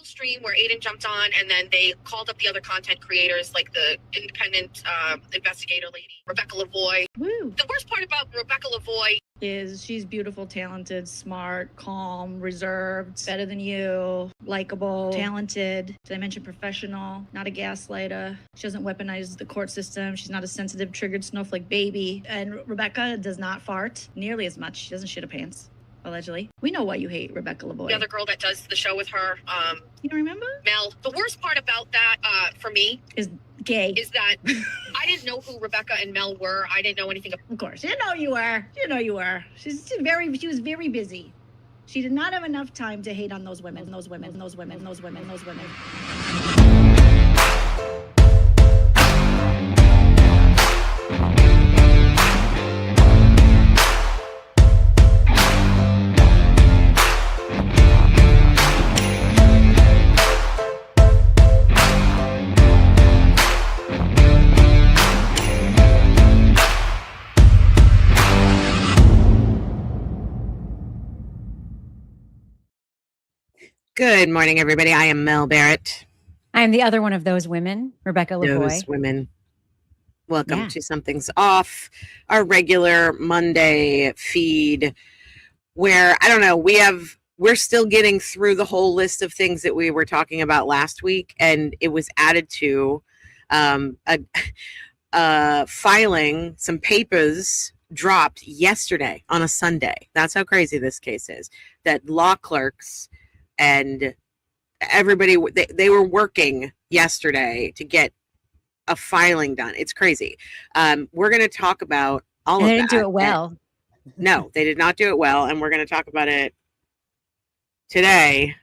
stream where Aiden jumped on, and then they called up the other content creators, like the independent investigator lady, Rebecca Lavoie. Woo. The worst part about Rebecca Lavoie is she's beautiful, talented, smart, calm, reserved, better than you, likable, talented. Did I mention professional? Not a gaslighter. She doesn't weaponize the court system. She's not a sensitive, triggered snowflake baby. And Rebecca does not fart nearly as much. She doesn't shit her pants. Allegedly. We know why you hate Rebecca Lavoie. The other girl that does the show with her. You don't remember? Mel. The worst part about that, for me, is gay. Is that I didn't know who Rebecca and Mel were. I didn't know anything. Of course. You know you were. You know you were. She was very busy. She did not have enough time to hate on those women. Good morning, everybody. I am Mel Barrett. I am the other one of those women, Rebecca Lavoie. Those women. Welcome to Something's Off, our regular Monday feed where, I don't know, we're still getting through the whole list of things that we were talking about last week, and it was added to filing. Some papers dropped yesterday on a Sunday. That's how crazy this case is, that law clerks and everybody, they were working yesterday to get a filing done. It's crazy. We're going to talk about all of that. They didn't do it well. No, they did not do it well. And we're going to talk about it today.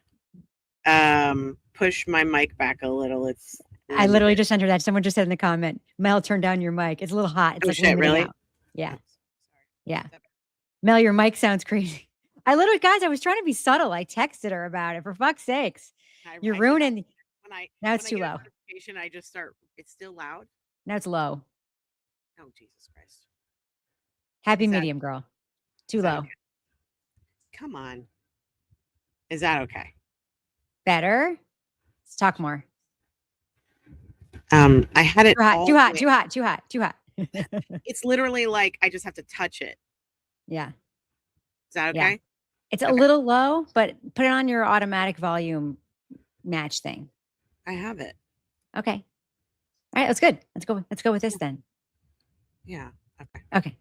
Push my mic back a little. I literally just entered that. Someone just said in the comment, Mel, turn down your mic. It's a little hot. It's really? Out. Yeah. Yeah. Mel, your mic sounds crazy. I was trying to be subtle. I texted her about it. For fuck's sakes. You're ruining. Now it's too low. I just start. It's still loud. Now it's low. Oh, Jesus Christ. Happy medium, girl. Too low. Okay? Come on. Is that okay? Better? Let's talk more. I had it too hot. It's literally like I just have to touch it. Yeah. Is that okay? Yeah. It's a little low, but put it on your automatic volume match thing. I have it. Okay. All right, that's good. Let's go with this then. Yeah. Okay.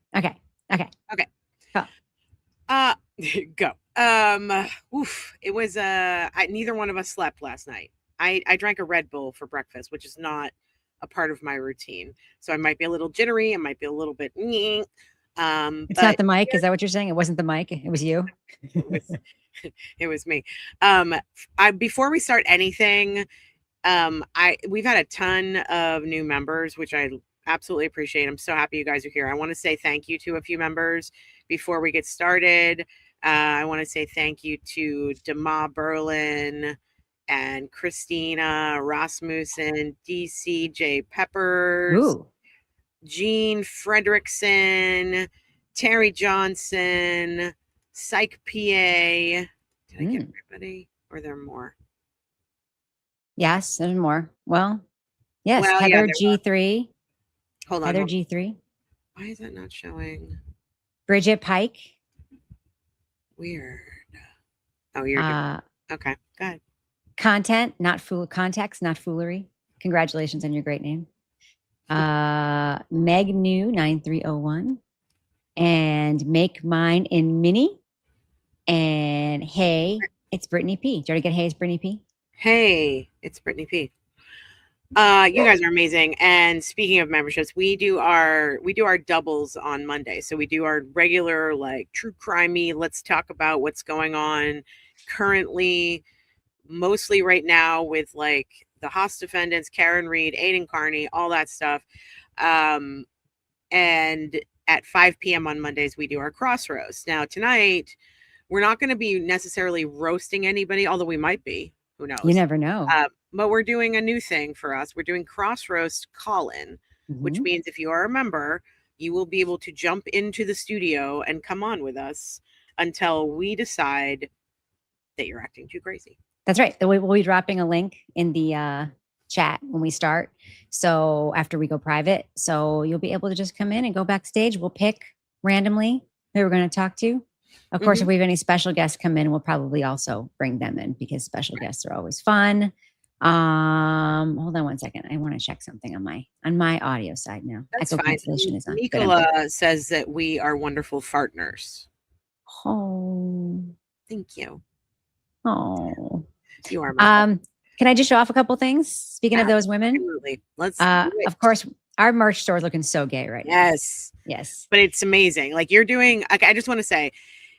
Go. It was neither one of us slept last night. I drank a Red Bull for breakfast, which is not a part of my routine. So I might be a little jittery, I might be a little bit it's not the mic. Is that what you're saying? It wasn't the mic. It was you. It was me. Before we start anything, we've had a ton of new members, which I absolutely appreciate. I'm so happy you guys are here. I want to say thank you to a few members before we get started. I want to say thank you to Dema Berlin and Christina Rasmussen, DCJ Peppers. Ooh. Jean Fredrickson, Terry Johnson, Psych PA. Did I get everybody? Or are there more? Yes, there's more. Well, yes, Heather G3. Hold on. Heather G3. Why is that not showing? Bridget Pike. Weird. Oh, you're different. Okay, go ahead. Content, not context, not foolery. Congratulations on your great name. Meg New 9301 and Make Mine in Mini and Hey, it's Brittany P. Did you already get Hey, it's Brittany P? Hey, it's Brittany P. You guys are amazing. And speaking of memberships, we do our doubles on Monday. So we do our regular like true crimey. Let's talk about what's going on currently, mostly right now with like the Haas defendants, Karen Reed, Aiden Carney, all that stuff. And at 5 p.m. on Mondays, we do our cross roast. Now, tonight, we're not going to be necessarily roasting anybody, although we might be. Who knows? You never know. But we're doing a new thing for us. We're doing cross roast Colin, which means if you are a member, you will be able to jump into the studio and come on with us until we decide that you're acting too crazy. That's right. We'll be dropping a link in the chat when we start. So after we go private, so you'll be able to just come in and go backstage. We'll pick randomly who we're going to talk to. Of course, if we have any special guests come in, we'll probably also bring them in because special guests are always fun. Hold on one second. I want to check something on my audio side now. That's Echo fine. cancellation is on. Nicola says that we are wonderful partners. Oh, thank you. Oh, you are. My can I just show off a couple things? Speaking of those women, absolutely. Let's. Of course, our merch store is looking so gay right now. Yes, but it's amazing. Like you're doing. I just want to say,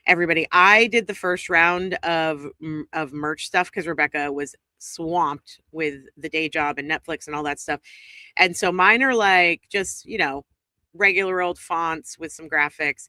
everybody, I did the first round of merch stuff because Rebecca was swamped with the day job and Netflix and all that stuff. And so mine are like just, regular old fonts with some graphics.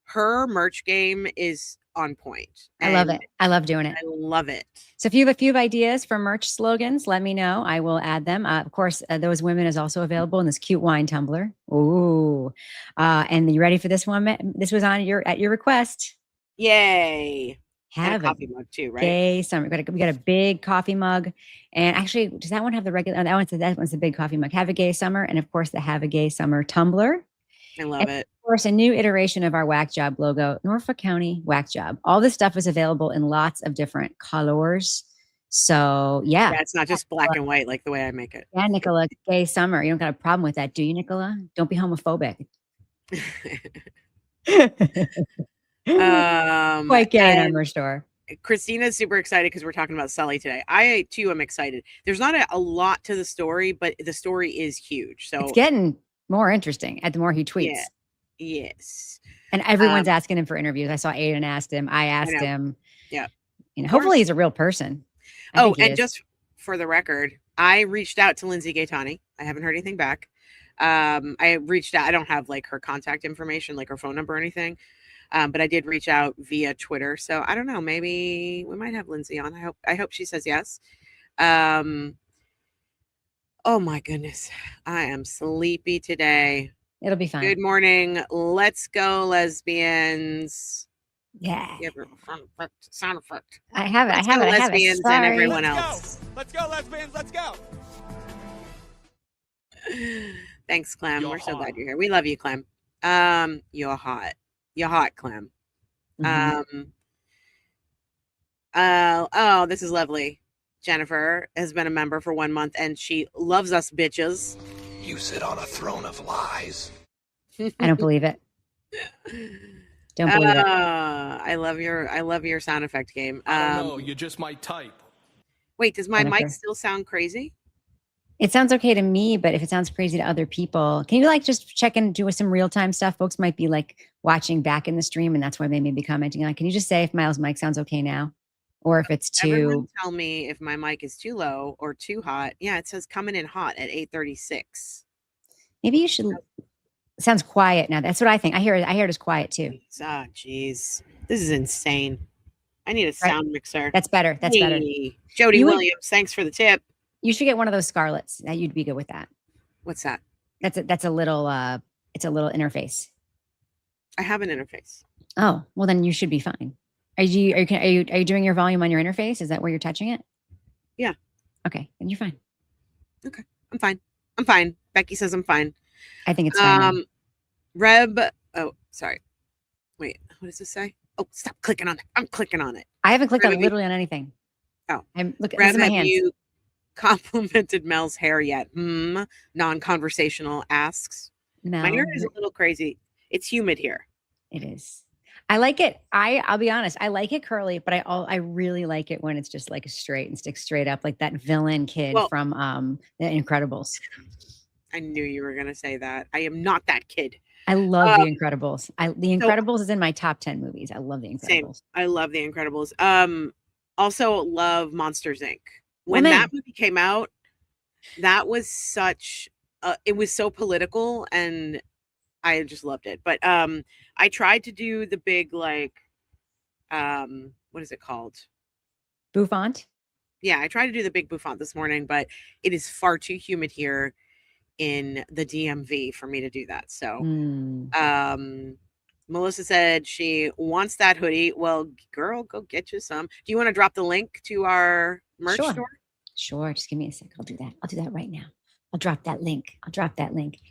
Her merch game is on point. I love it. I love doing it. I love it. So if you have a few ideas for merch slogans, let me know. I will add them. Of course, those women is also available in this cute wine tumbler. Ooh. And you ready for this one? This was at your request. Yay. Have a coffee mug too, right? Gay summer. We got a big coffee mug. And actually, does that one have the regular? That one's the big coffee mug. Have a gay summer. And of course, the Have a Gay Summer tumbler. I love it. Of course, a new iteration of our Whack Job logo, Norfolk County Whack Job. All this stuff is available in lots of different colors. So, yeah. It's not just black and white like the way I make it. Yeah, Nicola, gay summer. You don't got a problem with that, do you, Nicola? Don't be homophobic. Quite gay in our merch store. Christina's super excited because we're talking about Sully today. I too am excited. There's not a lot to the story, but the story is huge. So it's getting more interesting the more he tweets. Yeah. Yes. And everyone's asking him for interviews. I saw Aiden asked him. I asked him. Yeah. Hopefully he's a real person. And just for the record, I reached out to Lindsay Gaetani. I haven't heard anything back. I reached out. I don't have like her contact information, like her phone number or anything. But I did reach out via Twitter. So I don't know. Maybe we might have Lindsay on. I hope she says yes. Oh my goodness. I am sleepy today. It'll be fine. Good morning. Let's go, lesbians. Yeah. Sound effect. I have it. Lesbians and everyone else. Let's go, lesbians. Let's go. Thanks, Clem. We're so glad you're here. We love you, Clem. You're hot. You're hot, Clem. Mm-hmm. Oh, this is lovely. Jennifer has been a member for 1 month and she loves us bitches. You sit on a throne of lies. I don't believe it. Don't believe it. I love your sound effect game. I don't know, you just might type. Wait, does my mic still sound crazy? It sounds okay to me, but if it sounds crazy to other people, can you just check and do some real-time stuff? Folks might be watching back in the stream and that's why they may be commenting on. Can you just say if Miles' mic sounds okay now? Or if it's too... Everyone tell me if my mic is too low or too hot. Yeah, it says coming in hot at 8:36. Maybe you should... It sounds quiet now. That's what I think. I hear it as quiet too. Ah, jeez. This is insane. I need a sound mixer. That's better. That's better. Jody Williams, thanks for the tip. You should get one of those Scarletts. You'd be good with that. What's that? That's a little it's a little interface. I have an interface. Oh, well then you should be fine. Are you doing your volume on your interface? Is that where you're touching it? Yeah. Okay, then you're fine. Okay. I'm fine. Becky says I'm fine. I think it's fine. Oh, sorry. Wait, what does this say? Oh, stop clicking on it. I'm clicking on it. I haven't clicked on literally on anything. Oh. I'm looking at my hands. You complimented Mel's hair yet? Non-conversational asks. No. My hair is a little crazy. It's humid here. It is. I like it. I'll be honest. I like it curly, but I really like it when it's just straight and sticks straight up, like that villain kid from The Incredibles. I knew you were gonna say that. I am not that kid. I love The Incredibles. The Incredibles is in my top 10 movies. I love The Incredibles. Same. I love The Incredibles. Also love Monsters Inc. When that movie came out, that was such. It was so political and. I just loved it. But I tried to do the big what is it called? Bouffant? Yeah, I tried to do the big bouffant this morning, but it is far too humid here in the DMV for me to do that. So Melissa said she wants that hoodie. Well, girl, go get you some. Do you want to drop the link to our merch Sure. store? Sure. Just give me a sec. I'll do that. I'll do that right now. I'll drop that link.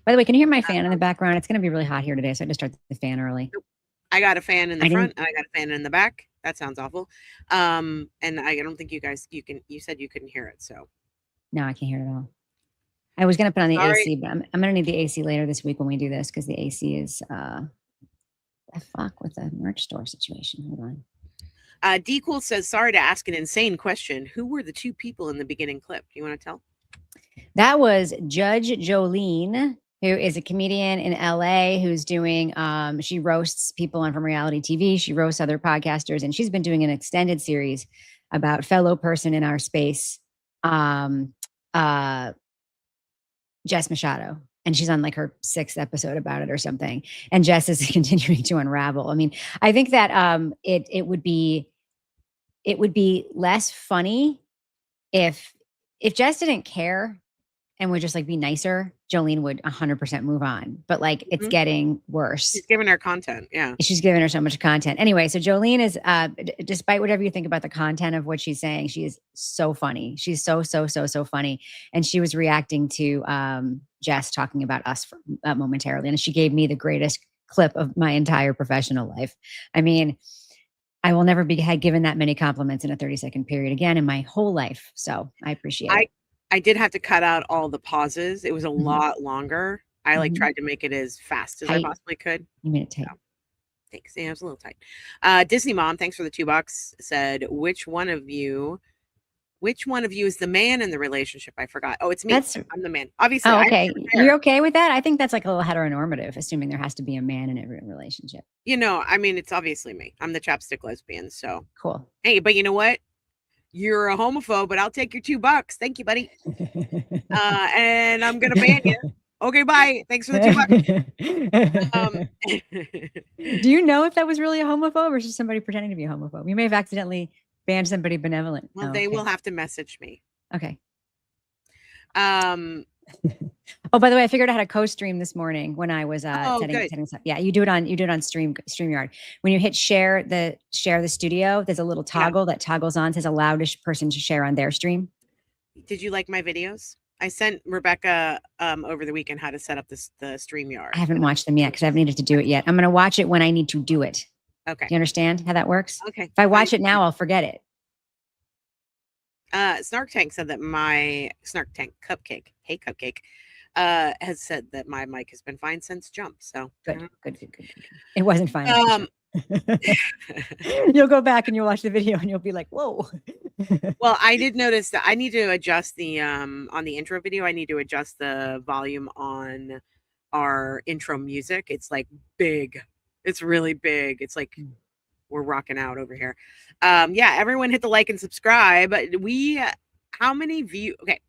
By the way, can you hear my fan in the background? It's going to be really hot here today, so I just start the fan early. I got a fan in the front and I got a fan in the back. That sounds awful. And I don't think you said you couldn't hear it. So no, I can't hear it at all. I was going to put on the Sorry. AC, but I'm going to need the AC later this week when we do this because the AC is fuck with the merch store situation. Hold on. D Cool says, sorry to ask an insane question. Who were the two people in the beginning clip? Do you want to tell? That was Judge Jolene, who is a comedian in LA who's doing, she roasts people on from reality TV. She roasts other podcasters, and she's been doing an extended series about fellow person in our space, Jess Machado. And she's on like her 6th episode about it or something. And Jess is continuing to unravel. I mean, I think that it would be less funny if Jess didn't care and would just like be nicer. Jolene would 100% move on, but like it's getting worse. She's giving her content. Yeah. She's giving her so much content. Anyway, so Jolene is, despite whatever you think about the content of what she's saying, she is so funny. She's so funny. And she was reacting to Jess talking about us momentarily. And she gave me the greatest clip of my entire professional life. I mean, I will never be given that many compliments in a 30-second period again in my whole life. So I appreciate it. I did have to cut out all the pauses. It was a lot longer. I like tried to make it as fast as I possibly could. You made it tight. So, thanks. Yeah, it was a little tight. Disney Mom, thanks for the $2, said, which one of you is the man in the relationship? I forgot. Oh, it's me. I'm the man. Obviously. Oh, okay. You're okay with that? I think that's like a little heteronormative, assuming there has to be a man in every relationship. You know, I mean, it's obviously me. I'm the chapstick lesbian. So cool. Hey, but you know what? You're a homophobe, but I'll take your $2. Thank you, buddy. And I'm going to ban you. Okay, bye. Thanks for the $2. Do you know if that was really a homophobe or just somebody pretending to be a homophobe? You may have accidentally banned somebody benevolent. Well, they will have to message me. Okay. Oh, by the way, I figured out how to co-stream this morning when I was setting stuff. Yeah, you do it on StreamYard. When you hit share the studio, there's a little toggle that toggles on, says allow this person to share on their stream. Did you like my videos? I sent Rebecca over the weekend how to set up the StreamYard. I haven't watched them yet because I've needed to do it yet. I'm going to watch it when I need to do it. Okay. Do you understand how that works? Okay. If I watch it now, I'll forget it. Snark Tank said that my Snark Tank Cupcake, hey Cupcake, has said that my mic has been fine since jump. So good. It wasn't fine. You'll go back and you'll watch the video and you'll be like, whoa. Well, I did notice that I need to adjust the on the intro video. I need to adjust the volume on our intro music. It's like big. It's really big. It's like we're rocking out over here. Yeah, everyone hit the like and subscribe. How many views? Okay.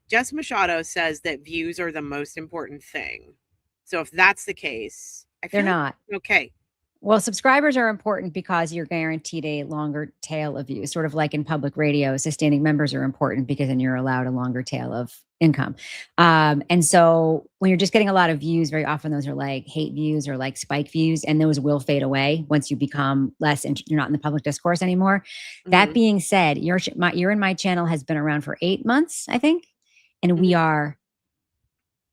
Jess Machado says that views are the most important thing. So if that's the case, they're not. Okay. Well, subscribers are important because you're guaranteed a longer tail of views, sort of like in public radio. Sustaining members are important because then you're allowed a longer tail of income. And so when you're just getting a lot of views, very often those are like hate views or like spike views, and those will fade away once you become less, you're not in the public discourse anymore. Mm-hmm. That being said, You're in My Channel has been around for 8 months, I think. And we are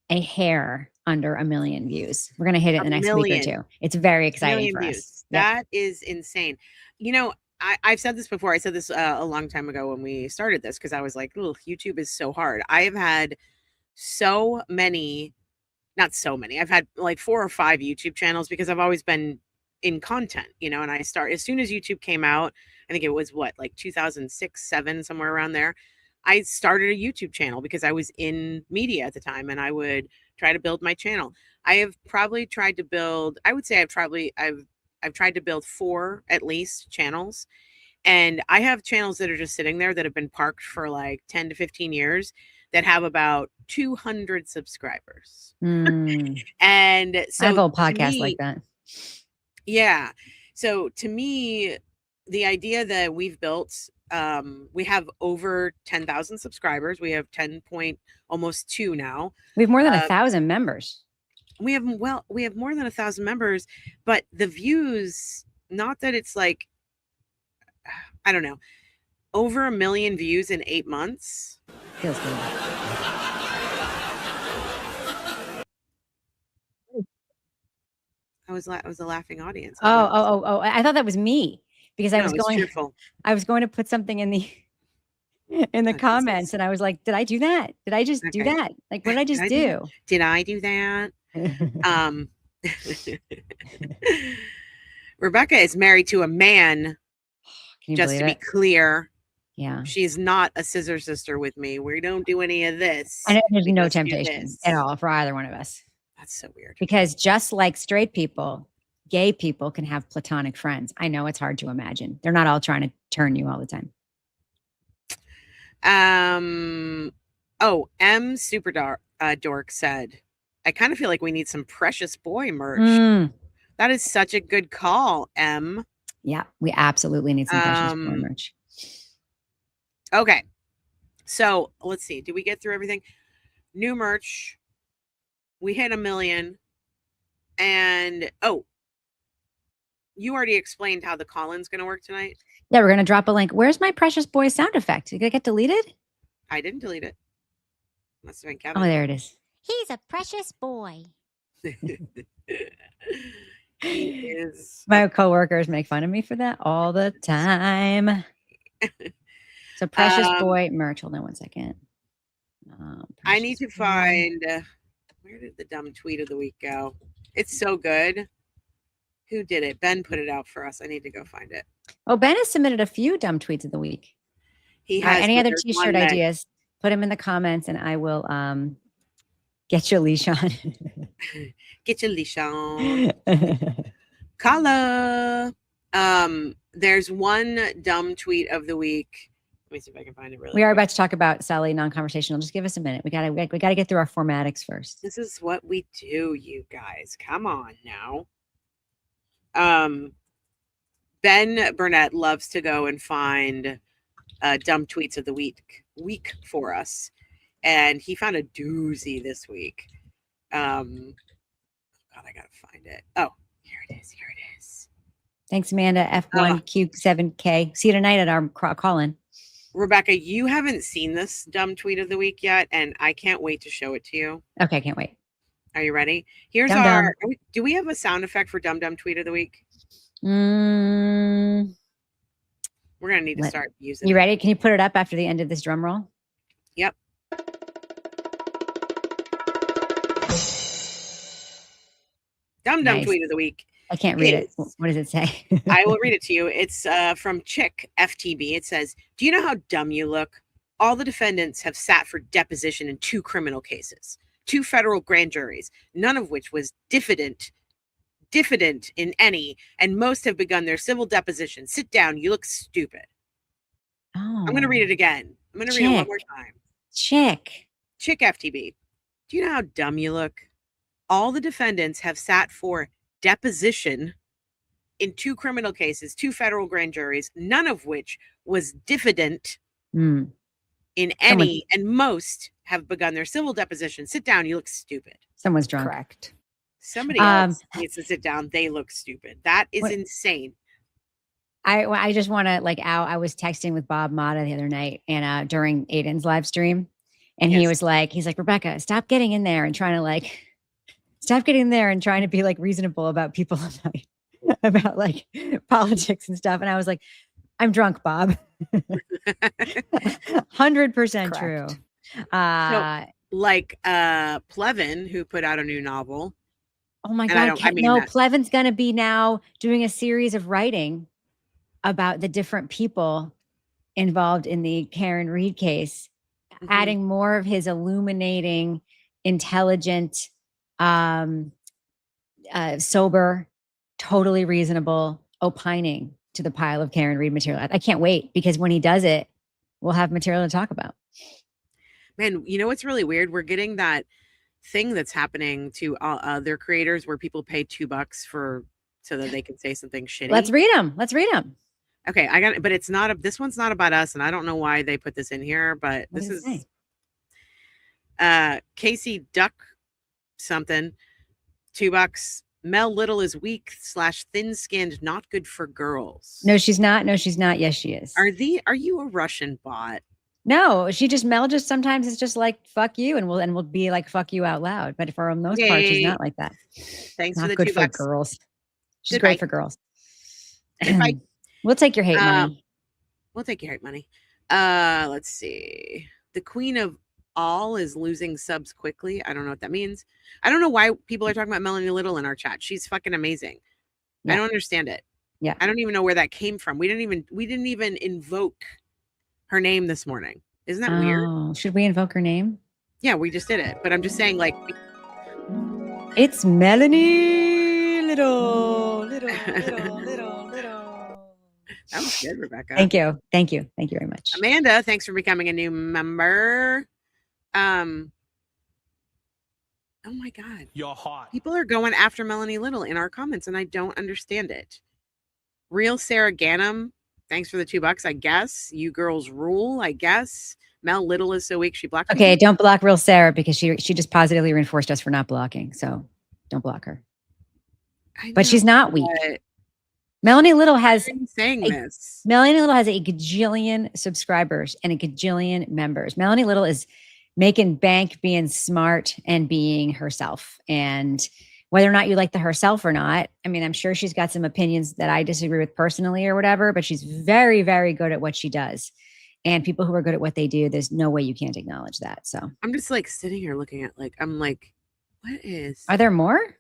a hair under 1 million views. We're going to hit it in the next week or two. It's very exciting for us. That is insane. You know, I've said this before. I said this a long time ago when we started this, because I was like, "Ugh, YouTube is so hard." I have had not so many. I've had like 4 or 5 YouTube channels because I've always been in content, you know, and I started as soon as YouTube came out. I think it was like 2006, 7, somewhere around there. I started a YouTube channel because I was in media at the time, and I would try to build my channel. I have probably tried to build, I would say I've tried to build 4 at least channels. And I have channels that are just sitting there that have been parked for like 10 to 15 years that have about 200 subscribers. And so I have a podcast like that. Yeah. So to me, the idea that we've built, we have over 10,000 subscribers. We have almost 2 now. We have more than 1,000 members. We have more than 1,000 members, but the views, not that it's like, I don't know, over 1 million views in 8 months. Feels good. I was a laughing audience. Oh! I thought that was me because I was it's going. cheerful. I was going to put something in the comments, and I was like, "Did I do that? Did I just do that? Like, what did I just do? Did I do that?" Rebecca is married to a man. Just to be clear, yeah, she's not a scissor sister with me. We don't do any of this. And there's no temptation at all for either one of us. That's so weird. Because just like straight people, gay people can have platonic friends. I know it's hard to imagine. They're not all trying to turn you all the time. M Super Dork said, I kind of feel like we need some Precious Boy merch. That is such a good call, M. Yeah, we absolutely need some Precious Boy merch. Okay. So let's see. Did we get through everything? New merch. We hit 1 million. And you already explained how the Colin's going to work tonight. Yeah, we're going to drop a link. Where's my Precious Boy sound effect? Did it get deleted? I didn't delete it. Must have been Kevin. Oh, there it is. He's a precious boy. He is. My coworkers make fun of me for that all the time. So Precious Boy merch. Hold on one second. I need to find where did the dumb tweet of the week go? It's so good. Who did it? Ben put it out for us. I need to go find it. Oh, Ben has submitted a few dumb tweets of the week. He has any other t-shirt ideas? Put them in the comments and I will get your leash on. Get your leash on. Kala. There's one dumb tweet of the week. Let me see if I can find it really We are quick. about to talk about Sully non-conversational. Just give us a minute. We gotta get through our formatics first. This is what we do, you guys. Come on now. Ben Burnett loves to go and find dumb tweets of the week for us. And he found a doozy this week. God, I gotta find it. Oh, here it is. Thanks, Amanda. F1Q7K. See you tonight at our Colin. Rebecca, you haven't seen this dumb tweet of the week yet, and I can't wait to show it to you. Okay, can't wait. Are you ready? Here's Dumb. Do we have a sound effect for dumb tweet of the week? We're gonna need to start using You ready? Can you put it up after the end of this drum roll? Yep. Dumb Nice. tweet of the week. I can't read it. What does it say? I will read it to you. It's from Chick FTB. It says, do you know how dumb you look? All the defendants have sat for deposition in 2 criminal cases, 2 federal grand juries, none of which was diffident in any, and most have begun their civil deposition. Sit down. You look stupid. Oh, I'm going to read it again. I'm going to read it one more time. Chick FTB. Do you know how dumb you look? All the defendants have sat for deposition in 2 criminal cases, 2 federal grand juries, none of which was diffident in any, and most have begun their civil deposition. Sit down. You look stupid. Someone's drunk. Correct. Somebody else needs to sit down. They look stupid. That is insane. I just want to I was texting with Bob Mata the other night and during Aiden's live stream, and he's like, Rebecca, stop getting in there and trying to be like reasonable about people about like politics and stuff. And I was like, I'm drunk, Bob. 100% true. Plevin, who put out a new novel. Oh my God. Plevin's going to be now doing a series of writing about the different people involved in the Karen Reed case, adding more of his illuminating, intelligent, sober, totally reasonable opining to the pile of Karen Reed material. I can't wait because when he does it, we'll have material to talk about. Man, you know what's really weird? We're getting that thing that's happening to other creators where people pay $2 so that they can say something shitty. Let's read them. Okay, I got it, but it's not this one's not about us, and I don't know why they put this in here, but What this does it is Casey Duck something. $2. Mel Little is weak / thin-skinned, not good for girls. No, she's not. No, she's not. Yes, she is. Are you a Russian bot? No, Mel just sometimes is just like fuck you, and we'll be like fuck you out loud. But for the most part, she's not like that. Thanks not for the good $2. for girls. She's Goodbye. great for girls. Goodbye. We'll take your hate money. We'll take your hate money. Let's see. The Queen of All is losing subs quickly. I don't know what that means. I don't know why people are talking about Melanie Little in our chat. She's fucking amazing. Yeah. I don't understand it. Yeah. I don't even know where that came from. We didn't even invoke her name this morning. Isn't that weird? Should we invoke her name? Yeah, we just did it. But I'm just saying, like, it's Melanie Little. That was good, Rebecca. Thank you very much. Amanda, thanks for becoming a new member. Oh my God. You're hot. People are going after Melanie Little in our comments, and I don't understand it. Real Sarah Gannam, thanks for the $2, I guess. You girls rule, I guess. Mel Little is so weak, she blocked Okay, me. don't block Real Sarah because she just positively reinforced us for not blocking. So don't block her. But she's not weak. Melanie Little has Melanie Little has a gajillion subscribers and a gajillion members. Melanie Little is making bank, being smart and being herself. And whether or not you like the herself or not, I mean, I'm sure she's got some opinions that I disagree with personally or whatever, but she's very, very good at what she does. And people who are good at what they do, there's no way you can't acknowledge that. So I'm just like sitting here looking at I'm like, what is are there more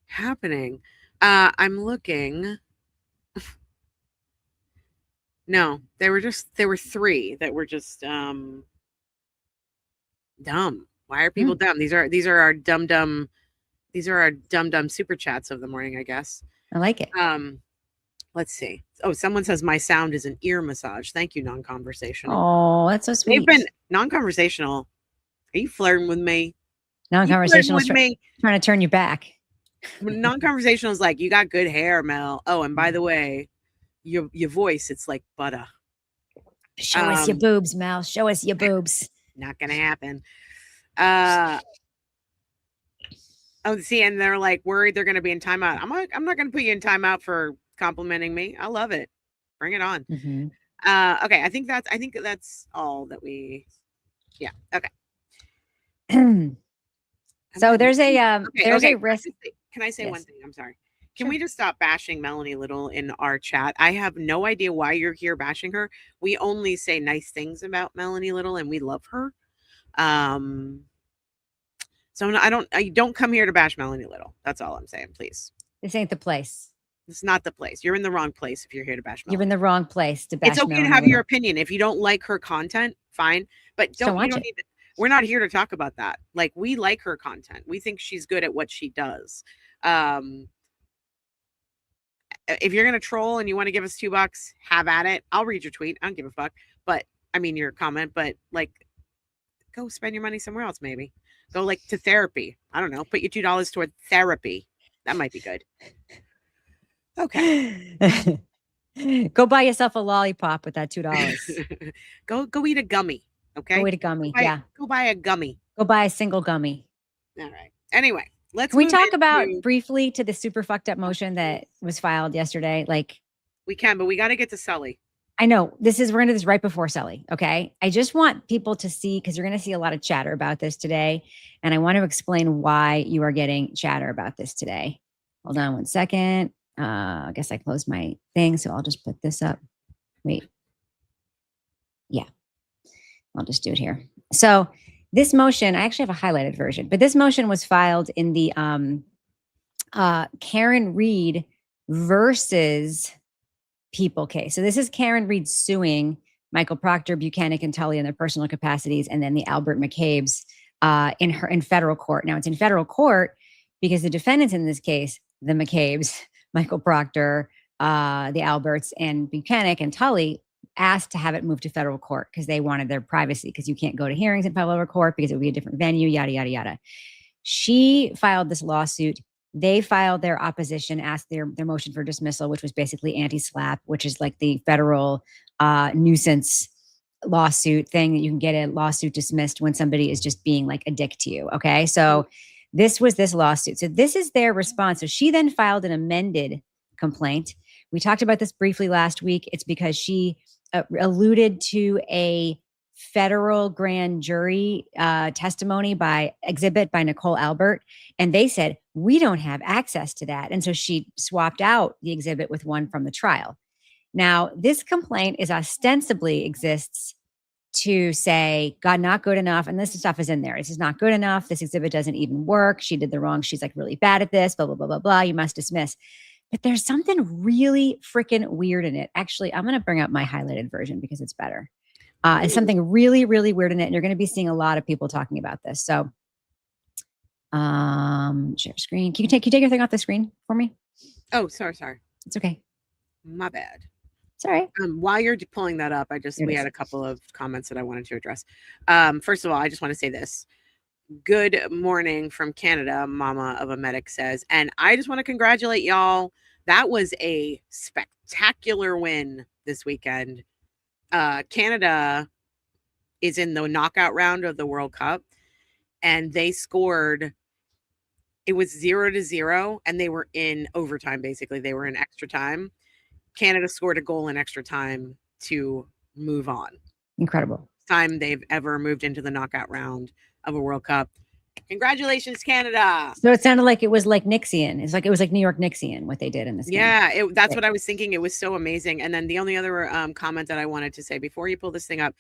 happening? I'm looking. No, there were 3 that were just dumb. Why are people dumb? These are our dumb super chats of the morning, I guess. I like it. Let's see. Oh, someone says my sound is an ear massage. Thank you, non-conversational. Oh, that's so sweet. They've been non-conversational. Are you flirting with me? Non-conversational is trying to turn you back. Non-conversational is like, you got good hair, Mel. Oh, and by the way, your voice, it's like butter. Show us your boobs, Mel. Show us your boobs. Not gonna happen. Oh, see, and they're like worried they're gonna be in timeout. I'm not gonna put you in timeout for complimenting me. I love it. Bring it on. Mm-hmm. Okay, I think that's all that we. Yeah. Okay. So there's a risk. Can I say one thing? I'm sorry. Can we just stop bashing Melanie Little in our chat? I have no idea why you're here bashing her. We only say nice things about Melanie Little, and we love her. So I don't come here to bash Melanie Little. That's all I'm saying. Please. This ain't the place. It's not the place. You're in the wrong place if you're here to bash Melanie. You're in the wrong place to bash. It's okay Melanie to have Little. your opinion. If you don't like her content, fine. But we're not here to talk about that. Like, we like her content. We think she's good at what she does. If you're gonna troll and you want to give us $2, have at it. I'll read your tweet. I don't give a fuck. But I mean your comment. But like, go spend your money somewhere else. Maybe go like to therapy. I don't know. Put your $2 toward therapy. That might be good. Okay. Go buy yourself a lollipop with that $2. Go eat a gummy. Okay. Go eat a gummy. Go buy a gummy. Go buy a single gummy. All right. Anyway. Can we talk about briefly to the super fucked up motion that was filed yesterday? Like, we can, but we got to get to Sully. I know we're going to do this right before Sully. Okay. I just want people to see, because you're going to see a lot of chatter about this today. And I want to explain why you are getting chatter about this today. Hold on one second. I guess I closed my thing. So I'll just put this up. Wait. Yeah. I'll just do it here. So this motion, I actually have a highlighted version, but this motion was filed in the Karen Reed versus People case. So this is Karen Reed suing Michael Proctor, Buchanan, and Tully in their personal capacities, and then the Albert McCabe's in federal court. Now it's in federal court because the defendants in this case, the McCabe's, Michael Proctor, the Alberts, and Buchanan and Tully, asked to have it moved to federal court because they wanted their privacy, because you can't go to hearings in federal court because it would be a different venue, yada, yada, yada. She filed this lawsuit. They filed their opposition, asked their motion for dismissal, which was basically anti-SLAPP, which is like the federal nuisance lawsuit thing that you can get a lawsuit dismissed when somebody is just being like a dick to you. Okay. So This was this lawsuit. So this is their response. So she then filed an amended complaint. We talked about this briefly last week. It's because she alluded to a federal grand jury testimony by exhibit by Nicole Albert. And they said, we don't have access to that. And so she swapped out the exhibit with one from the trial. Now, this complaint is ostensibly exists to say, God, not good enough. And this stuff is in there. This is not good enough. This exhibit doesn't even work. She did the wrong. She's like really bad at this, blah, blah, blah, blah, blah. You must dismiss. But there's something really freaking weird in it. Actually, I'm going to bring up my highlighted version because it's better. It's something really, really weird in it. And you're going to be seeing a lot of people talking about this. So share screen. Can you take your thing off the screen for me? Oh, sorry. It's okay. My bad. Sorry. While you're pulling that up, we had a couple of comments that I wanted to address. First of all, I just want to say this. Good morning from Canada, Mama of a Medic says. And I just want to congratulate y'all. That was a spectacular win this weekend. Canada is in the knockout round of the World Cup. And they scored, it was 0-0. And they were in overtime, basically. They were in extra time. Canada scored a goal in extra time to move on. Incredible. Time they've ever moved into the knockout round of a World Cup. Congratulations, Canada. So it sounded like it was like Nixian. It was like New York Nixian, what they did in this game. Yeah, that's what I was thinking. It was so amazing. And then the only other comment that I wanted to say before you pull this thing up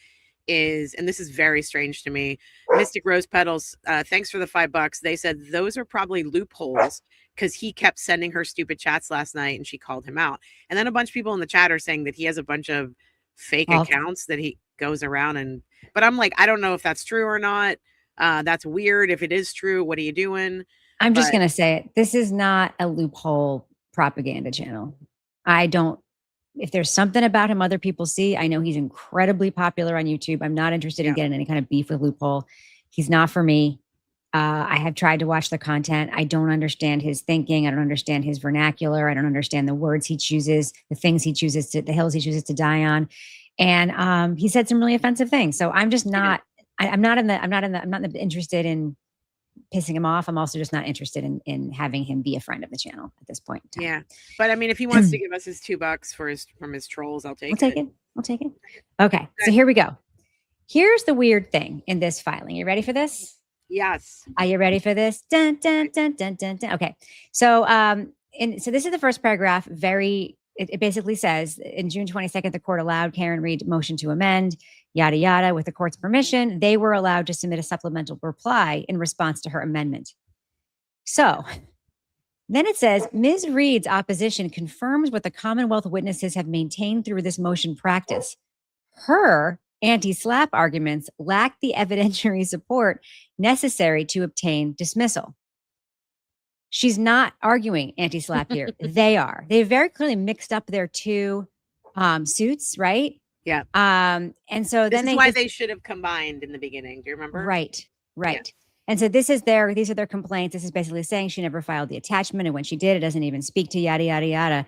is, and this is very strange to me, Mystic Rose Petals, thanks for the $5. They said those are probably loopholes because he kept sending her stupid chats last night and she called him out. And then a bunch of people in the chat are saying that he has a bunch of fake accounts that he goes around but I'm like, I don't know if that's true or not. That's weird. If it is true, what are you doing? I'm just going to say it. This is not a loophole propaganda channel. If there's something about him other people see, I know he's incredibly popular on YouTube. I'm not interested in getting any kind of beef with Loophole. He's not for me. I have tried to watch the content. I don't understand his thinking. I don't understand his vernacular. I don't understand the words he chooses, the things he chooses the hills he chooses to die on. And he said some really offensive things. So I'm just not, I'm not interested in pissing him off. I'm also just not interested in having him be a friend of the channel at this point in time. Yeah. But I mean, if he wants to give us his $2 from his trolls, I'll take it. We'll take it. Okay. So here we go. Here's the weird thing in this filing. You ready for this? Yes. Are you ready for this? Dun, dun, dun, dun, dun, dun. Okay. So, so this is the first paragraph. It basically says, in June 22nd, the court allowed Karen Reed motion to amend, yada, yada. With the court's permission, they were allowed to submit a supplemental reply in response to her amendment. So then it says, Ms. Reed's opposition confirms what the Commonwealth witnesses have maintained through this motion practice. Her anti-SLAPP arguments lack the evidentiary support necessary to obtain dismissal. She's not arguing anti-SLAPP here. They are. They very clearly mixed up their two suits, right? Yeah. And so this then is why they should have combined in the beginning. Do you remember? Right. Yeah. And so these are their complaints. This is basically saying she never filed the attachment, and when she did, it doesn't even speak to yada, yada, yada.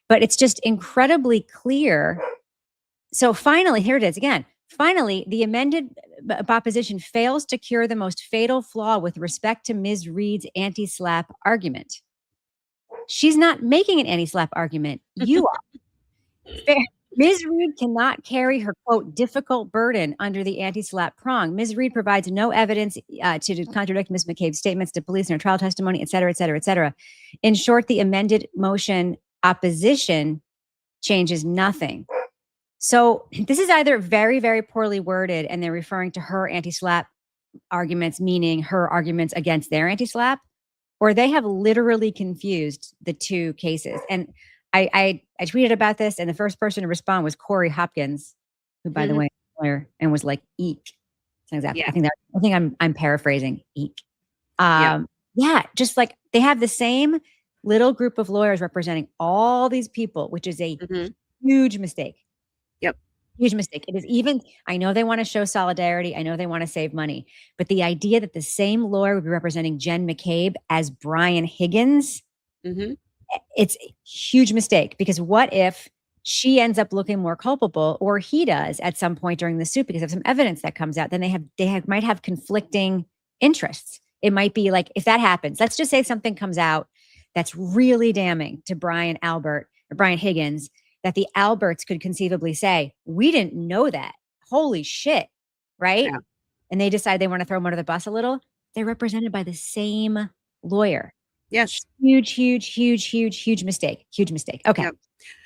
But it's just incredibly clear. So finally, here it is again. Finally, the amended opposition fails to cure the most fatal flaw with respect to Ms. Reed's anti-SLAPP argument. She's not making an anti-SLAPP argument. You are. Ms. Reed cannot carry her, quote, difficult burden under the anti-SLAPP prong. Ms. Reed provides no evidence to contradict Ms. McCabe's statements to police in her trial testimony, et cetera, et cetera, et cetera. In short, the amended motion opposition changes nothing. So this is either very, very poorly worded and they're referring to her anti-SLAPP arguments, meaning her arguments against their anti-SLAPP, or they have literally confused the two cases. And I tweeted about this, and the first person to respond was Corey Hopkins, who, by the way, is a lawyer, and was like, "Eek." Exactly. Yeah. I think I'm paraphrasing. Eek. Yeah, just like they have the same little group of lawyers representing all these people, which is a huge mistake. Yep. Huge mistake. It is even, I know they want to show solidarity. I know they want to save money, but the idea that the same lawyer would be representing Jen McCabe as Brian Higgins, it's a huge mistake, because what if she ends up looking more culpable, or he does at some point during the suit because of some evidence that comes out? Then they might have conflicting interests. it might be like, if that happens, let's just say something comes out that's really damning to Brian Higgins, that the Alberts could conceivably say, we didn't know that. Holy shit. Right. Yeah. And they decide they want to throw him under the bus a little. They're represented by the same lawyer. Yes. Huge mistake. Huge mistake. Okay. Yep.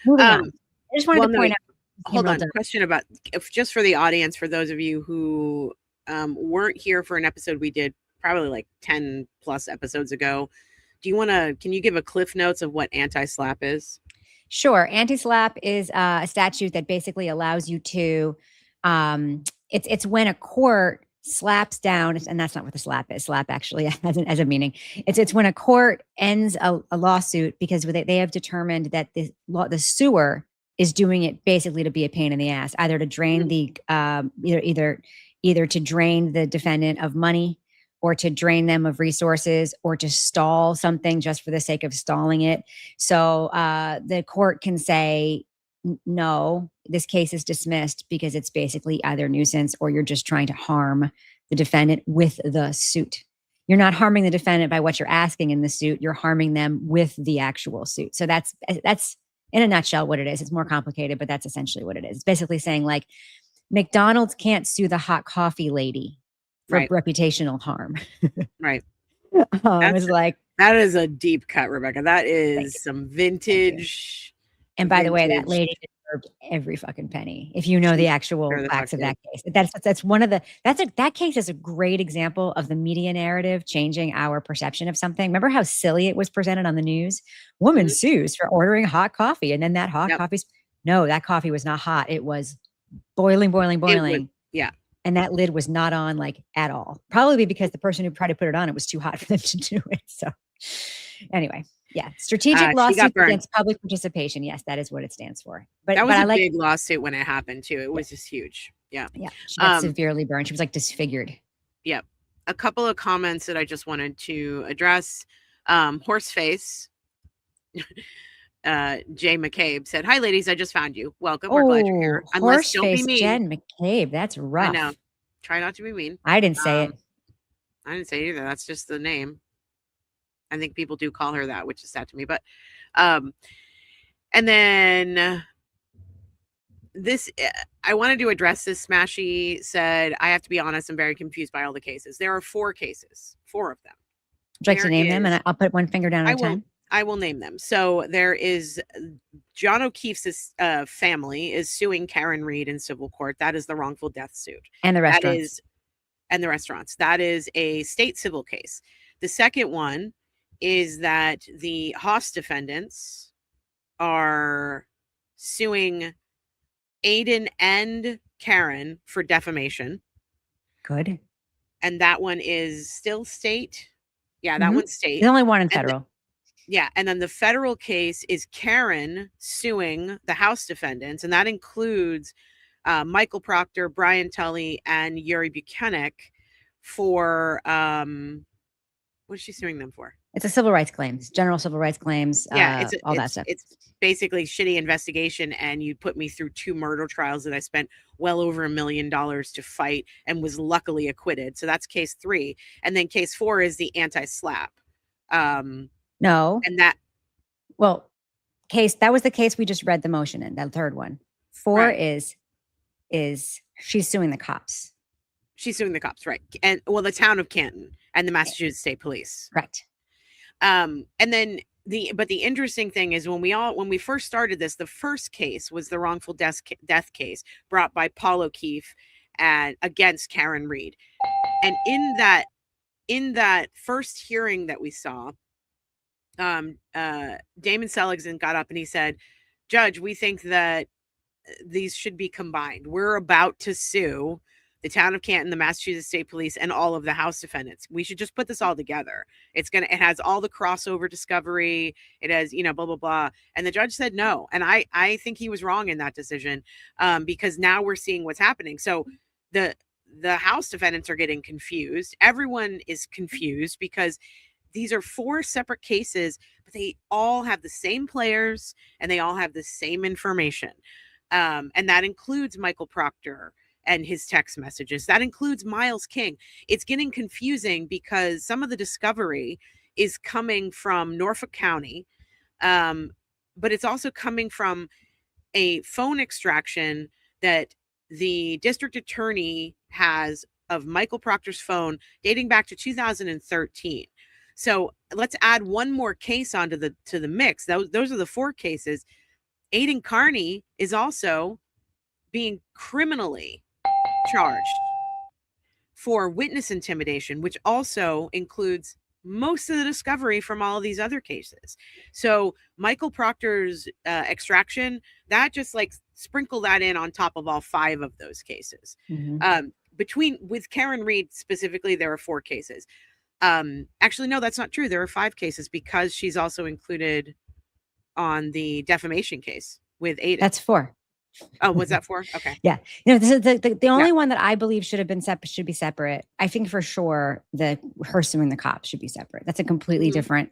Moving on. I just wanted to point out. Hold on. Question about, just for the audience, for those of you who weren't here for an episode we did probably like 10 plus episodes ago. Can you give a cliff notes of what anti-slap is? Sure. Anti-slap is a statute that basically allows you to, it's when a court slaps down, and that's not what the slap is. Slap actually has a meaning. It's when a court ends a lawsuit because they have determined that the suer is doing it basically to be a pain in the ass, either to drain the either to drain the defendant of money, or to drain them of resources, or to stall something just for the sake of stalling it. So the court can say, no, this case is dismissed because it's basically either nuisance or you're just trying to harm the defendant with the suit. You're not harming the defendant by what you're asking in the suit. You're harming them with the actual suit. So that's in a nutshell what it is. It's more complicated, but that's essentially what it is. It's basically saying, like, McDonald's can't sue the hot coffee lady for reputational harm. Right. It's like, that is a deep cut, Rebecca. That is some vintage. And by the way, that lady deserved every fucking penny. If you know the actual facts of that case, that's one of the, that case is a great example of the media narrative changing our perception of something. Remember how silly it was presented on the news? Woman sues for ordering hot coffee, and then that hot that coffee was not hot. It was boiling. Yeah. And that lid was not on, like, at all. Probably because the person who tried to put it on, it was too hot for them to do it. So anyway, yeah. Strategic lawsuit against public participation. Yes, that is what it stands for. But that was a big lawsuit when it happened too. It was just huge. Yeah. Yeah. She got severely burned. She was like disfigured. Yep. A couple of comments that I just wanted to address. Horseface. Jay McCabe said, "Hi ladies, I just found you. Welcome. We're glad you're here. Unless don't be mean." Jen McCabe, that's rough. I know. Try not to be mean. I didn't say it. I didn't say it either. That's just the name. I think people do call her that, which is sad to me. But and then this, I wanted to address this. Smashy said, "I have to be honest, I'm very confused by all the cases. There are 4 cases, 4 of them. Would you like to name them? And I'll put one finger down at a time. I will name them. So there is John O'Keefe's family is suing Karen Reed in civil court. That is the wrongful death suit. And the restaurants. That is a state civil case. The second one is that the Haas defendants are suing Aiden and Karen for defamation. Good. And that one is still state. Yeah, that one's state. There's only one in federal. And then the federal case is Karen suing the House defendants, and that includes Michael Proctor, Brian Tully, and Yuri Buchanan for what is she suing them for? It's a civil rights claims, general civil rights claims. All that stuff. It's basically shitty investigation, and you put me through 2 murder trials that I spent well over $1 million to fight and was luckily acquitted. So that's case 3, and then case 4 is the anti-slap. No. And that that was the case we just read the motion in, that third one. 4 is she's suing the cops. She's suing the cops, right? And the town of Canton and the Massachusetts State Police. Correct. And then the interesting thing is when we first started this, the first case was the wrongful death case brought by Paul O'Keefe and against Karen Reed. And in that first hearing that we saw, Damon Seligson got up and he said, "Judge, we think that these should be combined. We're about to sue the town of Canton, the Massachusetts State Police, and all of the House defendants. We should just put this all together. It has all the crossover discovery. It has, blah, blah, blah." And the judge said no. And I think he was wrong in that decision, because now we're seeing what's happening. So the House defendants are getting confused. Everyone is confused because these are 4 separate cases, but they all have the same players and they all have the same information. And that includes Michael Proctor and his text messages. That includes Miles King. It's getting confusing because some of the discovery is coming from Norfolk County, but it's also coming from a phone extraction that the district attorney has of Michael Proctor's phone dating back to 2013. So let's add one more case onto the mix. Those are the 4 cases. Aidan Carney is also being criminally charged for witness intimidation, which also includes most of the discovery from all of these other cases. So Michael Proctor's extraction, that just like sprinkle that in on top of all 5 of those cases. With Karen Reed specifically, there are 4 cases. Actually, no, that's not true. There are 5 cases because she's also included on the defamation case with Aidan. That's 4. Oh, was that 4? Okay. Yeah. This is the only one that I believe should be separate. I think for sure her suing the cops should be separate. That's a completely different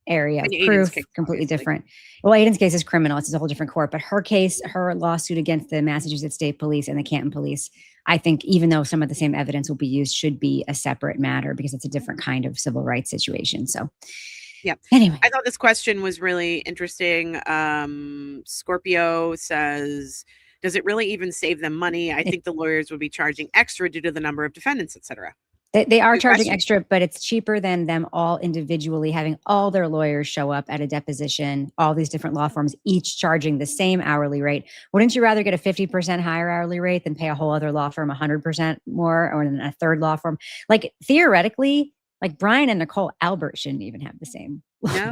area of proof, completely different. Well, Aidan's case is criminal. It's a whole different court, but her lawsuit against the Massachusetts State Police and the Canton Police, I think even though some of the same evidence will be used, should be a separate matter because it's a different kind of civil rights situation. So yeah. Anyway, I thought this question was really interesting. Scorpio says, does it really even save them money? I think the lawyers would be charging extra due to the number of defendants, etc. They are Good charging question. extra, but it's cheaper than them all individually having all their lawyers show up at a deposition, all these different law firms, each charging the same hourly rate. Wouldn't you rather get a 50% higher hourly rate than pay a whole other law firm 100% more, or a third law firm? Like theoretically, like Brian and Nicole Albert shouldn't even have the same. No.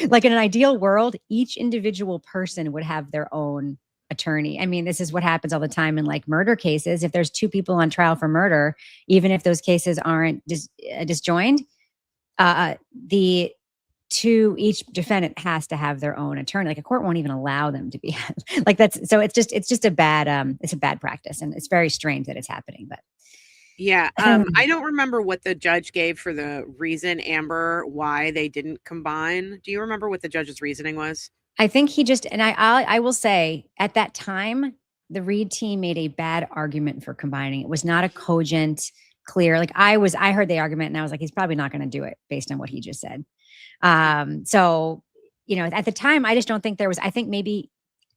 Like in an ideal world, each individual person would have their own attorney. I mean, this is what happens all the time in like murder cases. If there's 2 people on trial for murder, even if those cases aren't disjoined, each defendant has to have their own attorney. Like a court won't even allow them to be like that's. So it's just a bad practice, and it's very strange that it's happening. But yeah, I don't remember what the judge gave for the reason, Amber, why they didn't combine. Do you remember what the judge's reasoning was? I think he just, and I will say at that time, the Reed team made a bad argument for combining. It was not a cogent, clear, like I heard the argument and I was like, he's probably not going to do it based on what he just said. So, at the time, I just don't think there was, I think maybe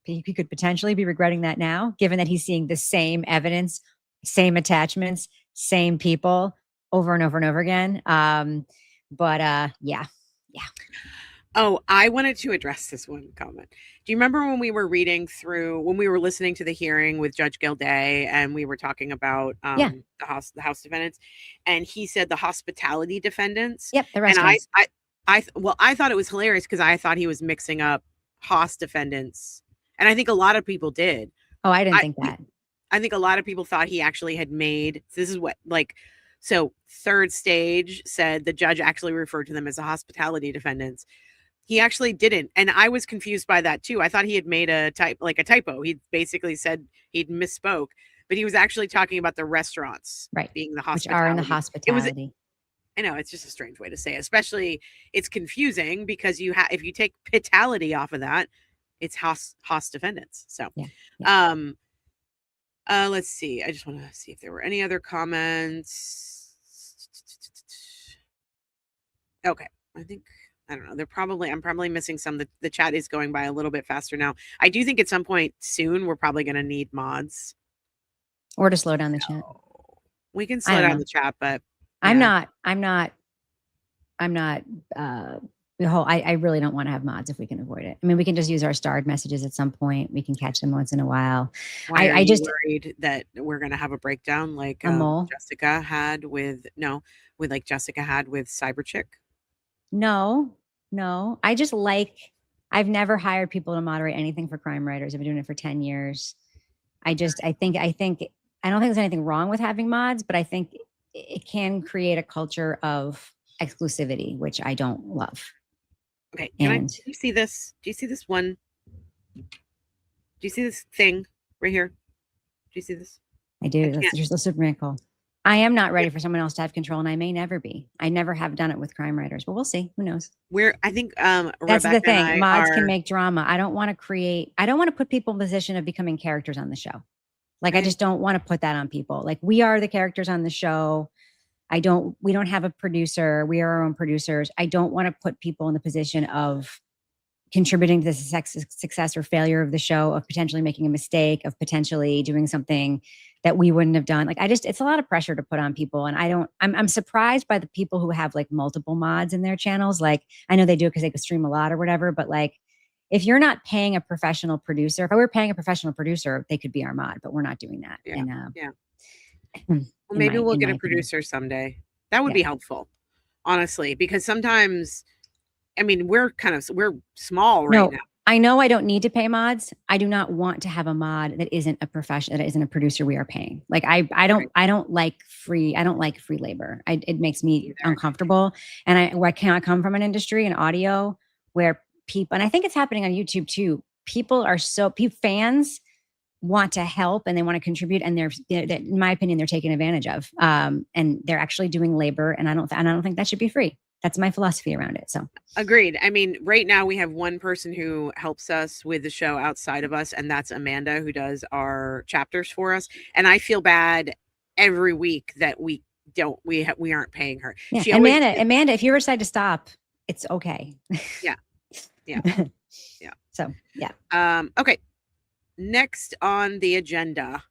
he could potentially be regretting that now, given that he's seeing the same evidence, same attachments, same people over and over and over again. Yeah. Oh, I wanted to address this one comment. Do you remember when we were listening to the hearing with Judge Gilday and we were talking about the house defendants, and he said the hospitality defendants? Yep, the restaurants. And I thought it was hilarious because I thought he was mixing up Haas defendants, and I think a lot of people did. Oh, I didn't think that. I think a lot of people thought he actually had made. This is what so Third Stage said the judge actually referred to them as the hospitality defendants. He actually didn't. And I was confused by that too. I thought he had made a typo. He basically said he'd misspoke, but he was actually talking about the restaurants, right? Being the hospitality. Which are in the hospitality. I know, it's just a strange way to say it. Especially it's confusing because if you take pitality off of that, it's Haas defendants. So, yeah. Let's see. I just want to see if there were any other comments. Okay. I don't know. I'm probably missing some. The chat is going by a little bit faster now. I do think at some point soon we're probably going to need mods. Or to slow down the chat. We can slow down the chat, but yeah. I really don't want to have mods if we can avoid it. I mean, we can just use our starred messages at some point. We can catch them once in a while. I just worried that we're going to have a breakdown like Jessica had with Cyber Chick. No. I've never hired people to moderate anything for crime writers. I've been doing it for 10 years. I don't think there's anything wrong with having mods, but I think it can create a culture of exclusivity, which I don't love. Okay. Do you see this? Do you see this one? Do you see this thing right here? Do you see this? I do. That's just the Superman call. I am not ready for someone else to have control, and I may never be. I never have done it with crime writers, but we'll see. Who knows? I think that's Rebecca the thing. Mods can make drama. I don't want to put people in the position of becoming characters on the show. Like, I Right. just don't want to put that on people. Like, we are the characters on the show. We don't have a producer. We are our own producers. I don't want to put people in the position of contributing to the success or failure of the show, of potentially making a mistake, of potentially doing something that we wouldn't have done. Like, it's a lot of pressure to put on people. And I'm surprised by the people who have like multiple mods in their channels. Like, I know they do it because they could stream a lot or whatever, but like, if you're not paying a professional producer, if I were paying a professional producer, they could be our mod, but we're not doing that. Yeah. And, Yeah. Well, maybe we'll get a producer someday. That would be helpful, honestly, because sometimes, I mean, we're small right now. I know I don't need to pay mods. I do not want to have a mod that isn't a professional, that isn't a producer we are paying. Like, I don't like free labor. It makes me uncomfortable. And I cannot come from an industry in audio where people, and I think it's happening on YouTube too. Fans want to help and they want to contribute, and they're in my opinion, they're taken advantage of. And they're actually doing labor, and I don't think that should be free. That's my philosophy around it. So agreed. I mean, right now we have one person who helps us with the show outside of us, and that's Amanda, who does our chapters for us. And I feel bad every week that we aren't paying her. Yeah. Amanda, if you ever decide to stop, it's okay. Yeah. Yeah. Yeah. So yeah. Okay. Next on the agenda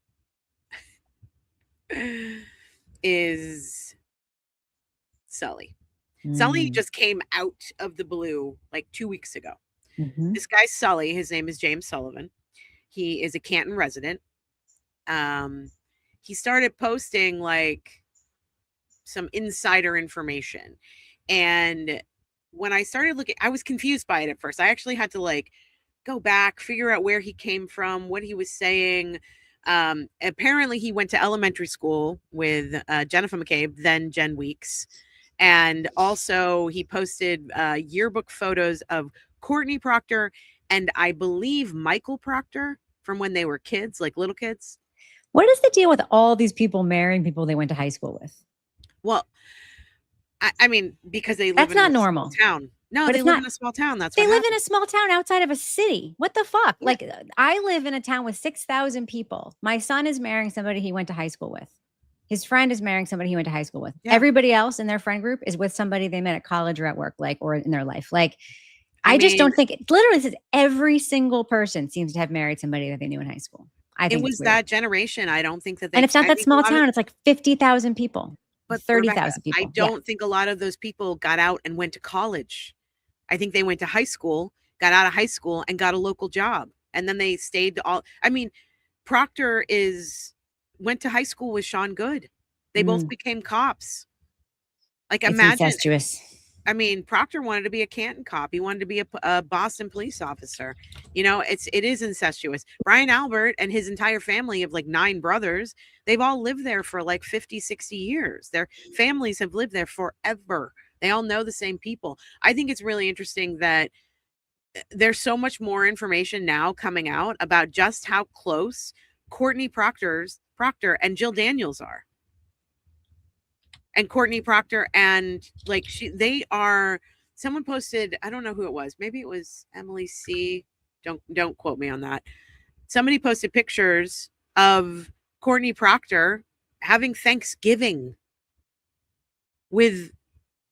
is Sully. Sully just came out of the blue like 2 weeks ago. Mm-hmm. This guy, Sully, his name is James Sullivan. He is a Canton resident. He started posting like some insider information. And when I started looking, I was confused by it at first. I actually had to like go back, figure out where he came from, what he was saying. Apparently he went to elementary school with Jennifer McCabe, then Jen Weeks. And also he posted yearbook photos of Courtney Proctor and I believe Michael Proctor from when they were kids, like little kids. What is the deal with all these people marrying people they went to high school with? Well, I mean, because they live That's in not a normal. small town. No, But they live in a small town. That's they what live in a small town outside of a city. What the fuck? Yeah. Like, I live in a town with 6,000 people. My son is marrying somebody he went to high school with. His friend is marrying somebody he went to high school with. Yeah. Everybody else in their friend group is with somebody they met at college or at work, like, or in their life. Like, I just don't think it literally says every single person seems to have married somebody that they knew in high school. I think it was that generation. I don't think that they, and it's not that small town. It's like 50,000 people, but 30,000 people. I don't think a lot of those people got out and went to college. I think they went to high school, got out of high school and got a local job. And then they stayed Proctor went to high school with Sean Good. They both became cops. Like, it's imagine incestuous. I mean, Proctor wanted to be a Canton cop. He wanted to be a Boston police officer. You know, it is incestuous. Brian Albert and his entire family of like 9 brothers, they've all lived there for like 50, 60 years. Their families have lived there forever. They all know the same people. I think it's really interesting that there's so much more information now coming out about just how close Courtney Proctor and Jill Daniels are. And Courtney Proctor and like someone posted, I don't know who it was. Maybe it was Emily C. Don't quote me on that. Somebody posted pictures of Courtney Proctor having Thanksgiving with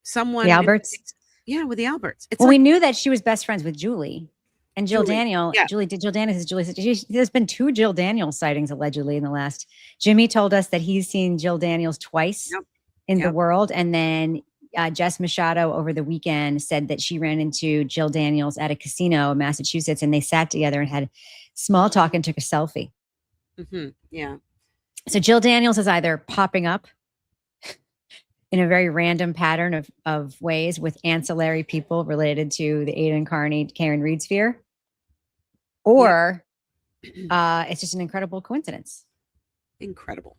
someone. The Alberts? Yeah, with the Alberts. We knew that she was best friends with Julie. And Jill Daniels. There's been 2 Jill Daniels sightings allegedly in the last. Jimmy told us that he's seen Jill Daniels twice. Yep. In the world. And then Jess Machado over the weekend said that she ran into Jill Daniels at a casino in Massachusetts, and they sat together and had small talk and took a selfie. Mm-hmm. Yeah. So Jill Daniels is either popping up in a very random pattern of ways with ancillary people related to the Aidan Carney, Karen Reed sphere, or it's just an incredible coincidence. Incredible.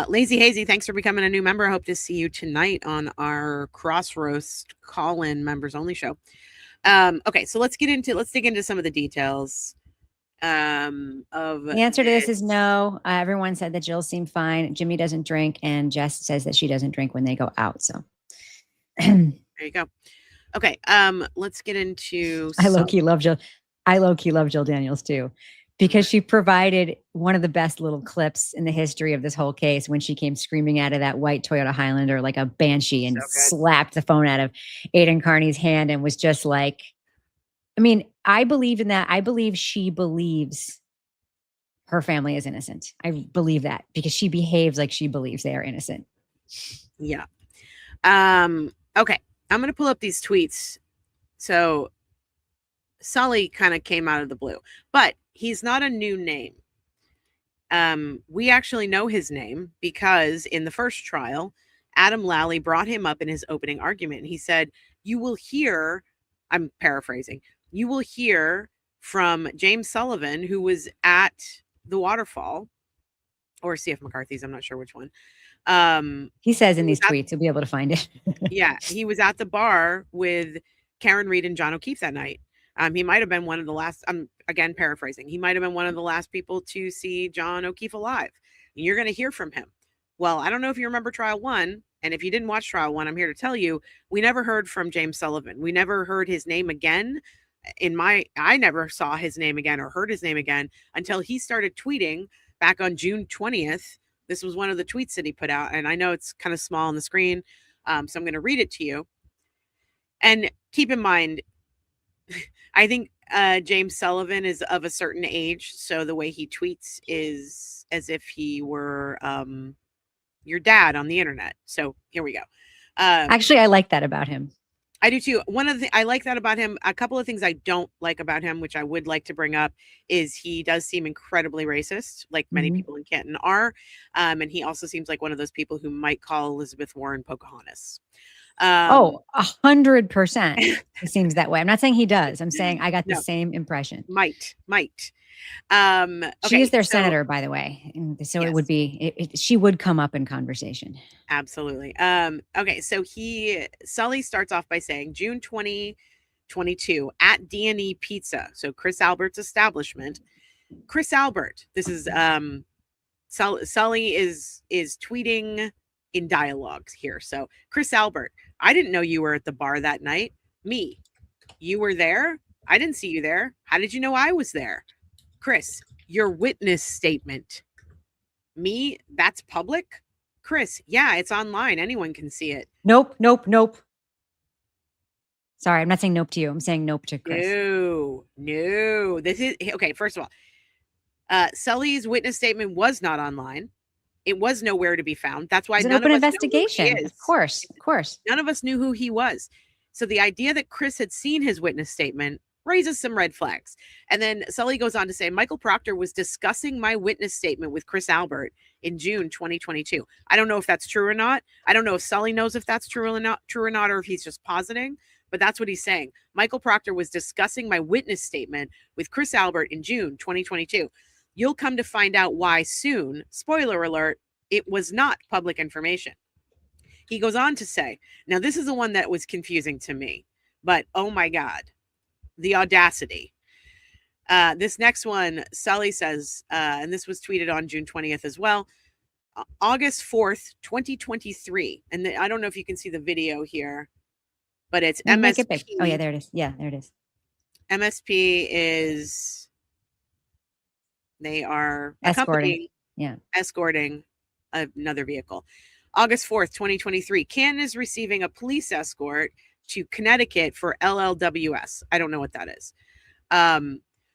Lazy Hazy, thanks for becoming a new member. I hope to see you tonight on our Cross Roast Colin members only show. Okay, so let's dig into some of the details. The answer to this is no. Everyone said that Jill seemed fine. Jimmy doesn't drink, and Jess says that she doesn't drink when they go out. So there you go. Okay, let's get into. I low key love Jill Daniels too. because she provided one of the best little clips in the history of this whole case when she came screaming out of that white Toyota Highlander like a banshee and slapped the phone out of Aidan Carney's hand and was just like, I mean, I believe in that. I believe she believes her family is innocent. I believe that because she behaves like she believes they are innocent. Yeah. Okay. I'm going to pull up these tweets. So Sully kind of came out of the blue, but he's not a new name. We actually know his name because in the first trial, Adam Lally brought him up in his opening argument. He said, you will hear, I'm paraphrasing, you will hear from James Sullivan, who was at the waterfall, or CF McCarthy's, I'm not sure which one. He says in these tweets, you'll be able to find it. Yeah, he was at the bar with Karen Reed and John O'Keefe that night. He might have been one of the last, I'm again paraphrasing, he might have been one of the last people to see John O'Keefe alive. You're going to hear from him. Well, I don't know if you remember trial 1, and if you didn't watch trial 1, I'm here to tell you, we never heard from James Sullivan. We never heard his name again. I never saw his name again or heard his name again until he started tweeting back on June 20th. This was one of the tweets that he put out, and I know it's kind of small on the screen, so I'm going to read it to you. And keep in mind, I think James Sullivan is of a certain age, so the way he tweets is as if he were your dad on the internet. So here we go. Actually, I like that about him. I do too. I like that about him. A couple of things I don't like about him, which I would like to bring up, is he does seem incredibly racist, like many people in Canton are. And he also seems like one of those people who might call Elizabeth Warren Pocahontas. 100%. It seems that way. I'm not saying he does. I'm saying I got the same impression. Might. Okay, she is their senator, by the way. And so yes. It would be, she would come up in conversation. Absolutely. Okay. So Sully starts off by saying June 2022 at D&E Pizza. So Chris Albert's establishment. Chris Albert, this is, Sully is tweeting in dialogues here. So Chris Albert, I didn't know you were at the bar that night. Me, you were there? I didn't see you there. How did you know I was there? Chris, your witness statement. Me, that's public? Chris, yeah, it's online. Anyone can see it. Nope. Sorry, I'm not saying nope to you. I'm saying nope to Chris. No. This is, okay, first of all, Sully's witness statement was not online. It was nowhere to be found. That's why it's an open investigation. Of course. None of us knew who he was. So the idea that Chris had seen his witness statement raises some red flags. And then Sully goes on to say, Michael Proctor was discussing my witness statement with Chris Albert in June 2022. I don't know if that's true or not. I don't know if Sully knows if that's true or not, or if he's just positing, but that's what he's saying. Michael Proctor was discussing my witness statement with Chris Albert in June 2022. You'll come to find out why soon. Spoiler alert, it was not public information. He goes on to say, now this is the one that was confusing to me, but oh my God, the audacity. This next one, Sully says, and this was tweeted on June 20th as well, August 4th, 2023. And I don't know if you can see the video here, but it's MSP. Oh yeah, there it is. Yeah, there it is. MSP is, they are escorting another vehicle. August 4th, 2023. Canton is receiving a police escort to Connecticut for LLWS. I don't know what that is.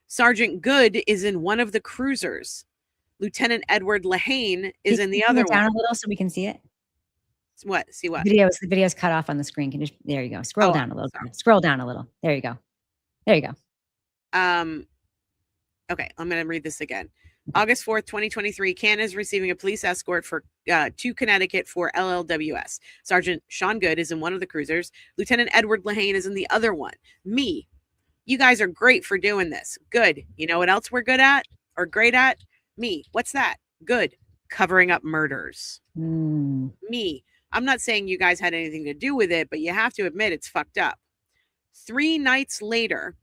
Sergeant Good is in one of the cruisers. Lieutenant Edward Lehane is in the other one. Down a little so we can see it. What? See what? The video's cut off on the screen. There you go. Scroll down a little. Sorry. Scroll down a little. There you go. Okay, I'm going to read this again. August 4th, 2023, Canton is receiving a police escort to Connecticut for LLWS. Sergeant Sean Good is in one of the cruisers. Lieutenant Edward Lehane is in the other one. Me. You guys are great for doing this. Good. You know what else we're good at or great at? Me. What's that? Good. Covering up murders. Me. I'm not saying you guys had anything to do with it, but you have to admit it's fucked up. 3 nights later,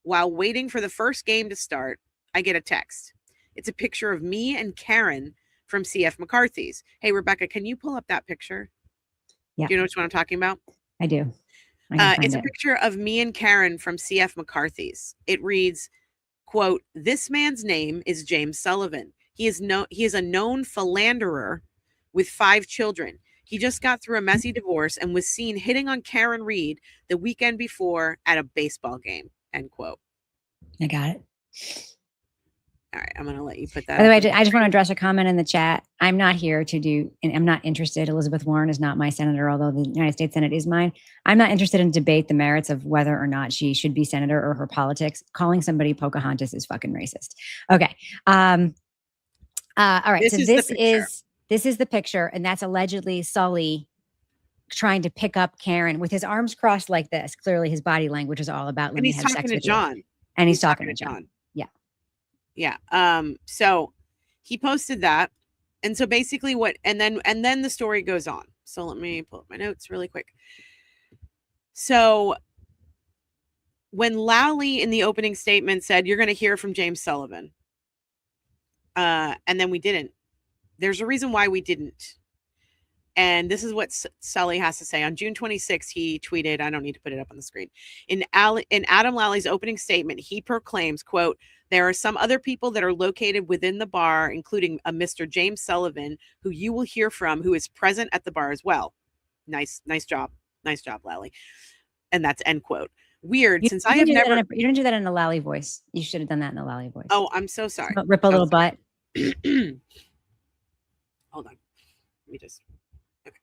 while waiting for the first game to start, I get a text. It's a picture of me and Karen from CF McCarthy's. Hey, Rebecca, can you pull up that picture? Yeah. Do you know which one I'm talking about? I do. It's a picture of me and Karen from CF McCarthy's. It reads, quote, "This man's name is James Sullivan. He is a known philanderer with 5 children. He just got through a messy divorce and was seen hitting on Karen Reed the weekend before at a baseball game," end quote. I got it. All right, I'm going to let you put that. By the way, I just want to address a comment in the chat. I'm not here to do, and I'm not interested. Elizabeth Warren is not my senator, although the United States Senate is mine. I'm not interested in debate the merits of whether or not she should be senator or her politics. Calling somebody Pocahontas is fucking racist. Okay. All right. So this is the picture, and that's allegedly Sully trying to pick up Karen with his arms crossed like this. Clearly, his body language is all about. And he's talking to John. And he's talking to John. Yeah. So he posted that. And so basically and then the story goes on. So let me pull up my notes really quick. So when Lally in the opening statement said, "You're going to hear from James Sullivan," and then we didn't. There's a reason why we didn't. And this is what Sully has to say. On June 26th, he tweeted, I don't need to put it up on the screen. In Adam Lally's opening statement, he proclaims, quote, "There are some other people that are located within the bar, including a Mr. James Sullivan, who you will hear from, who is present at the bar as well." Nice job. Nice job, Lally. And that's end quote. Weird, since I have never... You didn't do that in a Lally voice. You should have done that in a Lally voice. Oh, I'm so sorry. Rip a little butt. Hold on. Let me just... Okay.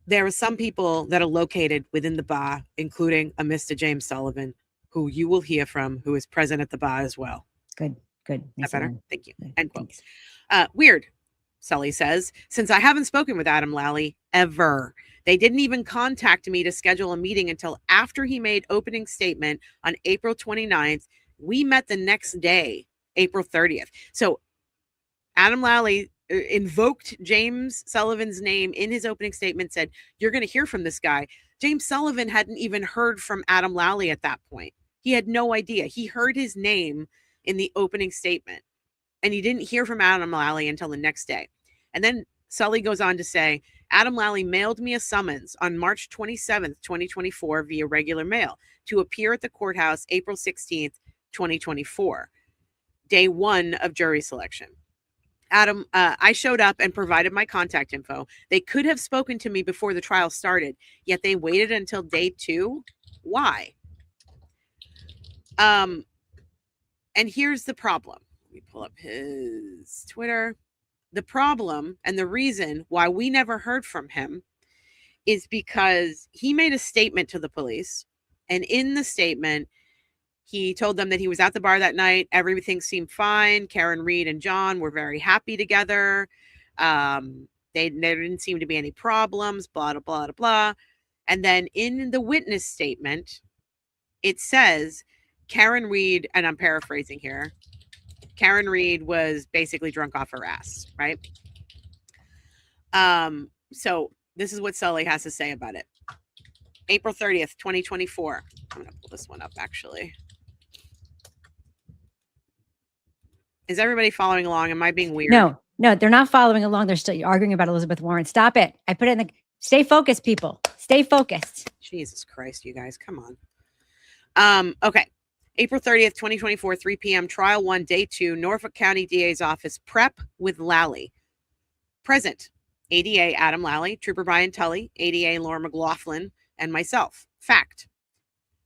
There are some people that are located within the bar, including a Mr. James Sullivan, who you will hear from, who is present at the bar as well. Good. Nice. That better? Thank you. Good. End quote. Weird, Sully says, since I haven't spoken with Adam Lally ever. They didn't even contact me to schedule a meeting until after he made opening statement on April 29th. We met the next day, April 30th. So Adam Lally invoked James Sullivan's name in his opening statement, said, "You're going to hear from this guy." James Sullivan hadn't even heard from Adam Lally at that point. He had no idea. He heard his name in the opening statement, and he didn't hear from Adam Lally until the next day. And then Sully goes on to say, Adam Lally mailed me a summons on March 27th, 2024 via regular mail to appear at the courthouse April 16th, 2024, day 1 of jury selection. Adam, I showed up and provided my contact info. They could have spoken to me before the trial started, yet they waited until day 2. Why? And here's the problem. Let me pull up his Twitter. The problem and the reason why we never heard from him is because he made a statement to the police. And in the statement, he told them that he was at the bar that night. Everything seemed fine. Karen Reed and John were very happy together. There didn't seem to be any problems, blah, blah, blah, blah. And then in the witness statement, it says Karen Reed, and I'm paraphrasing here, Karen Reed was basically drunk off her ass, right? So this is what Sully has to say about it. April 30th, 2024. I'm going to pull this one up, actually. Is everybody following along? Am I being weird? No, they're not following along. They're still arguing about Elizabeth Warren. Stop it. I put it in the... Stay focused, people. Stay focused. Jesus Christ, you guys. Come on. Okay. April 30th, 2024, 3 p.m., trial 1, day 2, Norfolk County DA's office, prep with Lally. Present, ADA Adam Lally, Trooper Brian Tully, ADA Laura McLaughlin, and myself. Fact,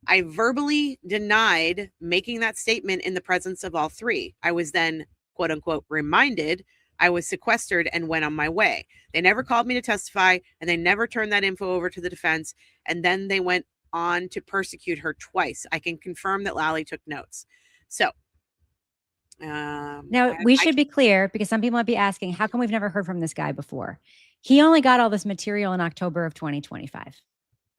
I verbally denied making that statement in the presence of all 3. I was then, quote unquote, reminded I was sequestered and went on my way. They never called me to testify, and they never turned that info over to the defense, and then they went on to persecute her twice. I can confirm that Lally took notes. So now we should be clear, because some people might be asking, how come we've never heard from this guy before? He only got all this material in October of 2025.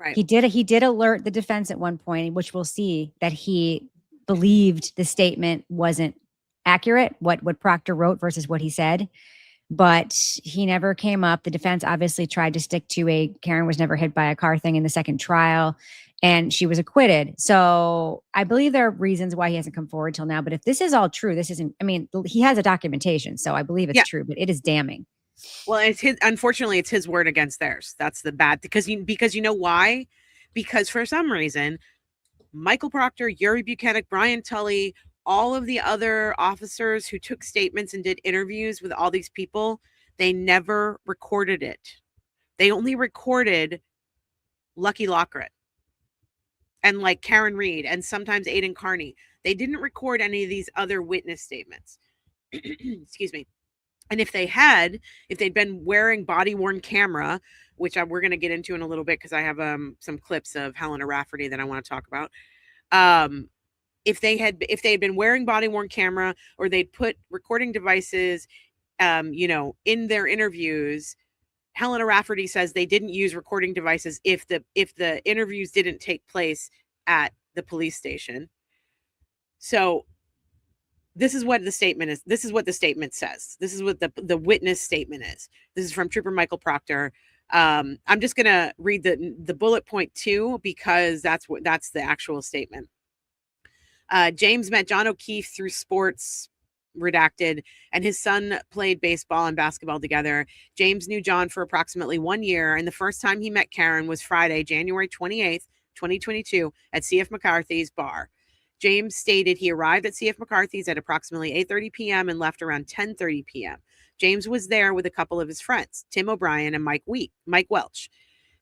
Right. He did alert the defense at one point, which we'll see that he believed the statement wasn't accurate, what Proctor wrote versus what he said. But he never came up. The defense obviously tried to stick to Karen was never hit by a car thing in the second trial, and she was acquitted. So I believe there are reasons why he hasn't come forward till now. But if this is all true, this isn't, I mean, he has a documentation, so I believe it's true, but it is damning. Well, unfortunately, it's his word against theirs. That's the bad, because you know why? Because for some reason, Michael Proctor, Yuri Buchanan, Brian Tully, all of the other officers who took statements and did interviews with all these people, they never recorded it. They only recorded Lucky Lockrit and like Karen Reed and sometimes Aiden Carney. They didn't record any of these other witness statements. Excuse me. And if they'd been wearing body-worn camera, which we're going to get into in a little bit because I have some clips of Helena Rafferty that I want to talk about. If they had been wearing body-worn camera, or they'd put recording devices, in their interviews, Helena Rafferty says they didn't use recording devices if the interviews didn't take place at the police station. So this is what the statement is. This is what the statement says. This is what the witness statement is. This is from Trooper Michael Proctor. I'm just going to read the bullet point 2 because that's the actual statement. James met John O'Keefe through sports, redacted, and his son played baseball and basketball together. James knew John for approximately 1 year, and the first time he met Karen was Friday, January 28th, 2022 at C.F. McCarthy's bar. James stated he arrived at C.F. McCarthy's at approximately 8:30 p.m. and left around 10:30 p.m. James was there with a couple of his friends, Tim O'Brien and Mike Welch.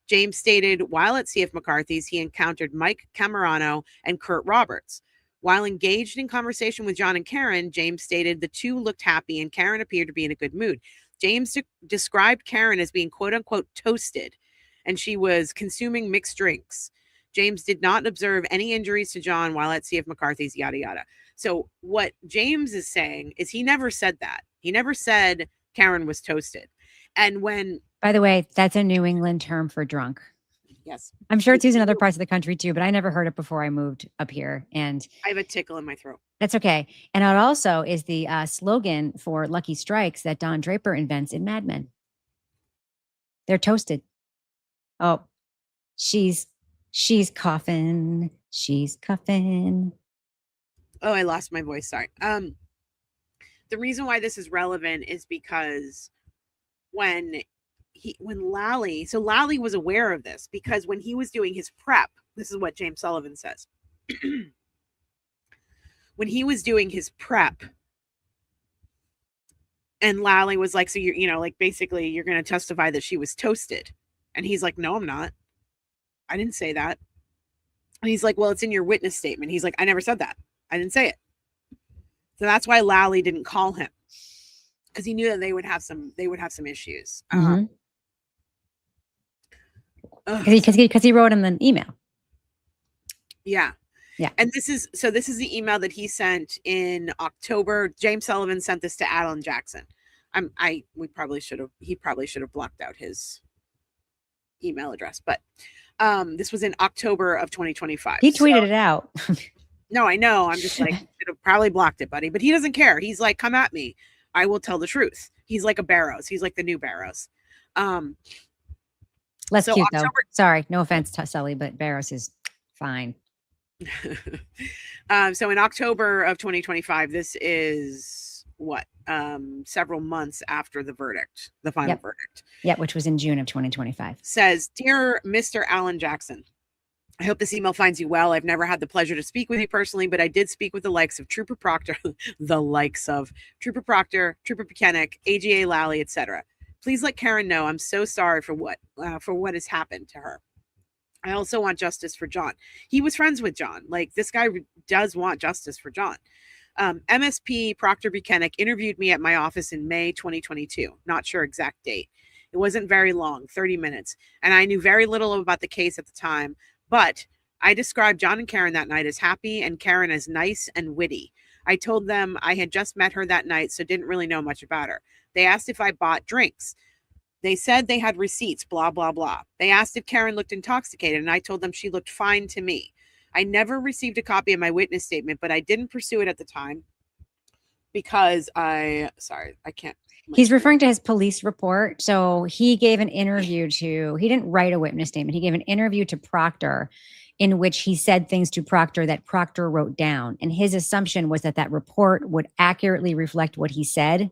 James stated while at C.F. McCarthy's, he encountered Mike Camerano and Kurt Roberts. While engaged in conversation with John and Karen, James stated the two looked happy and Karen appeared to be in a good mood. James described Karen as being quote unquote toasted, and she was consuming mixed drinks. James did not observe any injuries to John while at C.F. McCarthy's, yada, yada. So what James is saying is he never said that. He never said Karen was toasted. And when... By the way, that's a New England term for drunk. Yes. I'm sure it's used in other parts of the country too, but I never heard it before I moved up here. And I have a tickle in my throat. That's okay. And it also is the slogan for Lucky Strikes that Don Draper invents in Mad Men. They're toasted. Oh, she's coughing. She's cuffing. Oh, I lost my voice. Sorry. The reason why this is relevant is because when Lally was aware of this, because when he was doing his prep, this is what James Sullivan says. When he was doing his prep, and Lally was like, so basically you're going to testify that she was toasted. And he's like, no, I'm not. I didn't say that. And he's like, well, it's in your witness statement. He's like, I never said that. I didn't say it. So that's why Lally didn't call him, because he knew that they would have some issues. Because he wrote him an email. Yeah. Yeah. And this is the email that he sent in October. James Sullivan sent this to Alan Jackson. He probably should have blocked out his email address, but this was in October of 2025. He tweeted it out. No, I know. I'm just like, should have probably blocked it, buddy. But he doesn't care. He's like, come at me. I will tell the truth. He's like a Barrows. He's like the new Barrows. Less cute though. Sorry, no offense to Sully, but Barrows is fine. So in October of 2025, this is what? Several months after the verdict, the final verdict. Yeah, which was in June of 2025. Says, Dear Mr. Alan Jackson, I hope this email finds you well. I've never had the pleasure to speak with you personally, but I did speak with the likes of Trooper Proctor, Trooper Pekenik, AGA Lally, etc. Please let Karen know I'm so sorry for what has happened to her. I also want justice for John. He was friends with John. Like, this guy does want justice for John. MSP Proctor Buchanan interviewed me at my office in May 2022. Not sure exact date. It wasn't very long, 30 minutes. And I knew very little about the case at the time, but I described John and Karen that night as happy and Karen as nice and witty. I told them I had just met her that night, so didn't really know much about her. They asked if I bought drinks. They said they had receipts, blah, blah, blah. They asked if Karen looked intoxicated, and I told them she looked fine to me. I never received a copy of my witness statement, but I didn't pursue it at the time because I can't. He's referring to his police report. So he gave an interview he didn't write a witness statement. He gave an interview to Proctor in which he said things to Proctor that Proctor wrote down. And his assumption was that report would accurately reflect what he said.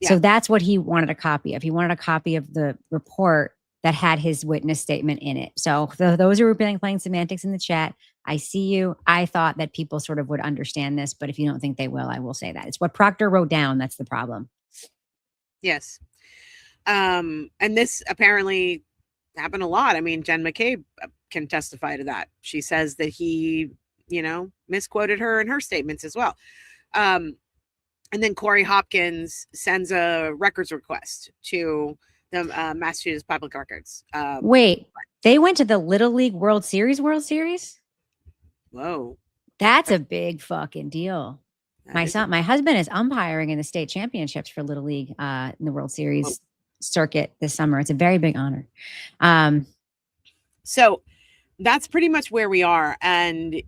Yeah. So that's what he wanted a copy of. He wanted a copy of the report that had his witness statement in it. So those who were playing semantics in the chat, I see you. I thought that people sort of would understand this, but if you don't think they will, I will say that. It's what Proctor wrote down. That's the problem. Yes. And this apparently happened a lot. I mean, Jen McCabe can testify to that. She says that he, misquoted her in her statements as well. And then Corey Hopkins sends a records request to the Massachusetts Public Records. Wait, they went to the Little League World Series? Whoa. That's a big fucking deal. My husband is umpiring in the state championships for Little League in the World Series circuit this summer. It's a very big honor. So that's pretty much where we are. And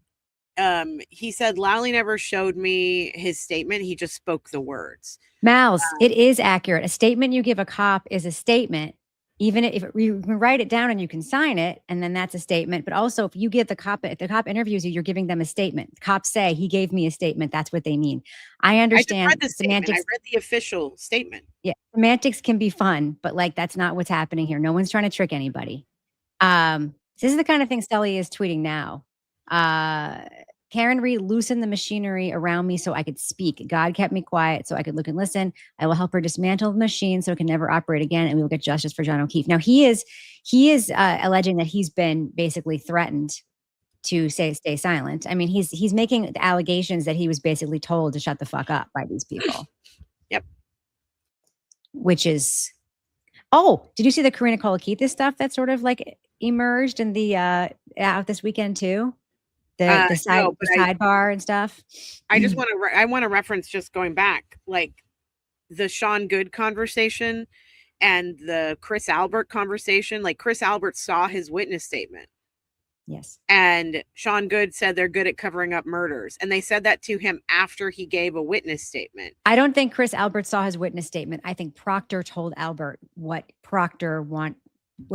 he said Lally never showed me his statement. He just spoke the words. Mouse, it is accurate. A statement you give a cop is a statement. Even if you can write it down and you can sign it, and then that's a statement. But also, if you give if the cop interviews you, you're giving them a statement. Cops say he gave me a statement. That's what they mean. I understand. I read the semantics. I read the official statement. Yeah, semantics can be fun, but that's not what's happening here. No one's trying to trick anybody. This is the kind of thing Sully is tweeting now. Karen Reed loosened the machinery around me so I could speak. God kept me quiet so I could look and listen. I will help her dismantle the machine so it can never operate again, and we will get justice for John O'Keefe. Now he is alleging that he's been basically threatened to stay silent. I mean, he's making allegations that he was basically told to shut the fuck up by these people. Yep. Which is, did you see the Karina Kolothikas stuff that sort of emerged in the out this weekend too? The sidebar and stuff. I just want to reference, just going back, the Sean Good conversation and the Chris Albert conversation. Chris Albert saw his witness statement. Yes. And Sean Good said they're good at covering up murders. And they said that to him after he gave a witness statement. I don't think Chris Albert saw his witness statement. I think Proctor told Albert what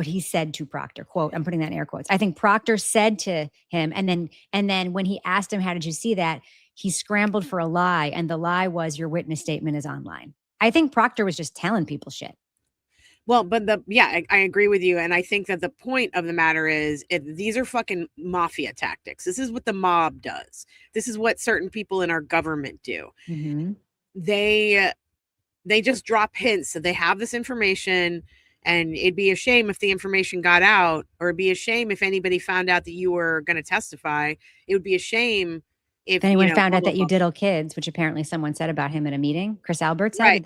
he said to Proctor. Quote, I'm putting that in air quotes. I think Proctor said to him, and then when he asked him, how did you see that? He scrambled for a lie. And the lie was, your witness statement is online. I think Proctor was just telling people shit. Well, but I agree with you. And I think that the point of the matter is, these are fucking mafia tactics. This is what the mob does. This is what certain people in our government do. Mm-hmm. They just drop hints that they have this information. And it'd be a shame if the information got out, or it'd be a shame if anybody found out that you were going to testify. It would be a shame if anyone found out that you diddle kids, which apparently someone said about him at a meeting. Chris Albert said, right.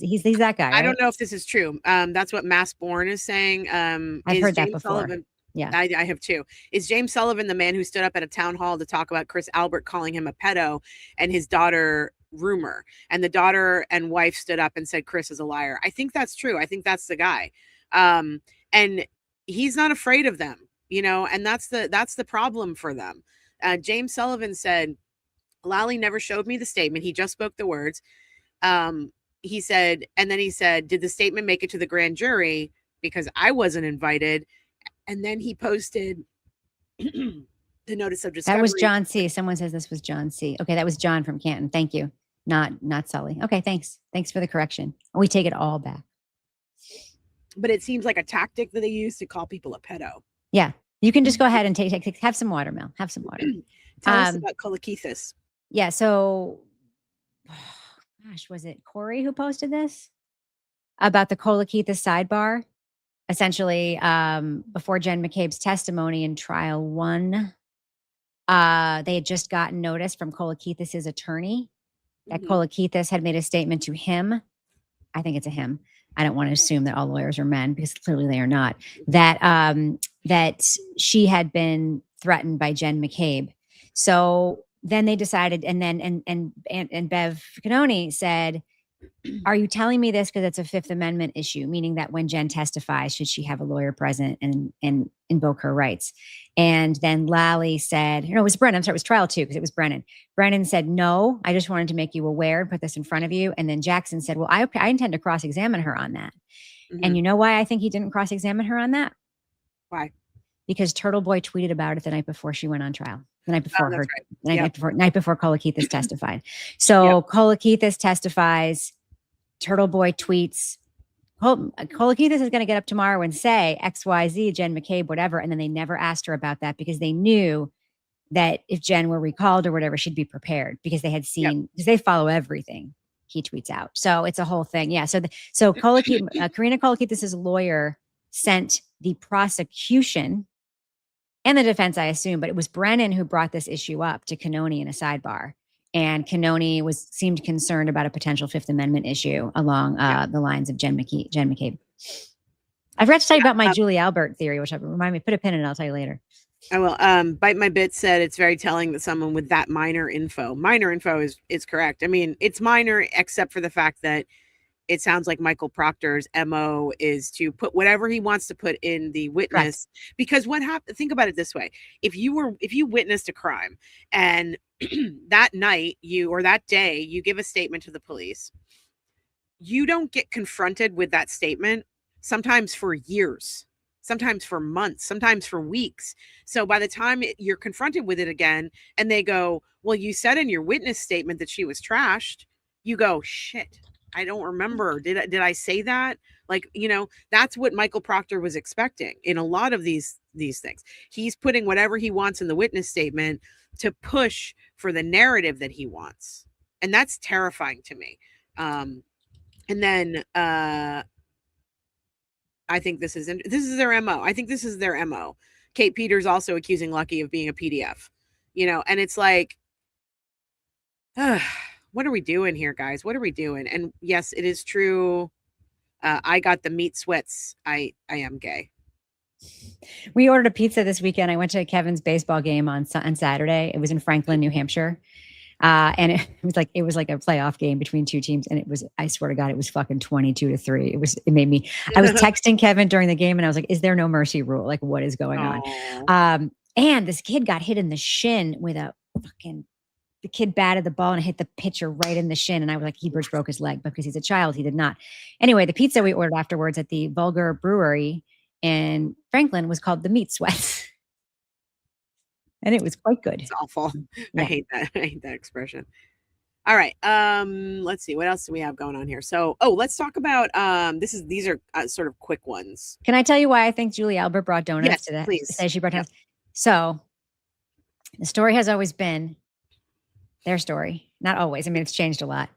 He's that guy, right? I don't know if this is true. That's what Mass Born is saying. I've heard that before. Sullivan, yeah, I have too. Is James Sullivan the man who stood up at a town hall to talk about Chris Albert calling him a pedo and his daughter rumor? And the daughter and wife stood up and said Chris is a liar. I think that's true. I think that's the guy. And he's not afraid of them, and that's the problem for them. James Sullivan said, Lally never showed me the statement. He just spoke the words. He said, did the statement make it to the grand jury? Because I wasn't invited. And then he posted the notice of discovery. That was John C. Someone says this was John C. Okay, that was John from Canton. Thank you. Not Sully. Okay, thanks. Thanks for the correction. We take it all back. But it seems like a tactic that they use to call people a pedo. Yeah. You can just go ahead and have some water, Mel. Have some water. Tell us about Kolothikas. Yeah. So, was it Corey who posted this? About the Kolothikas Sidebar? Essentially, before Jen McCabe's testimony in trial 1, they had just gotten notice from Kolothikas' attorney that Kolothikas had made a statement to him. I think it's a him. I don't want to assume that all lawyers are men, because clearly they are not. That she had been threatened by Jen McCabe. So then they decided, and Bev Canoni said, are you telling me this because it's a Fifth Amendment issue, meaning that when Jen testifies, should she have a lawyer present and invoke her rights? And then Lally said, it was Brennan. I'm sorry, it was trial 2 because it was Brennan. Brennan said, no, I just wanted to make you aware and put this in front of you. And then Jackson said, well, I intend to cross-examine her on that. Mm-hmm. And you know why I think he didn't cross-examine her on that? Why? Because Turtle Boy tweeted about it the night before she went on trial. The night before night before Kolothikas testified. So Kolothikas testifies, Turtle Boy tweets, Kolothikas is going to get up tomorrow and say XYZ, Jen McCabe, whatever. And then they never asked her about that because they knew that if Jen were recalled or whatever, she'd be prepared because they had seen, because they follow everything he tweets out. So it's a whole thing. Yeah. So Karina Kolothikas' lawyer sent the prosecution and the defense, I assume, but it was Brennan who brought this issue up to Canoni in a sidebar. And Canoni seemed concerned about a potential Fifth Amendment issue along the lines of Jen McCabe. I forgot to tell you about my Julie Albert theory, which remind me, put a pin in it. I'll tell you later. I will. Bite My Bit said it's very telling that someone with that minor info is correct. I mean, it's minor except for the fact that it sounds like Michael Proctor's MO is to put whatever he wants to put in the witness. Correct. Because what happened, think about it this way. If you witnessed a crime and that night or that day you give a statement to the police, you don't get confronted with that statement sometimes for years, sometimes for months, sometimes for weeks. So by the time you're confronted with it again and they go, well, you said in your witness statement that she was trashed, you go, shit, I don't remember. Did I say that? Like, that's what Michael Proctor was expecting in a lot of these things. He's putting whatever he wants in the witness statement to push for the narrative that he wants. And that's terrifying to me. And then I think this is their MO. I think this is their MO. Kate Peters also accusing Lucky of being a PDF, and it's like, what are we doing here, guys? What are we doing? And yes, it is true. I got the meat sweats. I am gay. We ordered a pizza this weekend. I went to Kevin's baseball game on Saturday. It was in Franklin, New Hampshire. And it was like a playoff game between two teams. And I swear to God, it was fucking 22-3. I was texting Kevin during the game and I was like, is there no mercy rule? Like, what is going on? And this kid got hit in the shin with the kid batted the ball and hit the pitcher right in the shin. And I was like, he broke his leg, but because he's a child, he did not. Anyway, the pizza we ordered afterwards at the Vulgar Brewery in Franklin was called the Meat Sweats. And it was quite good. It's awful. Yeah. I hate that expression. All right. Let's see. What else do we have going on here? So, let's talk about, these are sort of quick ones. Can I tell you why I think Julie Albert brought donuts today? Please. Say she brought donuts. So the story has always been their story. Not always. I mean, it's changed a lot.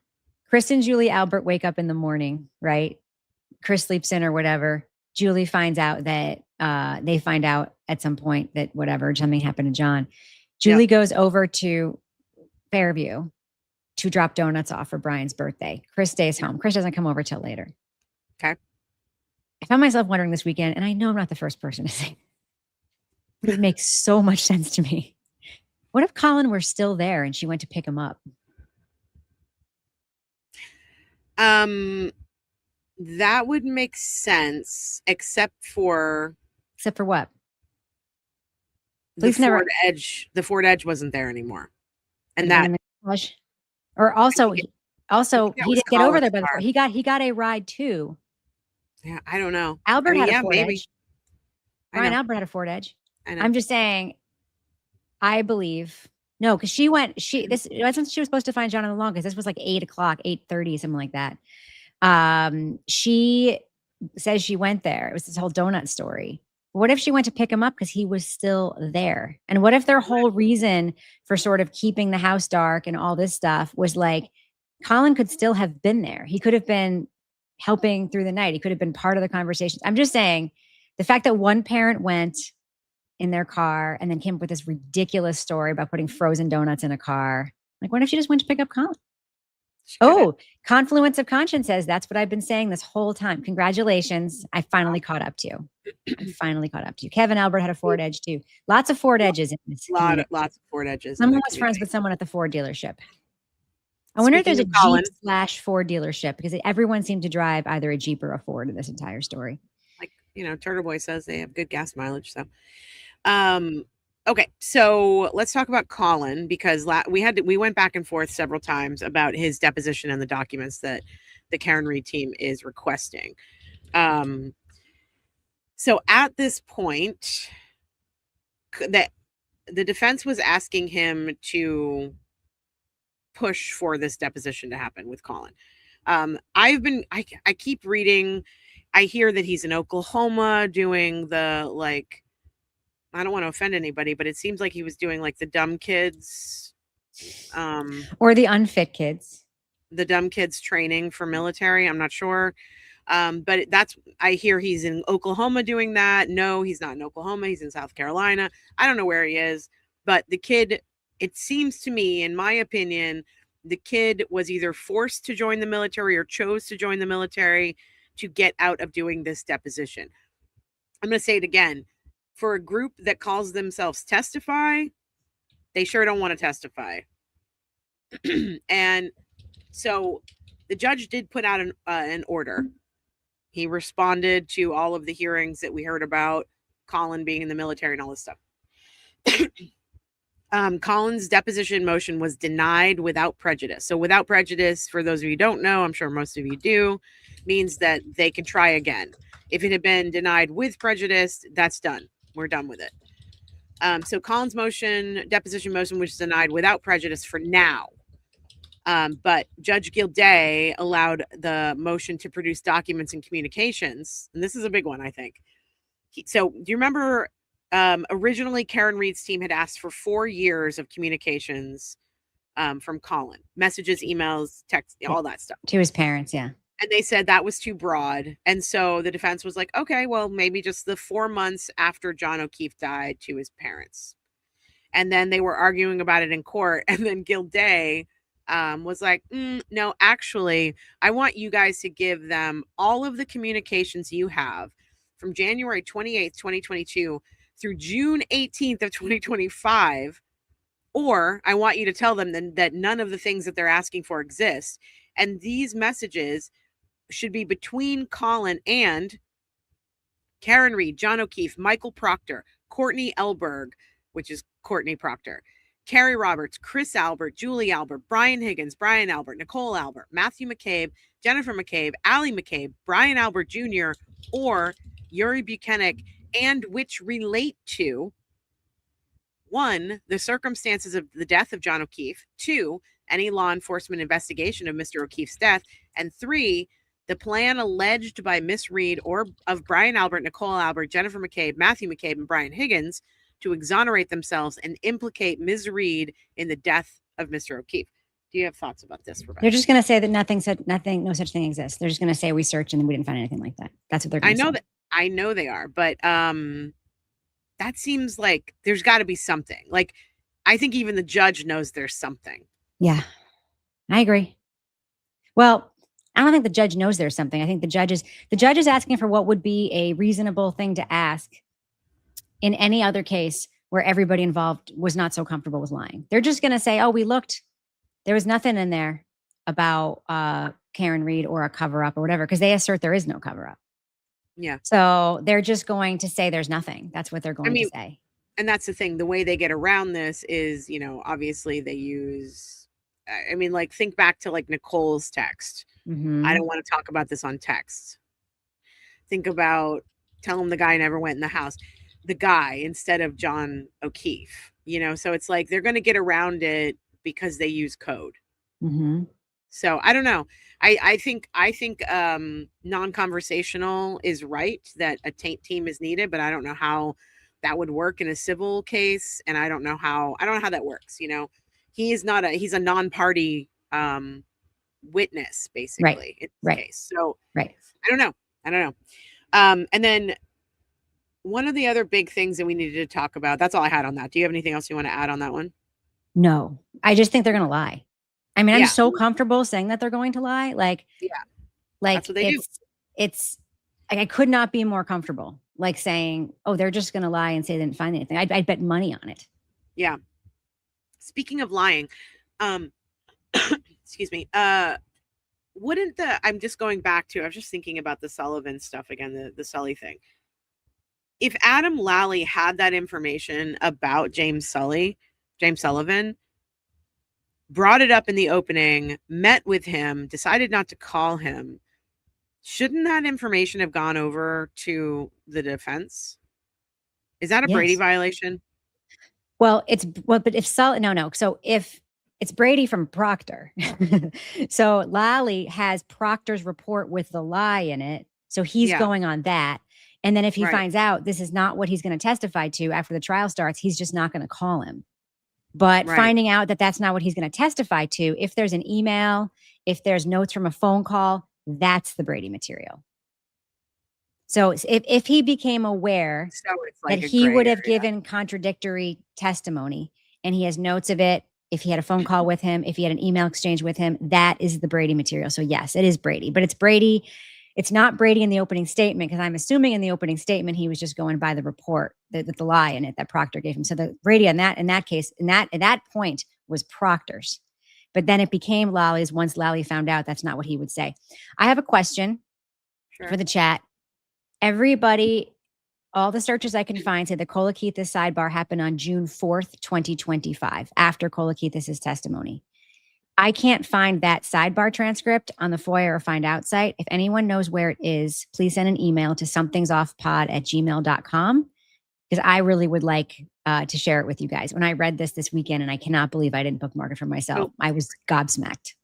Chris and Julie Albert wake up in the morning, right? Chris sleeps in or whatever. Julie finds out that they find out at some point that something happened to John. Julie goes over to Fairview to drop donuts off for Brian's birthday. Chris stays home. Chris doesn't come over till later. Okay. I found myself wondering this weekend, and I know I'm not the first person to say, but it makes so much sense to me. What if Colin were still there and she went to pick him up? That would make sense, except for what? The Ford Edge wasn't there anymore, and or also he didn't get over there by the he got a ride too. Yeah, I don't know. Albert had a Ford Edge. Brian Albert had a Ford Edge. I'm just saying. I believe no, because she was supposed to find John on the lawn because this was like 8:00, 8:30, something like that. She says she went there. It was this whole donut story. What if she went to pick him up because he was still there? And what if their whole reason for sort of keeping the house dark and all this stuff was like Colin could still have been there. He could have been helping through the night. He could have been part of the conversation. I'm just saying the fact that one parent went in their car and then came up with this ridiculous story about putting frozen donuts in a car. Like, what if she just went to pick up Colin? Confluence of Conscience says that's what I've been saying this whole time. Congratulations. I finally caught up to you. Kevin Albert had a Ford Edge too. Lots of Ford Edges in this. Lots of Ford Edges. Someone was friends with someone at the Ford dealership. I wonder if there's a Jeep / Ford dealership because everyone seemed to drive either a Jeep or a Ford in this entire story. Like, Turtle Boy says they have good gas mileage. So, okay, so let's talk about Colin because we went back and forth several times about his deposition and the documents that the Karen Reed team is requesting. So at this point, that the defense was asking him to push for this deposition to happen with Colin. I keep reading I hear that he's in Oklahoma doing the, like, I don't want to offend anybody, but it seems like he was doing like the dumb kids, Or the unfit kids. the dumb kids training for military. I'm not sure. But I hear he's in Oklahoma doing that. No, he's not in Oklahoma. He's in South Carolina. I don't know where he is, but the kid, it seems to me, in my opinion, the kid was either forced to join the military or chose to join the military to get out of doing this deposition. I'm going to say it again. For a group that calls themselves Testify, they sure don't want to testify. And so the judge did put out an order. He responded to all of the hearings that we heard about Colin being in the military and all this stuff. Colin's deposition motion was denied without prejudice. So without prejudice, for those of you who don't know, I'm sure most of you do, means that they can try again. If it had been denied with prejudice, that's done. We're done with it. So Colin's deposition motion was denied without prejudice for now. But Judge Gilday allowed the motion to produce documents and communications. And this is a big one, I think. So do you remember originally Karen Reed's team had asked for 4 years of communications from Colin, messages, emails, text, all that stuff. To his parents, yeah. And they said that was too broad. And so the defense was like, okay, well, maybe just the 4 months after John O'Keefe died to his parents. And then they were arguing about it in court. And then Gilday was like, no, actually, I want you guys to give them all of the communications you have from January 28th, 2022 through June 18th of 2025. Or I want you to tell them that none of the things that they're asking for exist. And these messages should be between Colin and Karen Reed, John O'Keefe, Michael Proctor, Courtney Elberg, which is Courtney Proctor, Carrie Roberts, Chris Albert, Julie Albert, Brian Higgins, Brian Albert, Nicole Albert, Matthew McCabe, Jennifer McCabe, Allie McCabe, Brian Albert Jr., or Yuri Buchanan, and which relate to 1, the circumstances of the death of John O'Keefe, 2, any law enforcement investigation of Mr. O'Keefe's death, and 3, the plan alleged by Miss Reed or of Brian Albert, Nicole Albert, Jennifer McCabe, Matthew McCabe, and Brian Higgins to exonerate themselves and implicate Ms. Reed in the death of Mr. O'Keefe. Do you have thoughts about this, Rebecca? They're just going to say that no such thing exists. They're just going to say we searched and we didn't find anything like that. That's what they're going to say. I know they are, but that seems like there's got to be something. Like, I think even the judge knows there's something. Yeah, I agree. Well, I don't think the judge knows there's something. I think the judge is asking for what would be a reasonable thing to ask in any other case where everybody involved was not so comfortable with lying. They're just going to say, oh, we looked. There was nothing in there about Karen Reed or a cover up or whatever, because they assert there is no cover up. Yeah. So they're just going to say there's nothing. That's what they're going to say. And that's the thing. The way they get around this is, obviously they use, like, think back to like Nicole's text. Mm-hmm. I don't want to talk about this on text. Think about, tell him the guy never went in the house. The guy instead of John O'Keefe, so it's like they're going to get around it because they use code. Mm-hmm. So I don't know. I think non-conversational is right, that a taint team is needed, but I don't know how that would work in a civil case. And I don't know how that works. He's a non-party witness, basically, in this case. So right. I don't know. And then one of the other big things that we needed to talk about, that's all I had on that. Do you have anything else you want to add on that one? No, I just think they're going to lie. I mean, I'm so comfortable saying that they're going to lie. Like that's what they do. It's like, I could not be more comfortable, like saying, oh, they're just going to lie and say they didn't find anything. I'd bet money on it. Yeah. Speaking of lying, excuse me. I'm just going back to, I was just thinking about the Sullivan stuff again, the Sully thing. If Adam Lally had that information about James Sullivan, brought it up in the opening, met with him, decided not to call him, shouldn't that information have gone over to the defense? Is that a Brady violation? Well, but if Sully, no. So if it's Brady from Proctor, so Lally has Proctor's report with the lie in it, So he's Yeah. going on that. And then if he Right. finds out this is not what he's going to testify to after the trial starts, he's just not going to call him. But Right. finding out that that's not what he's going to testify to, if there's an email, if there's notes from a phone call, that's the Brady material. So if he became aware So it's like that a he gray would have area. given contradictory testimony and he has notes of it, if he had a phone call with him, if he had an email exchange with him, that is the Brady material. So yes, it is Brady, but it's Brady. It's not Brady in the opening statement, because I'm assuming in the opening statement he was just going by the report, the lie in it that Proctor gave him. So the Brady in that case, at that point was Proctor's. But then it became Lally's once Lally found out that's not what he would say. I have a question Sure. for the chat. Everybody, all the searches I can find say the Kolothikas Sidebar happened on June 4th, 2025, after Kolothikas' testimony. I can't find that sidebar transcript on the FOIA or Find Out site. If anyone knows where it is, please send an email to somethingsoffpod@gmail.com, because I really would like to share it with you guys. When I read this weekend, and I cannot believe I didn't bookmark it for myself, I was gobsmacked.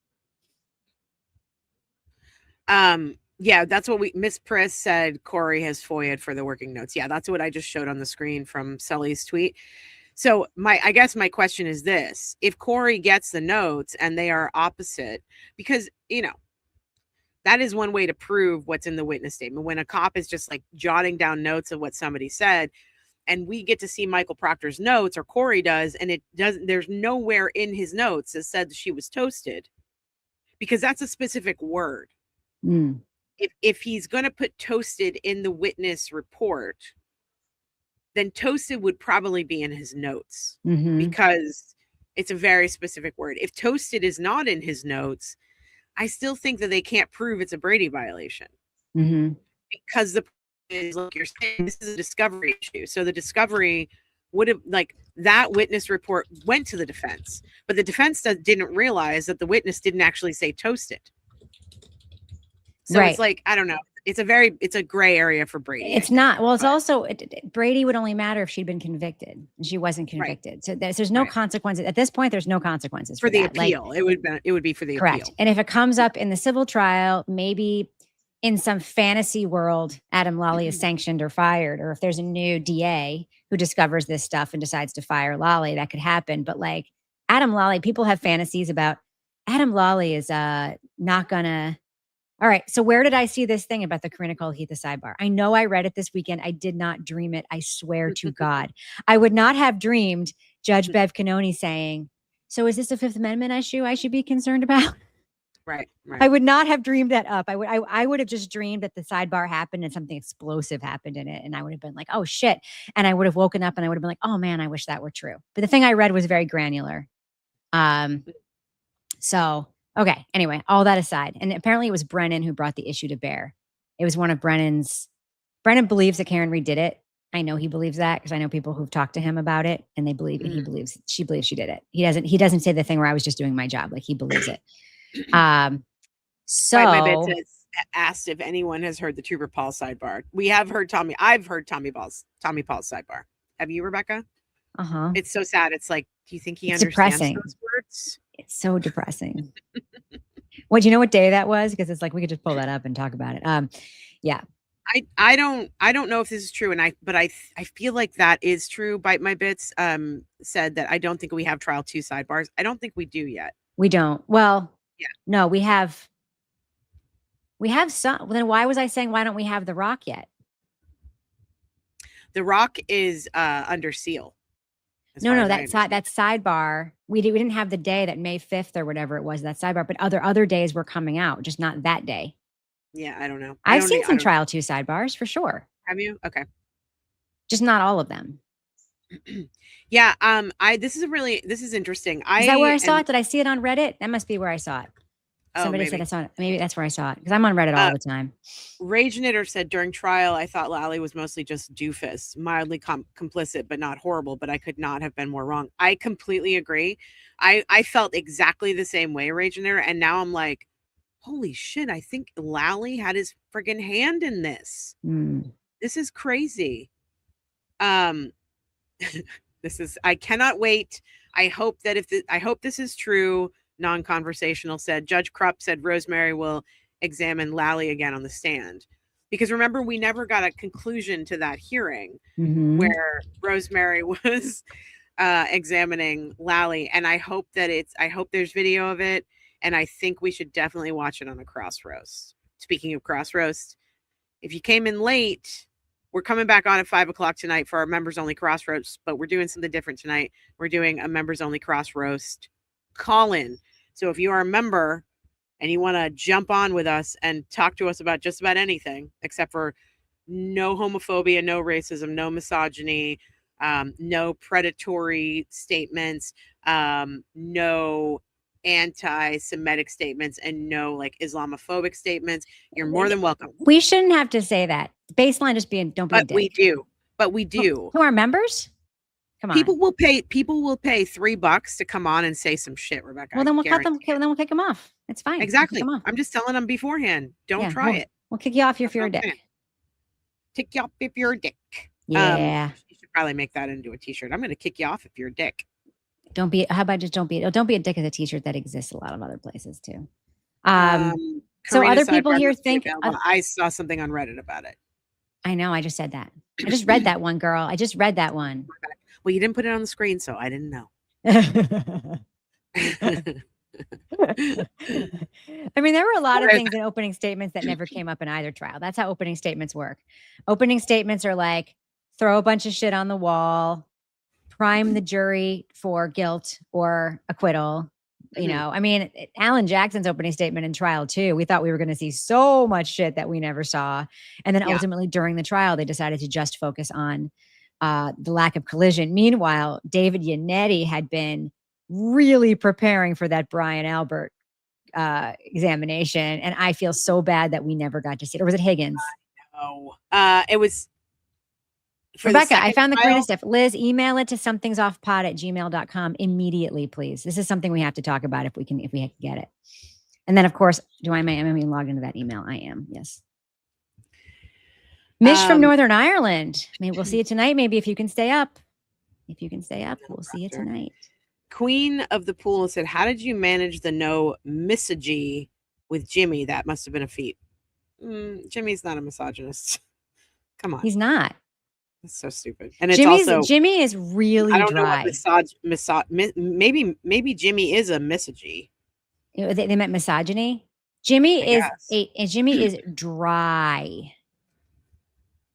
Yeah, that's what Miss Priss said. Corey has FOIA'd for the working notes. Yeah, that's what I just showed on the screen from Sully's tweet. So I guess my question is this: if Corey gets the notes and they are opposite, because that is one way to prove what's in the witness statement. When a cop is just like jotting down notes of what somebody said, and we get to see Michael Proctor's notes, or Corey does, and there's nowhere in his notes that said she was toasted, because that's a specific word. If he's going to put toasted in the witness report, then toasted would probably be in his notes, because it's a very specific word. If toasted is not in his notes, I still think that they can't prove it's a Brady violation, because the is, like you're saying, this is a discovery issue. So the discovery would have, like, that witness report went to the defense, but the defense didn't realize that the witness didn't actually say toasted. So Right. It's like, I don't know. It's a gray area for Brady. It's not. Well, it's also, Brady would only matter if she'd been convicted, and she wasn't convicted. Right. So there's no consequences at this point. There's no consequences for the that. appeal. Like, it would be for the correct. appeal. And if it comes up in the civil trial, maybe in some fantasy world, Adam Lally is sanctioned or fired, or if there's a new DA who discovers this stuff and decides to fire Lally, that could happen. But like Adam Lally, people have fantasies about Adam Lally is not gonna. All right. So where did I see this thing about the Karina Kolothikas Sidebar? I know I read it this weekend. I did not dream it. I swear to God. I would not have dreamed Judge Bev Canoni saying, so is this a Fifth Amendment issue I should be concerned about? Right. I would not have dreamed that up. I would have just dreamed that the sidebar happened and something explosive happened in it. And I would have been like, oh shit. And I would have woken up and I would have been like, oh man, I wish that were true. But the thing I read was very granular. So okay. Anyway, all that aside, and apparently it was Brennan who brought the issue to bear. It was one of Brennan's. Brennan believes that Karen Reed did it. I know he believes that, because I know people who've talked to him about it, and they believe, and she believes she did it. He doesn't say the thing where I was just doing my job. Like, he believes it. So my bit says, asked if anyone has heard the Trooper Paul sidebar. We have heard Tommy. I've heard Tommy Paul's sidebar. Have you, Rebecca? It's so sad. It's like, do you think he understands those words? It's so depressing. What, do you know what day that was? Because it's like, we could just pull that up and talk about it. Yeah. I don't know if this is true, but I feel like that is true. Bite My Bits said that I don't think we have trial 2 sidebars. I don't think we do yet. We don't. Well, yeah. No, we have some. Then why was I saying, why don't we have The Rock yet? The Rock is under seal. No, that sidebar. We didn't have the day that May 5th or whatever it was, that sidebar, but other days were coming out, just not that day. Yeah, I don't know. I've seen some trial 2 sidebars for sure. Have you? Okay. Just not all of them. Yeah. This is interesting. Is that where I saw it? Did I see it on Reddit? That must be where I saw it. Somebody said I saw it. Maybe that's where I saw it, because I'm on Reddit all the time. Rage Knitter said, during trial, I thought Lally was mostly just doofus, mildly complicit, but not horrible, but I could not have been more wrong. I completely agree. I felt exactly the same way, Rage Knitter, and now I'm like, holy shit, I think Lally had his friggin' hand in this. This is crazy. I cannot wait. I hope this is true. Non-conversational said Judge Krupp said Rosemary will examine Lally again on the stand. Because remember, we never got a conclusion to that hearing Mhm. where Rosemary was examining Lally, and I hope there's video of it, and I think we should definitely watch it on a cross roast. Speaking of cross roast, if you came in late, we're coming back on at 5:00 tonight for our members only cross roast, but we're doing something different tonight. We're doing a members only cross roast call-in. So if you are a member and you want to jump on with us and talk to us about just about anything, except for no homophobia, no racism, no misogyny, no predatory statements, no anti-Semitic statements, and no like Islamophobic statements, you're more than welcome. We shouldn't have to say that. Baseline just being don't be a But dick. we do. But we do. To our members? Come on. People will pay $3 to come on and say some shit, Rebecca. Well, then I we'll cut them. guarantee it. Then we'll kick them off. It's fine. We'll kick Exactly. 'em off. I'm just telling them beforehand. Don't Yeah, try it. We'll kick you off if you're a That's what I'm dick. Kick you off if you're a dick. Yeah. You should probably make that into a t-shirt. I'm going to kick you off if you're a dick. Don't be. How about just don't be? Don't be a dick is a t-shirt that exists a lot of other places too. So Karina other people Sidebar here must be think. available. I saw something on Reddit about it. I know. I just said that. I just read that one, girl. I just read that one. Well, you didn't put it on the screen, so I didn't know. I mean, there were a lot of things in opening statements that never came up in either trial. That's how opening statements work. Opening statements are like throw a bunch of shit on the wall, prime the jury for guilt or acquittal. You know, I mean, Alan Jackson's opening statement in trial too. We thought we were going to see so much shit that we never saw. And then ultimately during the trial, they decided to just focus on the lack of collision. Meanwhile, David Yannetti had been really preparing for that Brian Albert examination. And I feel so bad that we never got to see it. Or was it Higgins? Oh, it was Rebecca, I found the Karina stuff. Liz, email it to somethingsoffpod@gmail.com immediately, please. This is something we have to talk about if we can get it. And then, of course, am I logged into that email? I am. Yes. Mish from Northern Ireland. Maybe we'll see you tonight. Maybe if you can stay up. If you can stay up, we'll see you tonight. Queen of the Pool said, "How did you manage the no misogy with Jimmy? That must have been a feat." Jimmy's not a misogynist. Come on, he's not. It's so stupid. And it's Jimmy is really dry. I don't know what maybe Jimmy is a misogy. They meant misogyny. Jimmy is dry.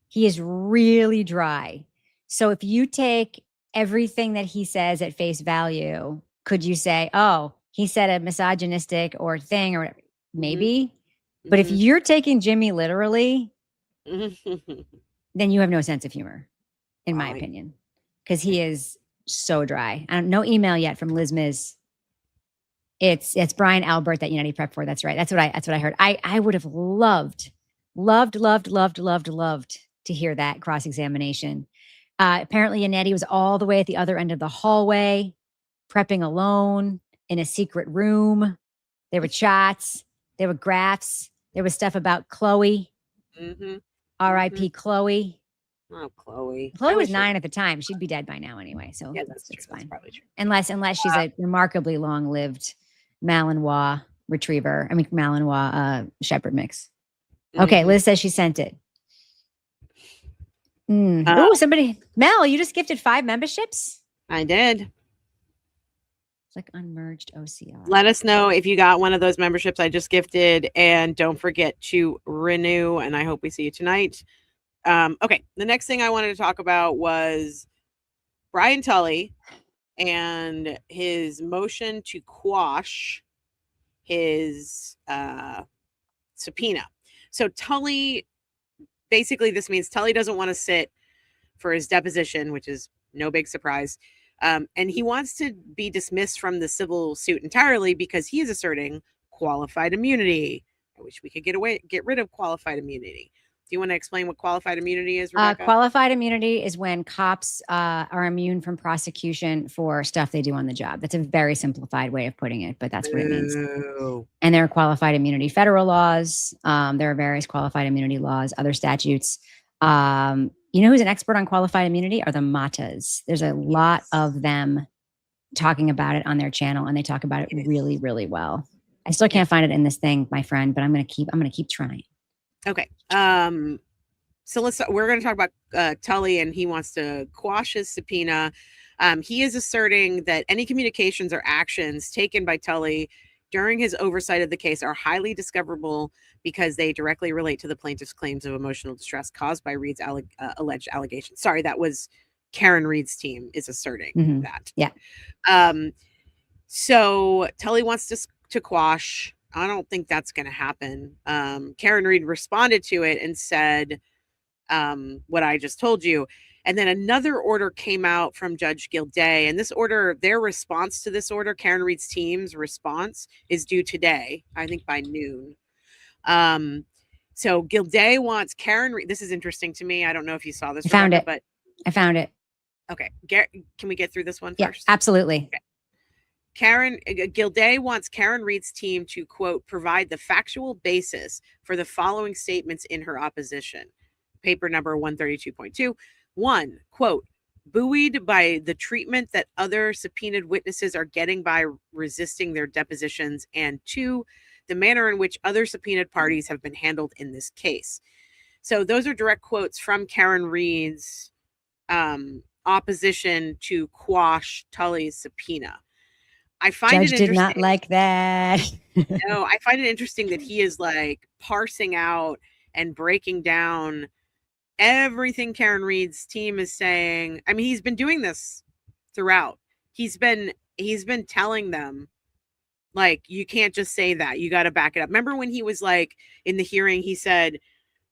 He is really dry. So if you take everything that he says at face value, could you say, oh, he said a misogynistic or thing or whatever? Maybe. But if you're taking Jimmy literally, then you have no sense of humor, in my opinion, because he is so dry. No email yet from Liz Miz. It's Brian Albert that Yannetti prepped for. That's right. That's what I heard. I would have loved to hear that cross-examination. Apparently Yannetti was all the way at the other end of the hallway, prepping alone in a secret room. There were chats. There were graphs. There was stuff about Chloe. R.I.P. Chloe. Oh, Chloe. Chloe was 9 at the time. She'd be dead by now anyway. So yeah, that's fine. That's probably true. Unless she's a remarkably long-lived Malinois retriever. I mean, Malinois shepherd mix. Okay, Liz says she sent it. Somebody, Mel, you just gifted 5 memberships? I did. It's like unmerged OCR. Let us know if you got one of those memberships I just gifted, and don't forget to renew, and I hope we see you tonight. Okay, the next thing I wanted to talk about was Brian Tully and his motion to quash his subpoena. So Tully, basically this means Tully doesn't want to sit for his deposition, which is no big surprise. And he wants to be dismissed from the civil suit entirely because he is asserting qualified immunity. I wish we could get rid of qualified immunity. Do you want to explain what qualified immunity is, Rebecca? Qualified immunity is when cops are immune from prosecution for stuff they do on the job. That's a very simplified way of putting it, but that's what it means. And there are qualified immunity federal laws. There are various qualified immunity laws, other statutes. You know who's an expert on qualified immunity are the Matas. There's a lot of them talking about it on their channel, and they talk about it really, really well. I still can't find it in this thing, my friend, but I'm gonna keep trying. Okay. So we're going to talk about Tully, and he wants to quash his subpoena. He is asserting that any communications or actions taken by Tully during his oversight of the case are highly discoverable because they directly relate to the plaintiff's claims of emotional distress caused by Reed's alleged allegations. Sorry, that was Karen Reed's team is asserting that. Yeah. So Tully wants to quash. I don't think that's going to happen. Karen Reed responded to it and said what I just told you. And then another order came out from Judge Gilday. And this order, their response to this order, Karen Reed's team's response, is due today, I think by noon. So Gilday wants Karen Reed. This is interesting to me. I don't know if you saw this. I found Rebecca, it. I found it. Okay. Can we get through this one first? Yeah, absolutely. Okay. Gilday wants Karen Reed's team to, quote, provide the factual basis for the following statements in her opposition. Paper number 132.2. 1, quote, buoyed by the treatment that other subpoenaed witnesses are getting by resisting their depositions, and 2, the manner in which other subpoenaed parties have been handled in this case. So those are direct quotes from Karen Reed's opposition to quash Tully's subpoena. I find Judge did not like that. No, I find it interesting that he is like parsing out and breaking down everything Karen Reed's team is saying. I mean, he's been doing this throughout. He's been telling them, like, you can't just say that. You got to back it up. Remember when he was like in the hearing, he said,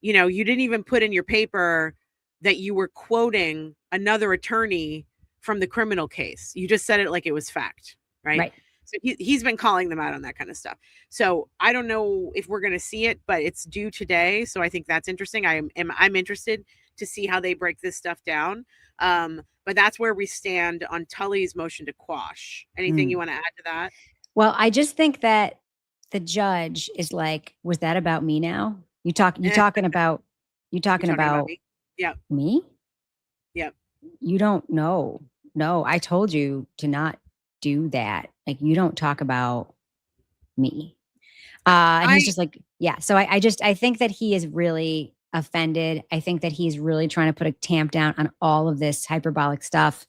you know, you didn't even put in your paper that you were quoting another attorney from the criminal case. You just said it like it was fact, right? So he's been calling them out on that kind of stuff. So I don't know if we're going to see it, but it's due today. So I think that's interesting. I'm interested to see how they break this stuff down. But that's where we stand on Tully's motion to quash. Anything you want to add to that? Well, I just think that the judge is like, was that about me now? You talking about me? Yeah. Me? Yep. You don't know. No, I told you to not do that. Like, you don't talk about me. And he's just like, yeah. So I think that he is really offended. I think that he's really trying to put a tamp down on all of this hyperbolic stuff.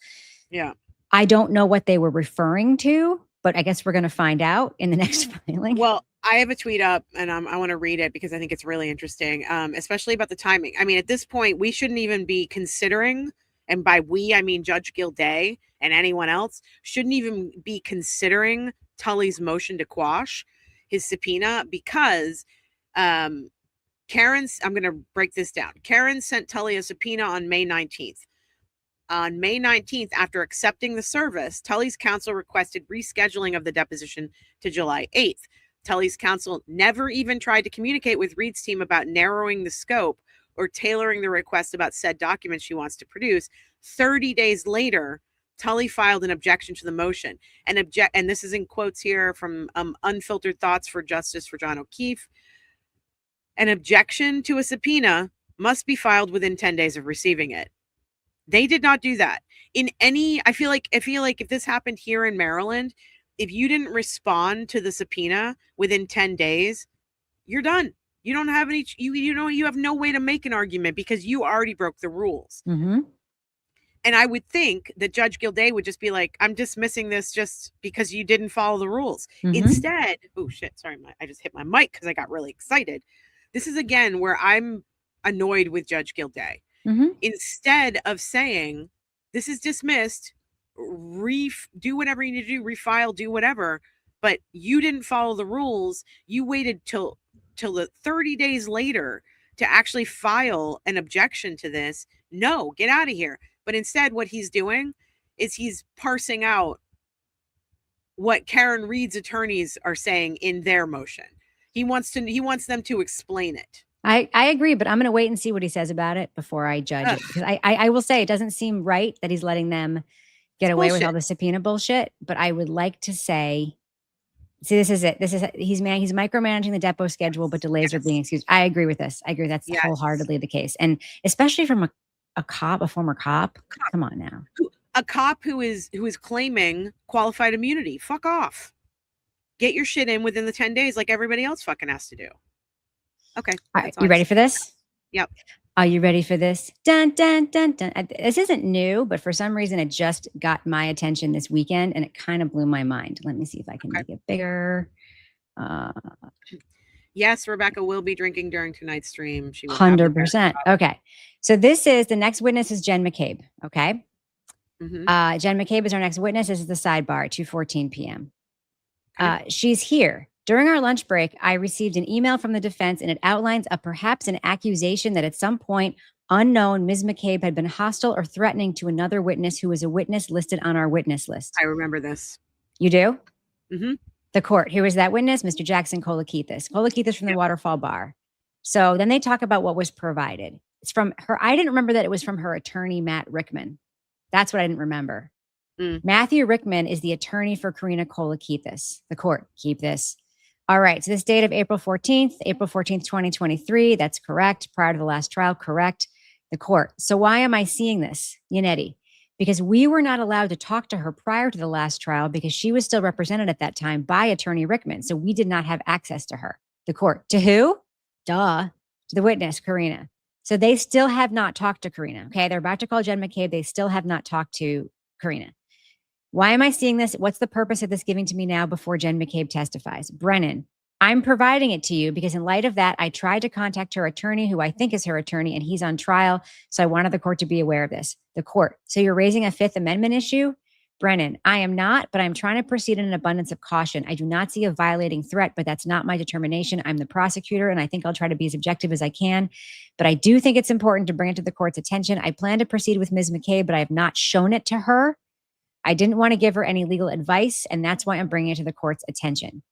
Yeah. I don't know what they were referring to, but I guess we're going to find out in the next filing. Well, I have a tweet up, and I want to read it because I think it's really interesting, especially about the timing. I mean, at this point, we shouldn't even be considering, and by we, I mean Judge Gilday and anyone else, shouldn't even be considering Tully's motion to quash his subpoena because I'm going to break this down. Karen sent Tully a subpoena on May 19th. On May 19th, after accepting the service, Tully's counsel requested rescheduling of the deposition to July 8th. Tully's counsel never even tried to communicate with Reed's team about narrowing the scope or tailoring the request about said documents she wants to produce. 30 days later, Tully filed an objection to the motion. And this is in quotes here from Unfiltered Thoughts for Justice for John O'Keefe. An objection to a subpoena must be filed within 10 days of receiving it. They did not do that. I feel like if this happened here in Maryland, if you didn't respond to the subpoena within 10 days, you're done. You don't have any, you have no way to make an argument because you already broke the rules. Mm-hmm. And I would think that Judge Gilday would just be like, I'm dismissing this just because you didn't follow the rules. Mm-hmm. Instead, oh shit, sorry, I just hit my mic because I got really excited. This is again where I'm annoyed with Judge Gilday. Mm-hmm. Instead of saying, this is dismissed, do whatever you need to do, refile, do whatever, but you didn't follow the rules. You waited till the 30 days later to actually file an objection to this. No, get out of here. But instead, what he's doing is he's parsing out what Karen Reed's attorneys are saying in their motion. He wants them to explain it. I agree, but I'm going to wait and see what he says about it before I judge it. Because I will say it doesn't seem right that he's letting them get away with all the subpoena bullshit. But I would like to say, see, this is it. He's micromanaging the depot schedule, but delays are being excused. I agree with this. I agree. That's wholeheartedly the case. And especially from a former cop. Come on now. A cop who is claiming qualified immunity. Fuck off. Get your shit in within the 10 days like everybody else fucking has to do. Okay. All right, you ready for this? Yep. Are you ready for this? Dun, dun, dun, dun. This isn't new, but for some reason, it just got my attention this weekend and it kind of blew my mind. Let me see if I can make it bigger. Yes, Rebecca will be drinking during tonight's stream. She will have the 100%. Okay. So this is the next witness is Jen McCabe. Okay. Jen McCabe is our next witness. This is the sidebar at 2:14 p.m. She's here. During our lunch break, I received an email from the defense and it outlines perhaps an accusation that at some point unknown Ms. McCabe had been hostile or threatening to another witness who was a witness listed on our witness list. I remember this. You do? Mm-hmm. The court. Who was that witness? Mr. Jackson Kolothikas. Kolothikas from the Waterfall Bar. So then they talk about what was provided. It's from her. I didn't remember that it was from her attorney, Matt Rickman. That's what I didn't remember. Matthew Rickman is the attorney for Karina Kolothikas. The court. Keep this. All right. So this date of April 14th, 2023. That's correct. Prior to the last trial. Correct. The court. So why am I seeing this, Yannetti? Because we were not allowed to talk to her prior to the last trial because she was still represented at that time by attorney Rickman. So we did not have access to her. The court. To who? Duh. To the witness, Karina. So they still have not talked to Karina. Okay. They're about to call Jen McCabe. They still have not talked to Karina. Why am I seeing this? What's the purpose of this giving to me now before Jen McCabe testifies? Brennan, I'm providing it to you because in light of that, I tried to contact her attorney, who I think is her attorney, and he's on trial. So I wanted the court to be aware of this. The court. So you're raising a Fifth Amendment issue? Brennan, I am not, but I'm trying to proceed in an abundance of caution. I do not see a violating threat, but that's not my determination. I'm the prosecutor, and I think I'll try to be as objective as I can. But I do think it's important to bring it to the court's attention. I plan to proceed with Ms. McCabe, but I have not shown it to her. I didn't want to give her any legal advice, and that's why I'm bringing it to the court's attention.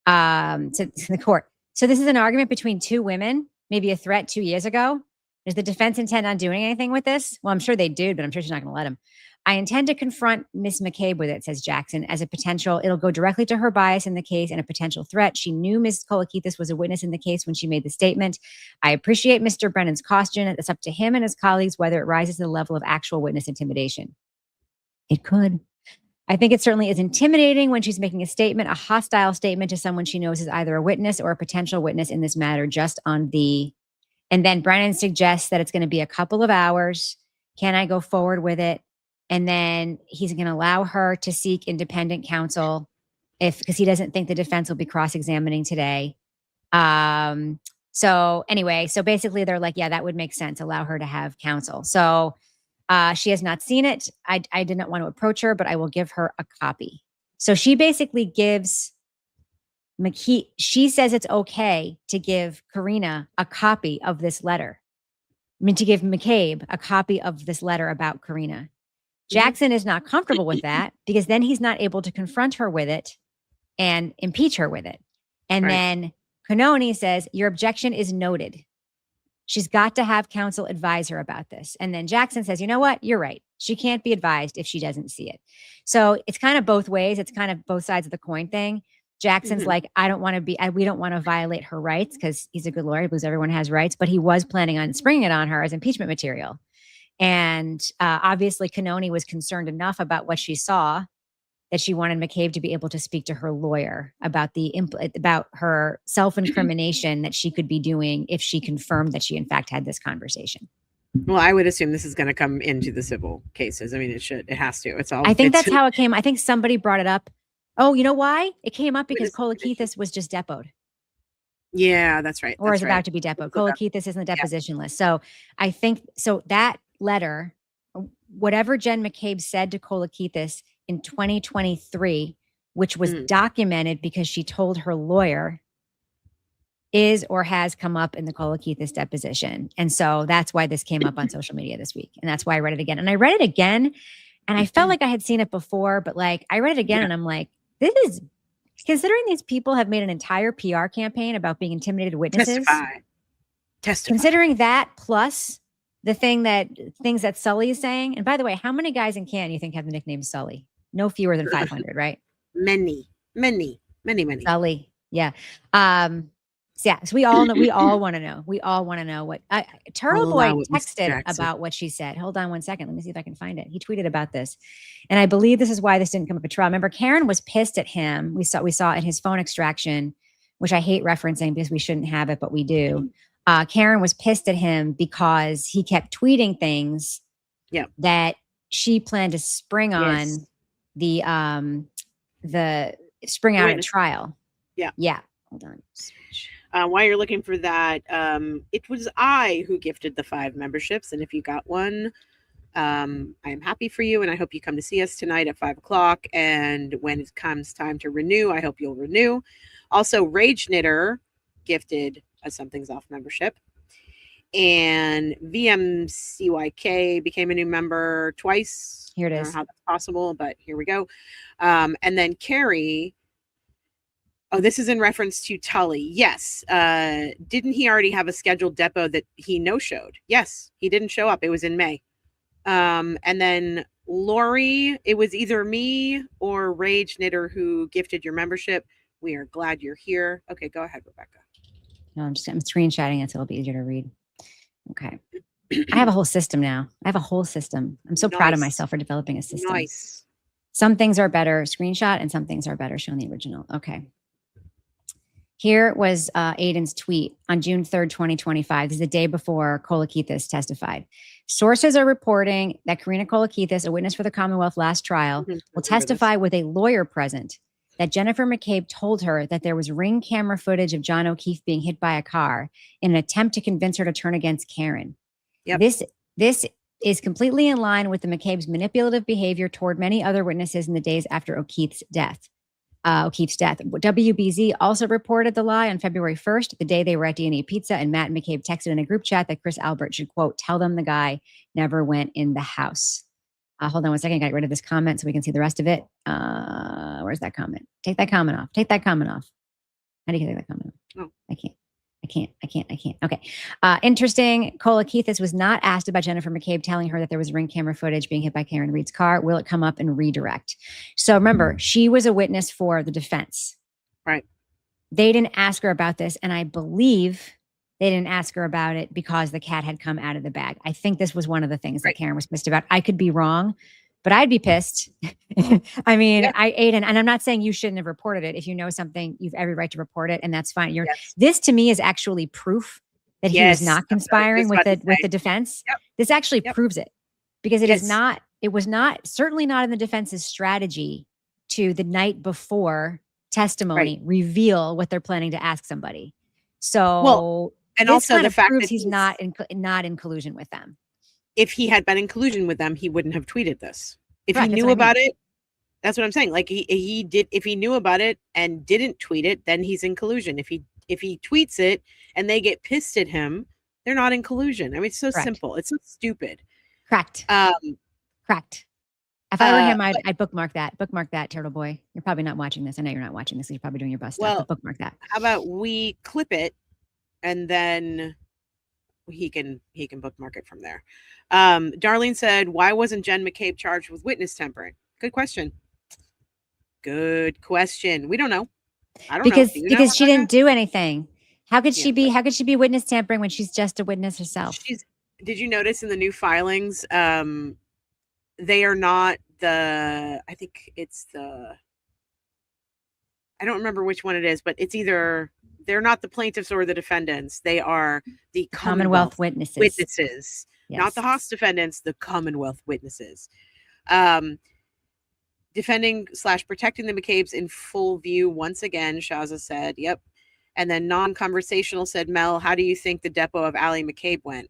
To the court. So this is an argument between two women, maybe a threat 2 years ago. Does the defense intend on doing anything with this? Well, I'm sure they do, but I'm sure she's not going to let him. I intend to confront Ms. McCabe with it, says Jackson, as a potential. It'll go directly to her bias in the case and a potential threat. She knew Ms. Kolothikas was a witness in the case when she made the statement. I appreciate Mr. Brennan's caution. It's up to him and his colleagues whether it rises to the level of actual witness intimidation. It could. I think it certainly is intimidating when she's making a statement, a hostile statement to someone she knows is either a witness or a potential witness in this matter, just on the. And then Brennan suggests that it's going to be a couple of hours. Can I go forward with it? And then he's going to allow her to seek independent counsel because he doesn't think the defense will be cross-examining today. So anyway, so basically they're like, yeah, that would make sense. Allow her to have counsel. So she has not seen it. I did not want to approach her, but I will give her a copy. So she basically gives she says it's okay to give Karina a copy of this letter. I mean, to give McCabe a copy of this letter about Karina. Jackson is not comfortable with that because then he's not able to confront her with it and impeach her with it. And then Canoni says, your objection is noted. She's got to have counsel advise her about this. And then Jackson says, you know what? You're right. She can't be advised if she doesn't see it. So it's kind of both ways. It's kind of both sides of the coin thing. Jackson's like, we don't want to violate her rights because he's a good lawyer, because everyone has rights, but he was planning on springing it on her as impeachment material. And obviously Canoni was concerned enough about what she saw that she wanted McCabe to be able to speak to her lawyer about about her self-incrimination that she could be doing if she confirmed that she in fact had this conversation. Well, I would assume this is going to come into the civil cases. I mean, it has to. It's all. I think that's how it came. I think somebody brought it up. Oh, you know why? It came up because Kolothikas was just depoted. Yeah, that's right. Or is about to be depoted. Kolothikas is in the deposition list. So I think, that letter, whatever Jen McCabe said to Kolothikas in 2023, which was documented because she told her lawyer, is or has come up in the Kolothikas deposition. And so that's why this came up on social media this week. And that's why I read it again. And I read it again and I felt like I had seen it before, but like I read it again and I'm like, this is, considering these people have made an entire PR campaign about being intimidated witnesses. Testify. Considering that plus the things that Sully is saying. And by the way, how many guys in Canton you think have the nickname Sully? No fewer than 500, right? Many. Sully. Yeah. So we all know, we all want to know. We all want to know what Turtle Boy texted about what she said. Hold on one second. Let me see if I can find it. He tweeted about this. And I believe this is why this didn't come up at trial. Remember, Karen was pissed at him. We saw in his phone extraction which I hate referencing because we shouldn't have it, but we do. Karen was pissed at him because he kept tweeting things that she planned to spring on the spring out at trial. Yeah. Hold on. While you're looking for that, it was I who gifted the 5 memberships, and if you got one, I am happy for you, and I hope you come to see us tonight at 5:00. And when it comes time to renew, I hope you'll renew. Also, Rage Knitter gifted a Something's Off membership, and VMCYK became a new member twice. Here it is. I don't know how that's possible, but here we go. And then Carrie. Oh, this is in reference to Tully. Yes. Didn't he already have a scheduled depot that he no-showed? Yes, he didn't show up. It was in May. And then Lori, it was either me or Rage Knitter who gifted your membership. We are glad you're here. Okay, go ahead, Rebecca. No, I'm screenshotting it so it'll be easier to read. Okay. I have a whole system now. I have a whole system. I'm so proud of myself for developing a system. Nice. Some things are better screenshot and some things are better showing the original. Okay. Here was Aiden's tweet on June 3rd, 2025. This is the day before Kolothikas testified. Sources are reporting that Karina Kolothikas, a witness for the Commonwealth last trial, will testify with a lawyer present that Jennifer McCabe told her that there was ring camera footage of John O'Keefe being hit by a car in an attempt to convince her to turn against Karen. Yep. This is completely in line with the McCabe's manipulative behavior toward many other witnesses in the days after O'Keefe's death. WBZ also reported the lie on February 1st, the day they were at D&E Pizza, and Matt and McCabe texted in a group chat that Chris Albert should, quote, tell them the guy never went in the house. Hold on one second. I got rid of this comment so we can see the rest of it. Where's that comment? Take that comment off. Take that comment off. How do you take that comment off? Oh. I can't. Okay. Interesting. Kolothikas was not asked about Jennifer McCabe telling her that there was ring camera footage being hit by Karen Reed's car. Will it come up and redirect? So remember, she was a witness for the defense. Right. They didn't ask her about this. And I believe they didn't ask her about it because the cat had come out of the bag. I think this was one of the things that Karen was pissed about. I could be wrong, but I'd be pissed. I mean, Aiden, and I'm not saying you shouldn't have reported it. If you know something, you've every right to report it, and that's fine. This to me is actually proof that he was not conspiring with the defense. Yep. This actually proves it, because it is not. It was not, certainly not in the defense's strategy to the night before testimony reveal what they're planning to ask somebody. So, and also the fact that he's not in collusion with them. If he had been in collusion with them, he wouldn't have tweeted this. If he knew about it, that's what I'm saying. Like he did, if he knew about it and didn't tweet it, then he's in collusion. If he tweets it and they get pissed at him, they're not in collusion. I mean, it's so simple. It's so stupid. Correct. Correct. If I were him, I'd bookmark that. Bookmark that, Turtle Boy. You're probably not watching this. I know you're not watching this. You're probably doing your bus stuff. But bookmark that. How about we clip it and then he can bookmark it from there. Darlene said, why wasn't Jen McCabe charged with witness tampering? Good question. We don't know. I don't know. Because she didn't do anything. How could she be witness tampering when she's just a witness herself? Did you notice in the new filings, they are not I don't remember which one it is, but it's either they're not the plaintiffs or the defendants. They are the Commonwealth witnesses. Yes. Not the Haas defendants, the Commonwealth witnesses. Defending/protecting the McCabes in full view once again, Shaza said. Yep. And then non-conversational said, Mel, how do you think the depot of Allie McCabe went?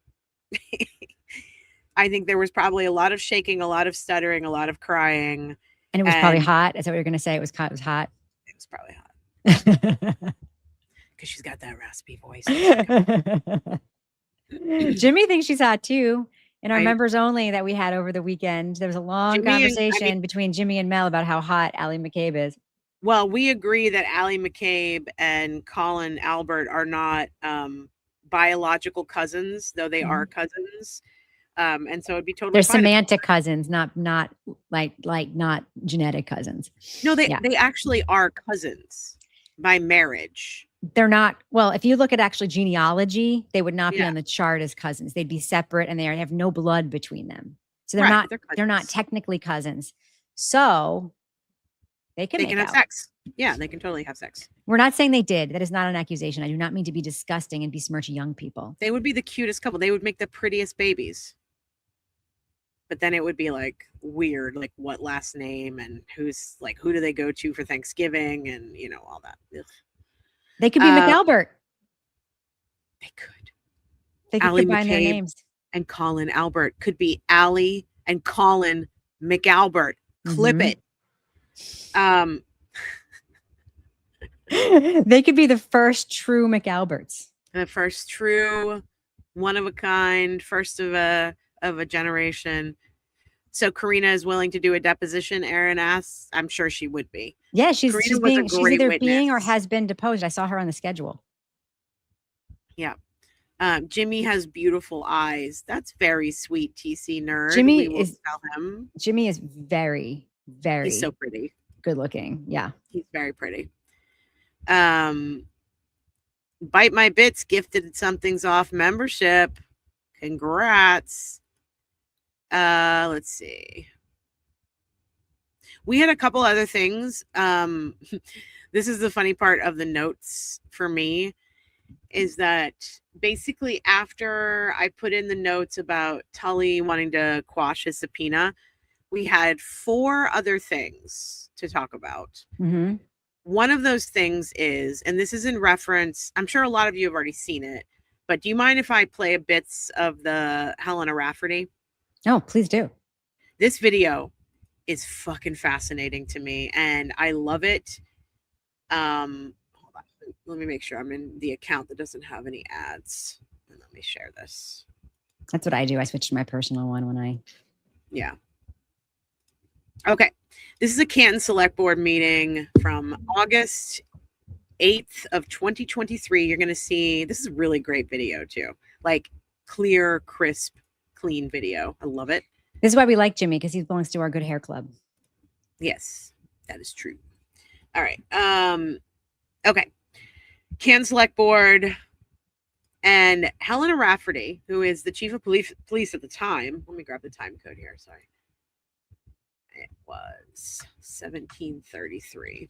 I think there was probably a lot of shaking, a lot of stuttering, a lot of crying. And it was probably hot. Is that what you're going to say? It was hot. It was probably hot. Because she's got that raspy voice. Jimmy thinks she's hot too. In our members only that we had over the weekend, there was a long conversation between Jimmy and Mel about how hot Allie McCabe is. Well, we agree that Allie McCabe and Colin Albert are not biological cousins, though they are cousins. And so it'd be totally they're semantic cousins, not genetic cousins. No, they actually are cousins by marriage. They're not. Well, if you look at actually genealogy, they would not be on the chart as cousins. They'd be separate, and they have no blood between them. So they're not technically cousins. So They can They make can have out. sex. Yeah, they can totally have sex. We're not saying they did. That is not an accusation. I do not mean to be disgusting and besmirch young people. They would be the cutest couple. They would make the prettiest babies. But then it would be like weird, like what last name and who's like, who do they go to for Thanksgiving and, you know, all that. Ugh. They could be McAlbert. They could. They could Allie combine their McCabe names. and Colin Albert. Could be Allie and Colin McAlbert. Clip it. They could be the first true McAlberts. The first true, one of a kind, first of a generation. So Karina is willing to do a deposition, Aaron asks. I'm sure she would be. Yeah, she's Karina was a she's great either being or witness. has been deposed. I saw her on the schedule. Yeah. Jimmy has beautiful eyes. That's very sweet, TC nerd. Jimmy We will is tell him. Jimmy is very, very He's so pretty. good looking. Yeah. He's very pretty. Bite My Bits gifted Something's Off membership. Congrats. Let's see. We had a couple other things. This is the funny part of the notes for me, is that basically after I put in the notes about Tully wanting to quash his subpoena, we had 4 other things to talk about. Mm-hmm. One of those things is, and this is in reference, I'm sure a lot of you have already seen it, but do you mind if I play bits of the Helena Rafferty? Oh, please do. This video is fucking fascinating to me and I love it. Hold on. Let me make sure I'm in the account that doesn't have any ads. And let me share this. That's what I do. I switch to my personal one when I. Yeah. Okay. This is a Canton Select Board meeting from August 8th of 2023. You're going to see, this is a really great video too. Like clear, crisp, clean video. I love it. This is why we like Jimmy, because he belongs to our Good Hair Club. Yes, that is true. All right. Okay. Canton Select Board and Helena Rafferty, who is the chief of police at the time. Let me grab the time code here. Sorry. It was 1733.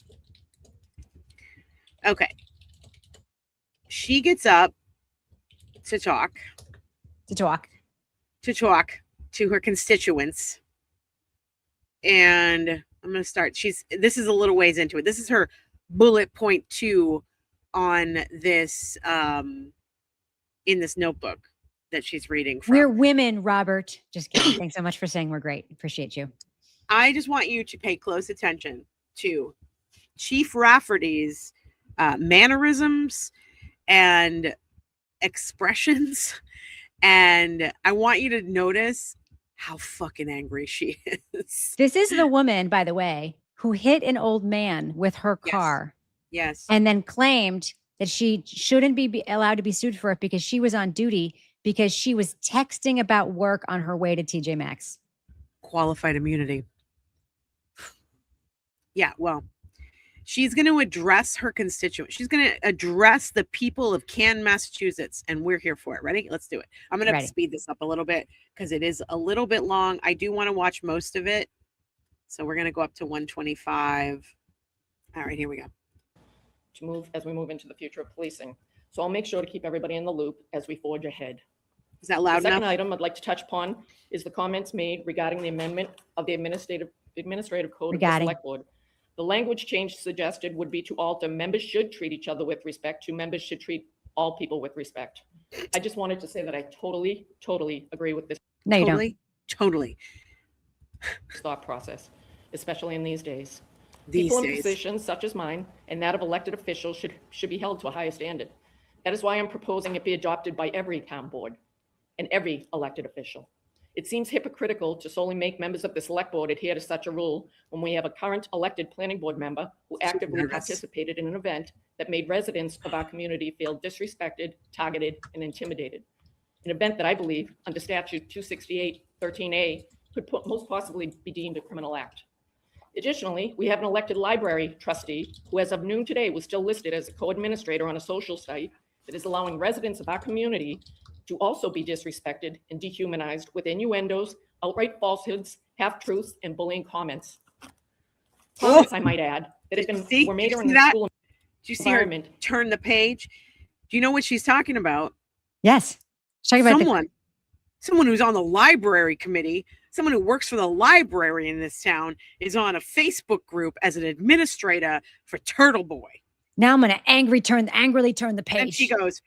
Okay. She gets up to talk to her constituents. And I'm going to start. This is a little ways into it. This is her bullet point 2 on this, in this notebook that she's reading from. We're women, Robert. Just kidding. Thanks so much for saying we're great. Appreciate you. I just want you to pay close attention to Chief Rafferty's mannerisms and expressions. And I want you to notice how fucking angry she is. This is the woman, by the way, who hit an old man with her car. Yes. And then claimed that she shouldn't be allowed to be sued for it because she was on duty because she was texting about work on her way to TJ Maxx. Qualified immunity. Yeah, well, she's going to address her constituents. She's going to address the people of Canton, Massachusetts, and we're here for it. Ready? Let's do it. I'm going to speed this up a little bit because it is a little bit long. I do want to watch most of it. So we're going to go up to 125. All right, here we go. As we move into the future of policing. So I'll make sure to keep everybody in the loop as we forge ahead. Is that loud The second enough? item I'd like to touch upon is the comments made regarding the amendment of the administrative code of the Select Board. The language change suggested would be to alter members should treat each other with respect to members should treat all people with respect. I just wanted to say that I totally agree with this. No, you don't. Totally. Thought process, especially in these days. These People in days. positions such as mine and that of elected officials should be held to a higher standard. That is why I'm proposing it be adopted by every town board and every elected official. It seems hypocritical to solely make members of the Select Board adhere to such a rule when we have a current elected planning board member who actively participated in an event that made residents of our community feel disrespected, targeted, and intimidated. An event that I believe under statute 268-13A could most possibly be deemed a criminal act. Additionally, we have an elected library trustee who as of noon today was still listed as a co-administrator on a social site that is allowing residents of our community to also be disrespected and dehumanized with innuendos, outright falsehoods, half-truths, and bullying comments. comments, I might add, that have See? were made Did you her in see the that? school Do you see her environment. turn the page? Do you know what she's talking about? Yes. She's talking about Someone who's on the library committee, someone who works for the library in this town is on a Facebook group as an administrator for Turtle Boy. now I'm going to angrily turn the page. And she goes,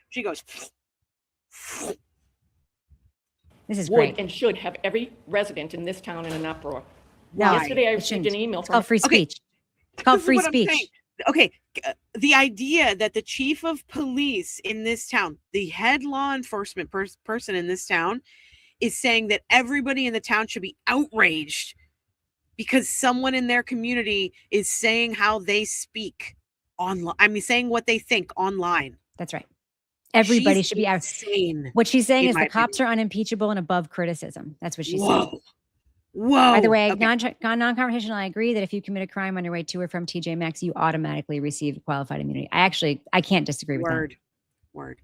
this is would great. and should have every resident in this town in an uproar. Why? Yesterday, I It received shouldn't. an email It's from called free speech. It's called This is free what I'm speech. saying. Okay, the idea that the chief of police in this town, the head law enforcement person in this town, is saying that everybody in the town should be outraged because someone in their community is saying how they speak online. I mean, saying what they think online. That's right. Everybody She's should be out. insane. What she's saying in is the my cops are unimpeachable and above criticism. That's what she's Whoa. saying. Whoa. By the way, Okay. non-conversational, I agree that if you commit a crime on your way to or from TJ Maxx, you automatically receive qualified immunity. I can't disagree with that. Word.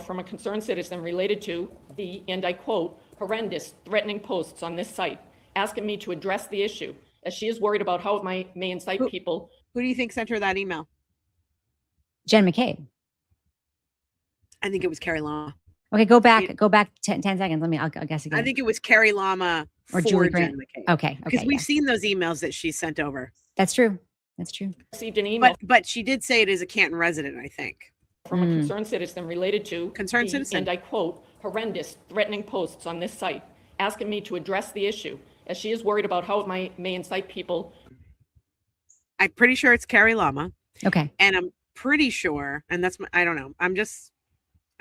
from a concerned citizen related to the, and I quote, horrendous threatening posts on this site, asking me to address the issue, as she is worried about how it may incite people. Who do you think sent her that email? Jen McCabe. I think it was Carrie Lama. Okay, go back 10 seconds. I'll guess again. I think it was Carrie Lama Or for Julie Jen Grant. McCabe. Okay. Because we've seen those emails that she sent over. That's true. That's true. Received an email But she did say it is a Canton resident, I think. from a concerned citizen related to Concerned the, citizen. and I quote, horrendous threatening posts on this site, asking me to address the issue, as she is worried about how it may incite people. I'm pretty sure it's Carrie Lama. Okay. And I'm pretty sure, and that's I don't know. I'm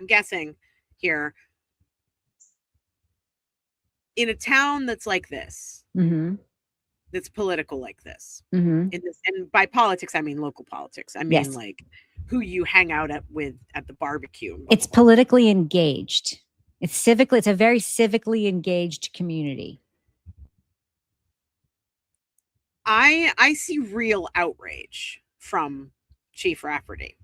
guessing here. In a town that's like this, Mm-hmm. that's political like this, Mm-hmm. and by politics I mean local politics. I mean Yes. like who you hang out at the barbecue. It's politically engaged. It's a very civically engaged community. I see real outrage from Chief Rafferty,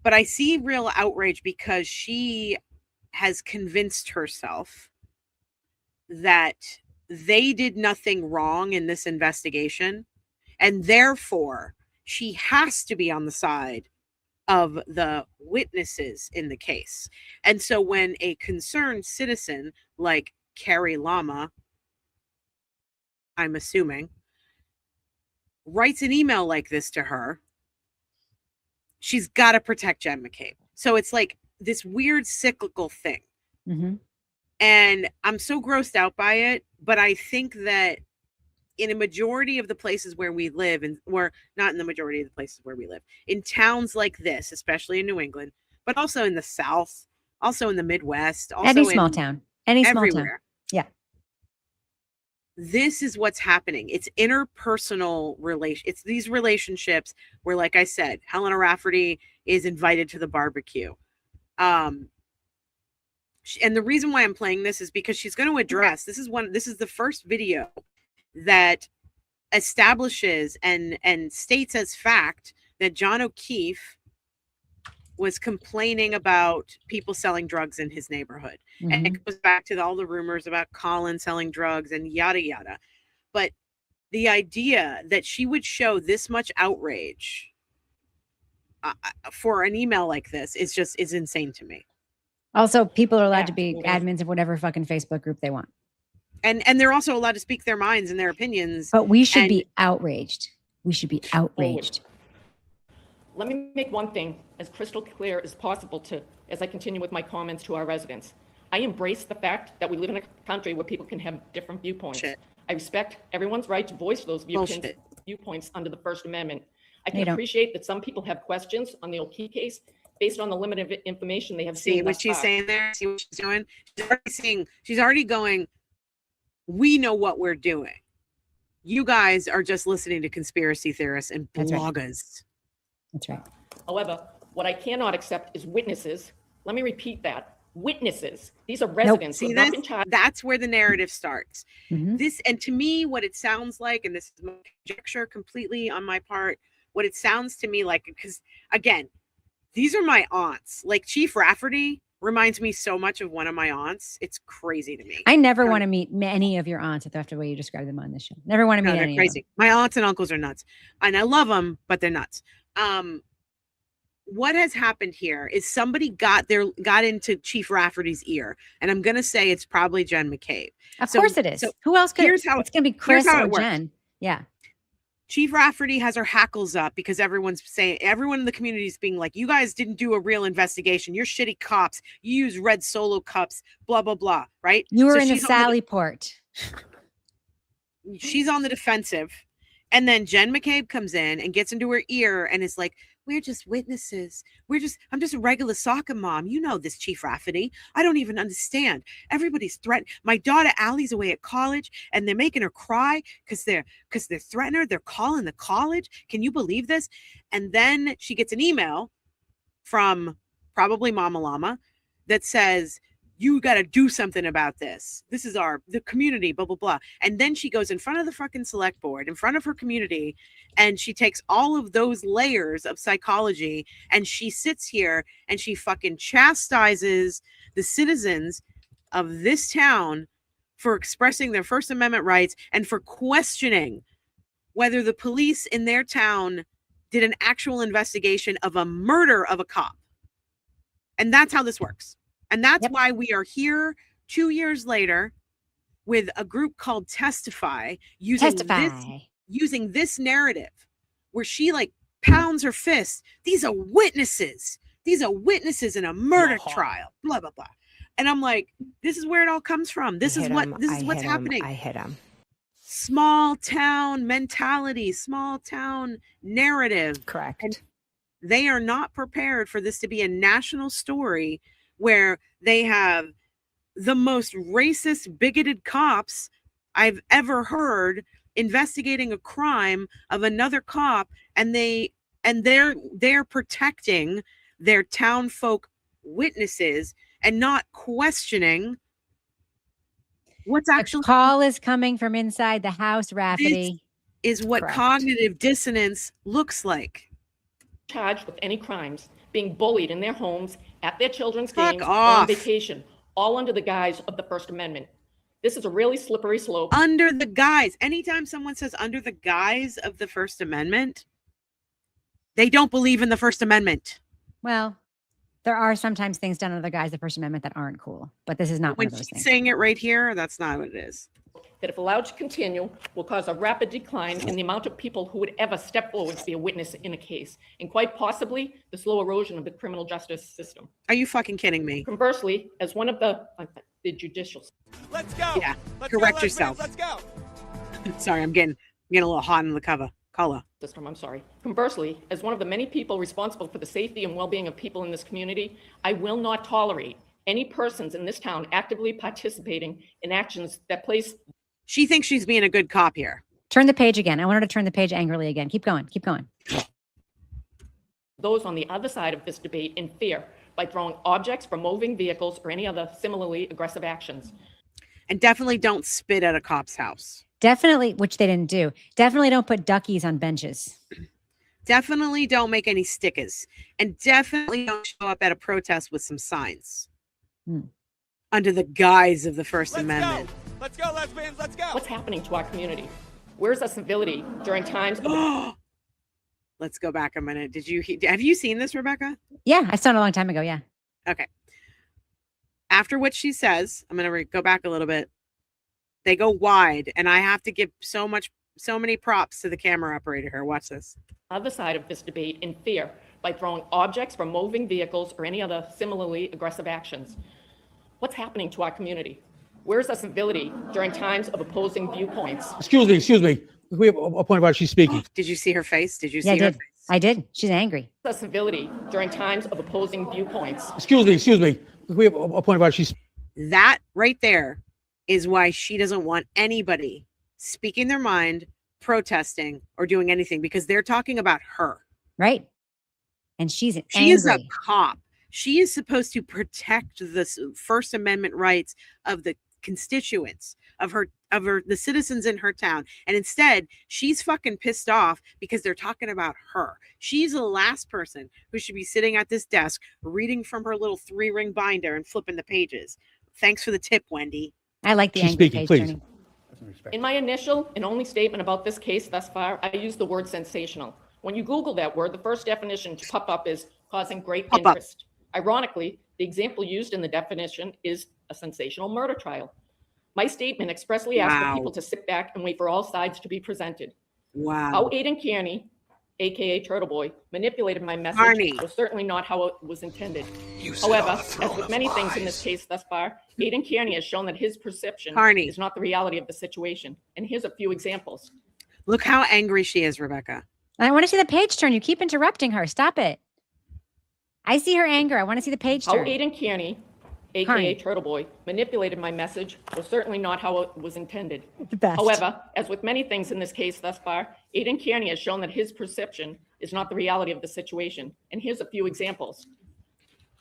but I see real outrage because she has convinced herself that they did nothing wrong in this investigation, and therefore she has to be on the side of the witnesses in the case. And so when a concerned citizen like Carrie Lama, I'm assuming, writes an email like this to her, she's got to protect Jen McCabe. So it's like this weird cyclical thing. Mm-hmm. And I'm so grossed out by it, but I think that in a majority of the places where we live, or not in the majority of the places where we live, in towns like this, especially in New England, but also in the South, also in the Midwest, also Any small town. Any small town. everywhere. Yeah. This is what's happening. It's interpersonal it's these relationships where, like I said, Helena Rafferty is invited to the barbecue. And the reason why I'm playing this is because she's going to address, this is the first video that establishes and states as fact that John O'Keefe was complaining about people selling drugs in his neighborhood. Mm-hmm. And it goes back to all the rumors about Colin selling drugs and yada, yada. But the idea that she would show this much outrage for an email like this is insane to me. Also, people are allowed to be Absolutely. admins of whatever fucking Facebook group they want. And they're also allowed to speak their minds and their opinions. But we should And- be outraged. We should be outraged. Let me make one thing as crystal clear as possible as I continue with my comments to our residents. I embrace the fact that we live in a country where people can have different viewpoints. Shit. I respect everyone's right to voice those Bullshit. viewpoints under the First Amendment. I They can don't. appreciate that some people have questions on the O'Keefe case based on the limited information they have See seen what thus she's far. saying there? See what she's doing? She's already going, we know what we're doing. You guys are just listening to conspiracy theorists and That's right. bloggers. That's right. However, what I cannot accept is witnesses. Let me repeat that. Witnesses. These are residents who See have not this? been charged. That's where the narrative starts. Mhm. And to me, what it sounds like, and this is my conjecture completely on my part, what it sounds to me like, because again, these are my aunts. Like Chief Rafferty reminds me so much of one of my aunts. It's crazy to me. I never want to meet any of your aunts after the way you describe them on this show. Never want to meet they're any crazy. of them. My aunts and uncles are nuts, and I love them, but they're nuts. What has happened here is somebody got into Chief Rafferty's ear, and I'm gonna say it's probably Jen McCabe. Of course it is. Who else could? Here's how it's gonna be Chris how or it works. Jen. Yeah. Chief Rafferty has her hackles up because everyone in the community is being like, you guys didn't do a real investigation. You're shitty cops. You use red Solo cups, blah, blah, blah. Right? You were in the Sally port. She's on the defensive. And then Jen McCabe comes in and gets into her ear and is like, we're just witnesses. I'm just a regular soccer mom. You know this, Chief Rafferty. I don't even understand. Everybody's threatened. My daughter Allie's away at college and they're making her cry because they're threatening her. They're calling the college. Can you believe this? And then she gets an email from probably Mama Llama that says, you got to do something about this. This is the community, blah, blah, blah. And then she goes in front of the fucking select board, in front of her community, and she takes all of those layers of psychology and she sits here and she fucking chastises the citizens of this town for expressing their First Amendment rights and for questioning whether the police in their town did an actual investigation of a murder of a cop. And that's how this works. And that's why we are here 2 years later with a group called Testify using this narrative where she like pounds her fist. These are witnesses. These are witnesses in a murder trial, blah, blah, blah. And I'm like, this is where it all comes from. This is what's happening. I hit him. Small town mentality, small town narrative. Correct. And they are not prepared for this to be a national story where they have the most racist, bigoted cops I've ever heard investigating a crime of another cop, and they're protecting their town folk witnesses and not questioning what's actually. The call is coming from inside the house, Rafferty. This is what Correct. Cognitive dissonance looks like. Charged with any crimes, being bullied in their homes, at their children's Fuck games, or off. on vacation, all under the guise of the First Amendment. This is a really slippery slope. Under the guise. Anytime someone says under the guise of the First Amendment, they don't believe in the First Amendment. Well, there are sometimes things done under the guise of the First Amendment that aren't cool, but this is not one When of those she's things. saying it right here, that's not what it is. That if allowed to continue, will cause a rapid decline in the amount of people who would ever step forward to be a witness in a case, and quite possibly the slow erosion of the criminal justice system. Are you fucking kidding me? Conversely, as one of the judicial. Let's go. Yeah, Let's correct go, yourself. Let's go. Sorry, I'm getting a little hot in the color. System, I'm sorry. Conversely, as one of the many people responsible for the safety and well-being of people in this community, I will not tolerate any persons in this town actively participating in actions that place. She thinks she's being a good cop here. Turn the page again. I want her to turn the page angrily again. Keep going. Keep going. Those on the other side of this debate in fear by throwing objects from moving vehicles or any other similarly aggressive actions. And definitely don't spit at a cop's house. Definitely, which they didn't do. Definitely don't put duckies on benches. Definitely don't make any stickers. And definitely don't show up at a protest with some signs. Under the guise of the First Amendment. Let's go, lesbians. Let's go. What's happening to our community? Where's the civility during times of Let's go back a minute. Have you seen this, Rebecca? Yeah, I saw it a long time ago. Yeah. Okay. After what she says, I'm going to go back a little bit. They go wide, and I have to give so many props to the camera operator here. Watch this. other side of this debate in fear by throwing objects from moving vehicles or any other similarly aggressive actions? What's happening to our community? Where's the civility during times of opposing viewpoints? Excuse me. We have a point about she's speaking. Did you see her face? Did you Yeah, see her face? I did. She's angry. The civility during times of opposing viewpoints. Excuse me. We have a point about she's. That right there is why she doesn't want anybody speaking their mind, protesting, or doing anything, because they're talking about her. Right. And she's angry. She is a cop. She is supposed to protect the First Amendment rights of the constituents, of her of the citizens in her town. And instead, she's fucking pissed off because they're talking about her. She's the last person who should be sitting at this desk reading from her little 3-ring binder and flipping the pages. Thanks for the tip, Wendy. I like the She's angry speaking, page please. turning. In my initial and only statement about this case thus far, I used the word sensational. When you Google that word, the first definition to pop up is causing great Pop up. interest. Ironically, the example used in the definition is a sensational murder trial. My statement expressly asked for Wow. people to sit back and wait for all sides to be presented. Wow. How Aiden Kearney, aka Turtle Boy, manipulated my message Carney. was certainly not how it was intended. However, as with many things in this case thus far, Aiden Kearney has shown that his perception Carney. is not the reality of the situation. And here's a few examples. Look how angry she is, Rebecca. I want to see the page turn. You keep interrupting her. Stop it. I see her anger. I want to see the page How turn. Aiden Kearney, aka Carney. Turtle Boy, manipulated my message was certainly not how it was intended. The best. However, as with many things in this case thus far, Aiden Kearney has shown that his perception is not the reality of the situation. And here's a few examples.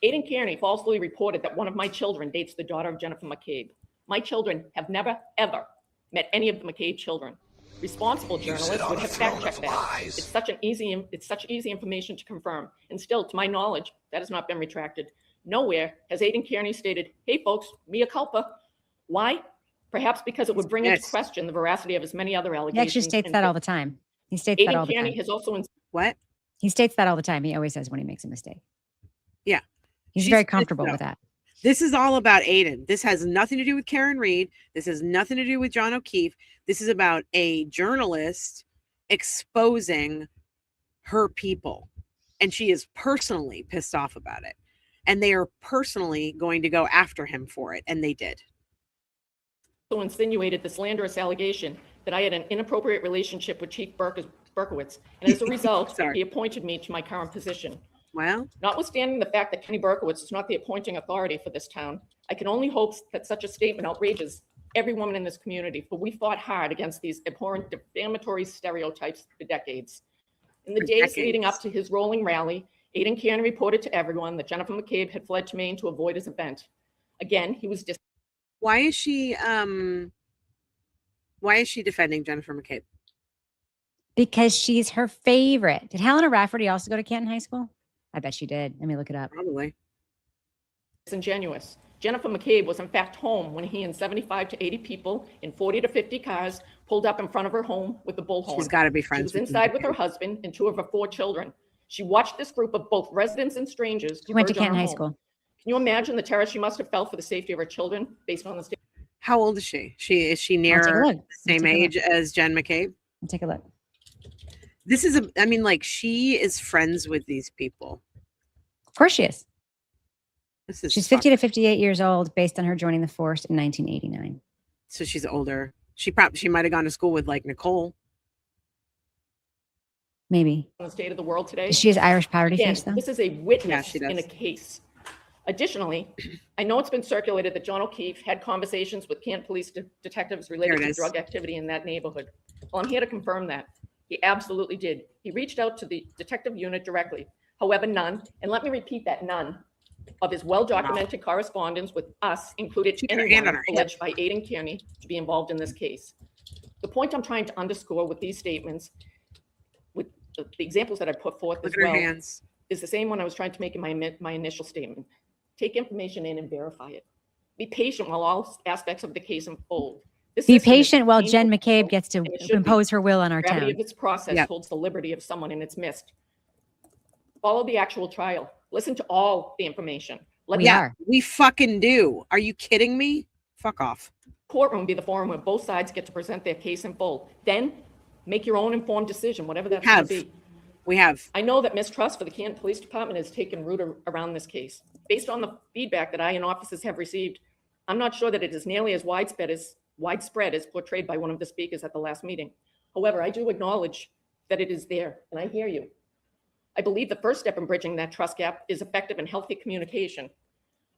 Aiden Kearney falsely reported that one of my children dates the daughter of Jennifer McCabe. My children have never, ever met any of the McCabe children. Responsible journalists would have fact-checked that. It's such easy information to confirm. And still, to my knowledge, that has not been retracted. Nowhere has Aiden Kearney stated, hey folks, mea culpa. Why? Perhaps because it would bring into question the veracity of his many other He allegations. actually states that all the time. He states that all Aiden the Kearney time. has also What? He states that all the time. He always says when he makes a mistake. Yeah. He's She's very pissed comfortable off. with that. This is all about Aiden. This has nothing to do with Karen Reed. This has nothing to do with John O'Keefe. This is about a journalist exposing her people. And she is personally pissed off about it. And they are personally going to go after him for it. And they did. insinuated the slanderous allegation that I had an inappropriate relationship with Chief Berkowitz. And as a result, Sorry. he appointed me to my current position. Well, Notwithstanding the fact that Kenny Berkowitz is not the appointing authority for this town, I can only hope that such a statement outrages every woman in this community, for we fought hard against these abhorrent defamatory stereotypes for decades. In the days leading up to his rolling rally, Aiden Cannon reported to everyone that Jennifer McCabe had fled to Maine to avoid his event. Again, he was why is she defending Jennifer McCabe? Because she's her favorite. Did Helena Rafferty also go to Canton High School? I bet she did. Let me look it up. Probably. disingenuous. Jennifer McCabe was in fact home when he and 75 to 80 people in 40 to 50 cars pulled up in front of her home with the bullhorn. She's got to be She friends was with inside with her McCabe. husband and two of her 4 children. She watched this group of both residents and strangers. She went to converge on Canton her High home. School. Can you imagine the terror she must have felt for the safety of her children based on the state? How old is she? Is she I'll take a near look. the same I'll take a age as Jen McCabe? I'll take a look. This is she is friends with these people. Of course she is. This is She's 50 to 58 years old based on her joining the force in 1989. So she's older. She might have gone to school with like Nicole. Maybe. On the state of the world today. She has Irish powdery Again, face though. this is a witness Yeah, she does. in a case. Additionally, I know it's been circulated that John O'Keefe had conversations with Canton police detectives related There it to is. drug activity in that neighborhood. Well, I'm here to confirm that. He absolutely did. He reached out to the detective unit directly. However, none, and let me repeat that, none of his well-documented correspondence with us included She put her hand on anyone her hip. alleged by Aiden Kearney to be involved in this case. The point I'm trying to underscore with these statements, with the examples that I put forth as Look at her well, hands. is the same one I was trying to make in my initial statement. Take information in and verify it. Be patient while all aspects of the case unfold. This Be system is patient while Jen painful, McCabe gets to and it should be. impose her will on our The gravity town. of its process Yep. holds the liberty of someone in its midst. Follow the actual trial. Listen to all the information. Let We the are. We fucking do. Are you kidding me? Fuck off. courtroom be the forum where both sides get to present their case in full. Then make your own informed decision, whatever that's going have. to be. We have. I know that mistrust for the Canton Police Department has taken root around this case. Based on the feedback that I and officers have received, I'm not sure that it is nearly as widespread as portrayed by one of the speakers at the last meeting. However, I do acknowledge that it is there, and I hear you. I believe the first step in bridging that trust gap is effective and healthy communication.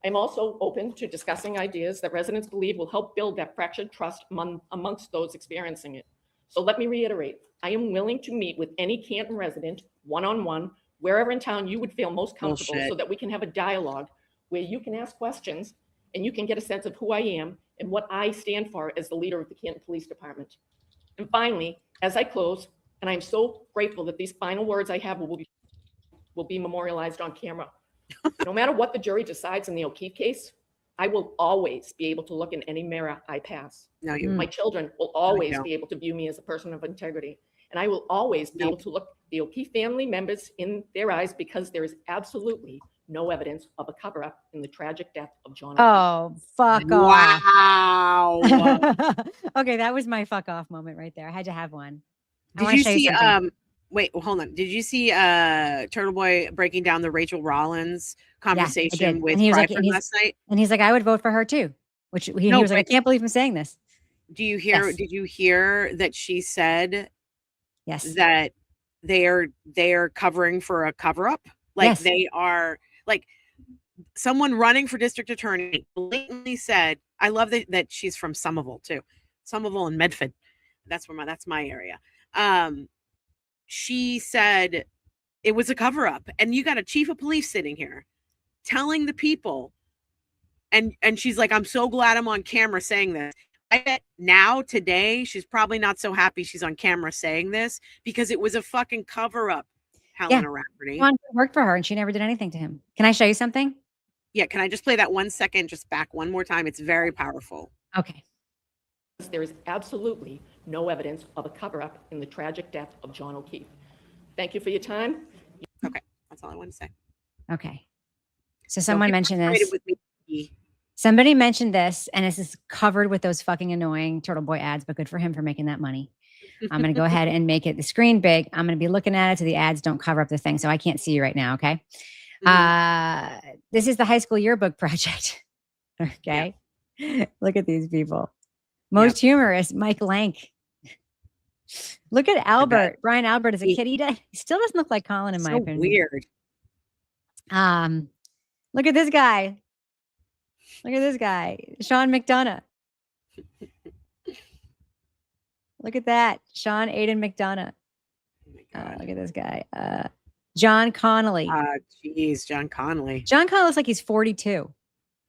I'm also open to discussing ideas that residents believe will help build that fractured trust amongst those experiencing it. So let me reiterate, I am willing to meet with any Canton resident one-on-one, wherever in town you would feel most comfortable, Bullshit. so that we can have a dialogue where you can ask questions and you can get a sense of who I am and what I stand for as the leader of the Canton Police Department. And finally, as I close, and I'm so grateful that these final words I have will be memorialized on camera. No matter what the jury decides in the O'Keefe case, I will always be able to look in any mirror I pass. No, you. My children will always be able to view me as a person of integrity. And I will always be able to look the O'Keefe family members in their eyes, because there is absolutely no evidence of a cover-up in the tragic death of John O'Keefe. Oh, fuck off. Wow. Okay, that was my fuck off moment right there. I had to have one. Did you see wait, hold on. Did you see Turtle Boy breaking down the Rachel Rollins conversation with Pryford last night? And he's like, I would vote for her too. Which he was like, I can't believe I'm saying this. Do you hear? Yes. Did you hear that she said yes that they are covering for a cover up? Like yes. They are like someone running for district attorney blatantly said, I love that she's from Somerville too. Somerville and Medford. That's my area. She said it was a cover up, and you got a chief of police sitting here telling the people, and she's like, I'm so glad I'm on camera saying this. I bet now today she's probably not so happy she's on camera saying this, because it was a fucking cover up. Helena Rafferty worked for her and she never did anything to him. Can I show you something? Yeah, can I just play that 1 second just back one more time? It's very powerful. Okay. There is absolutely no evidence of a cover-up in the tragic death of John O'Keefe. Thank you for your time. Okay, that's all I want to say. Okay. So someone mentioned this. With me. Somebody mentioned this, and this is covered with those fucking annoying Turtle Boy ads, but good for him for making that money. I'm going to go ahead and make the screen big. I'm going to be looking at it so the ads don't cover up the thing, so I can't see you right now, okay? This is the high school yearbook project. Okay? Yeah. Look at these people. Most humorous, Mike Lank. Look at Albert. Brian Albert is a kid. He still doesn't look like Colin, in my opinion. Weird. Look at this guy. Look at this guy. Sean McDonough. Look at that. Sean Aiden McDonough. Look at this guy. John Connolly. Jeez, John Connolly. John Connolly looks like he's 42.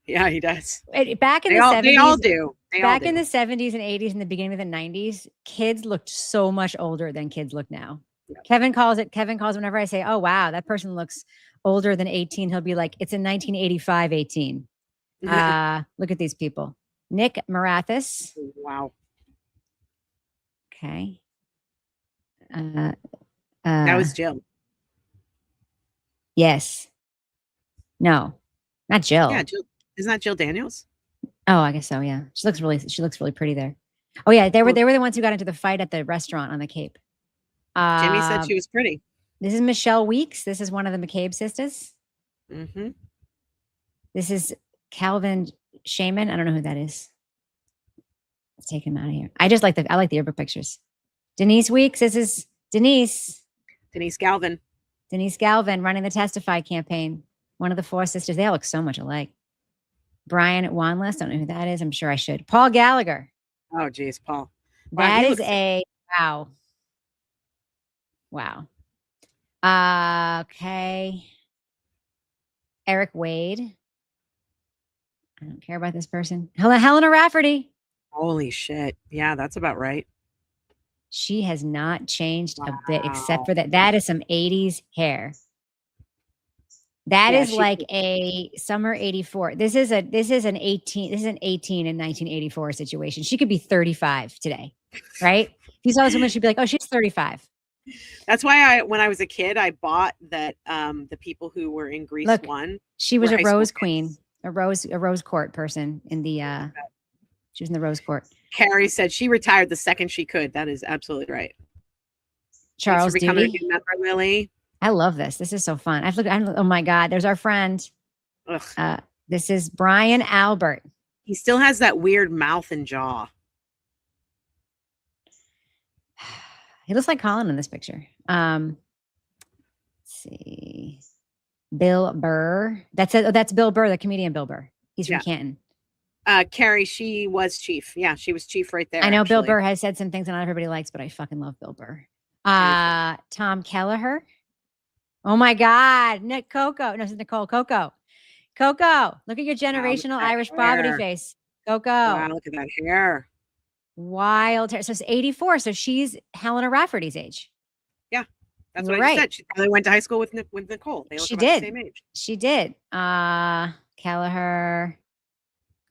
Yeah, he does. Back in the 70s. They all do. In the 70s and 80s and the beginning of the 90s, kids looked so much older than kids look now. Yeah. Kevin calls whenever I say, oh, wow, that person looks older than 18. He'll be like, it's a 1985 18. Look at these people. Nick Marathis. Wow. Okay. That was Jill. Yes. No, not Jill. Yeah, Jill. Isn't that Jill Daniels? Oh, I guess so. Yeah, she looks really pretty there. Oh yeah, they were the ones who got into the fight at the restaurant on the Cape. Jimmy said she was pretty. This is Michelle Weeks. This is one of the McCabe sisters. Mm-hmm. This is Calvin Shaman. I don't know who that is. Let's take him out of here. I like the yearbook pictures. Denise Weeks. This is Denise. Denise Galvin. Denise Galvin running the Testify campaign. One of the four sisters. They all look so much alike. Brian Wanless. Don't know who that is. I'm sure I should. Paul Gallagher. Oh, geez, Paul. That is a wow. Wow. Okay. Eric Wade. I don't care about this person. Helena Rafferty. Holy shit. Yeah, that's about right. She has not changed a bit except for that. That is some 80s hair. That is like a summer 84. This is an 18 in 1984 situation. She could be 35 today, right? If you saw this woman, she'd be like, oh, she's 35. That's why when I was a kid, I bought that the people who were in Grease won. She was a Rose Queen, a Rose Court person in the she was in the Rose Court. Carrie said she retired the second she could. That is absolutely right. Charles Thanks for becoming a new member, Lily. I love this. This is so fun. Oh my God, there's our friend. This is Brian Albert. He still has that weird mouth and jaw. He looks like Colin in this picture. Let's see. Bill Burr. That's Bill Burr, the comedian Bill Burr. He's from Canton. Carrie, she was chief. Yeah, she was chief right there. I know Bill Burr has said some things that not everybody likes, but I fucking love Bill Burr. Tom Kelleher. Oh my God. Nick Coco. No, this is Nicole. Coco. Look at your generational Irish poverty face. Go, go. Wow, look at that hair. Wild hair. So it's 84. So she's Helena Rafferty's age. Yeah, that's You're what I just right. said. She probably went to high school with Nicole. They look She about did. the same age. She did. Kelleher,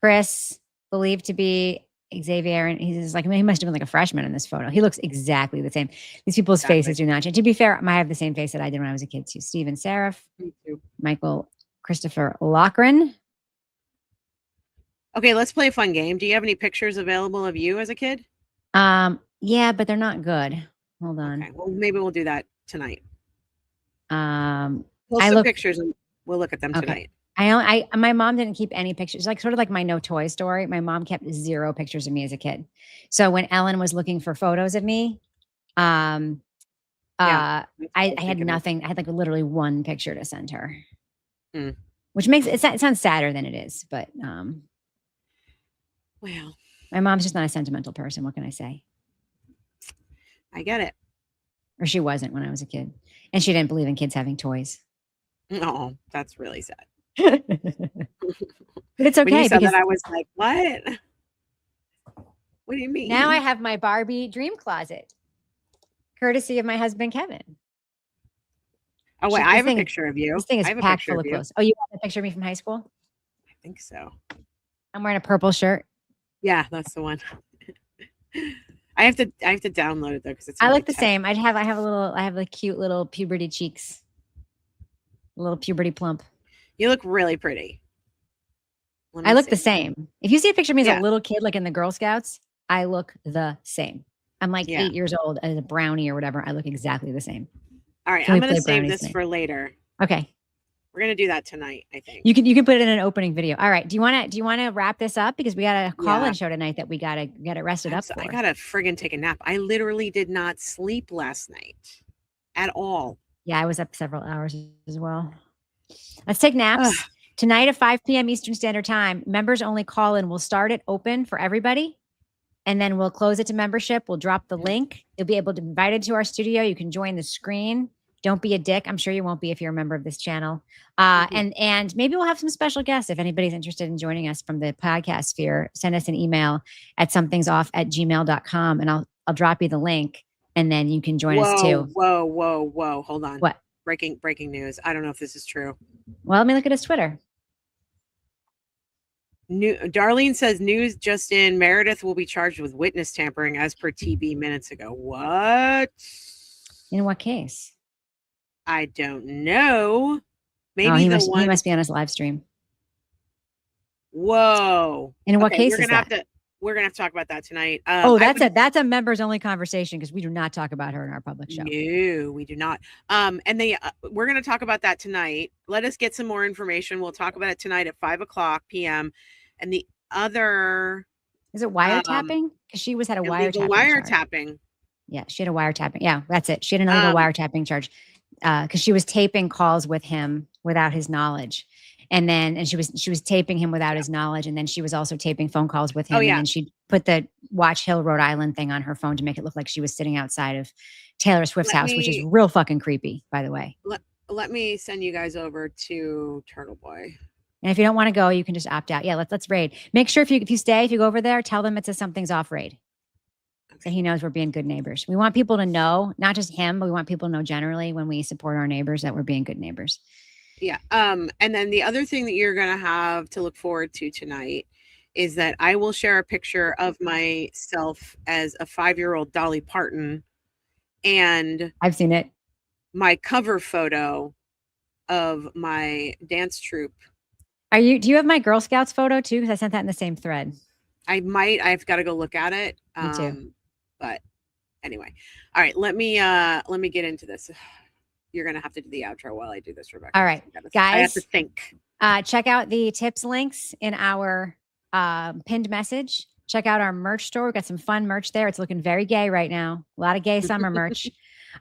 Chris, believed to be Xavier, and he's like, I mean, he must have been like a freshman in this photo. He looks exactly the same. These people's Exactly. faces do not change. To be fair, I have the same face that I did when I was a kid too. Stephen Seraph, Me too. Michael Christopher Loughran. Okay, let's play a fun game. Do you have any pictures available of you as a kid? Yeah, but they're not good. Hold on. Okay, well, maybe we'll do that tonight. Pull I some look- pictures and we'll look at them tonight. My mom didn't keep any pictures, like sort of like my no toy story. My mom kept 0 pictures of me as a kid. So when Ellen was looking for photos of me, I had nothing. I had like literally 1 picture to send her, which makes it sounds sadder than it is. But well, my mom's just not a sentimental person. What can I say? I get it. Or she wasn't when I was a kid, and she didn't believe in kids having toys. Oh, that's really sad. But it's okay. When you said because that, I was like, what? What do you mean? now I have my Barbie dream closet, courtesy of my husband, Kevin. Oh, wait, This I have a thing- picture of you. This thing is I have a packed picture full of of you. clothes. Oh, you have a picture of me from high school? I think so. I'm wearing a purple shirt. Yeah, that's the one. I have to download it though because it's. I really look the tight. same. I have like cute little puberty cheeks, a little puberty plump. You look really pretty. Let me I look the see. same. If you see a picture of me as Yeah. a little kid, like in the Girl Scouts, I look the same. I'm like Yeah. 8 years old as a brownie or whatever. I look exactly the same. All right, Can I'm we gonna play save brownies this tonight? for later. Okay. We're gonna do that tonight, I think. You can put it in an opening video. All right. Do you want to wrap this up because we got a call-in Yeah. show tonight that we gotta get it rested up for. I gotta friggin' take a nap. I literally did not sleep last night at all. Yeah, I was up several hours as well. Let's take naps. Ugh. Tonight at 5 p.m. Eastern Standard Time, members only call in. We'll start it open for everybody, and then we'll close it to membership. We'll drop the link. You'll be able to be invited to our studio. You can join the screen. Don't be a dick. I'm sure you won't be if you're a member of this channel. And maybe we'll have some special guests if anybody's interested in joining us from the podcast sphere. Send us an email at somethingsoff@gmail.com, and I'll drop you the link, and then you can join us too. Whoa. Hold on. What? Breaking news. I don't know if this is true. Well, let me look at his Twitter. Darlene says news just in. Meredith will be charged with witness tampering as per TB minutes ago. What? In what case? I don't know. Maybe Oh, he the must, one. he must be on his live stream. Whoa. In what case we're is gonna have that? to. We're gonna have to talk about that tonight. That's a members only conversation because we do not talk about her in our public show. No, we do not. And we're gonna talk about that tonight. Let us get some more information. We'll talk about it tonight at 5:00 p.m. And the other Is it wiretapping? Because she had a wiretapping. wiretapping. Yeah, she had a wiretapping. Yeah, that's it. She had another wiretapping charge because she was taping calls with him without his knowledge. And she was taping him without his knowledge. And then she was also taping phone calls with him. Oh, yeah. And then she put the Watch Hill, Rhode Island thing on her phone to make it look like she was sitting outside of Taylor Swift's house, which is real fucking creepy, by the way. Let me send you guys over to Turtle Boy. And if you don't want to go, you can just opt out. Yeah, let's raid. Make sure if you go over there, tell them it's a Something's Off raid. So he knows we're being good neighbors. We want people to know, not just him, but we want people to know generally when we support our neighbors that we're being good neighbors. Yeah. And then the other thing that you're gonna have to look forward to tonight is that I will share a picture of myself as a 5-year-old Dolly Parton, and I've seen it. my cover photo of my dance troupe. Do you have my Girl Scouts photo too? Because I sent that in the same thread. I've got to go look at it. Me too. But anyway, all right. Let me get into this. You're gonna have to do the outro while I do this, Rebecca. All right, I have guys. to think. Check out the tips links in our pinned message. Check out our merch store. We've got some fun merch there. It's looking very gay right now. A lot of gay summer merch.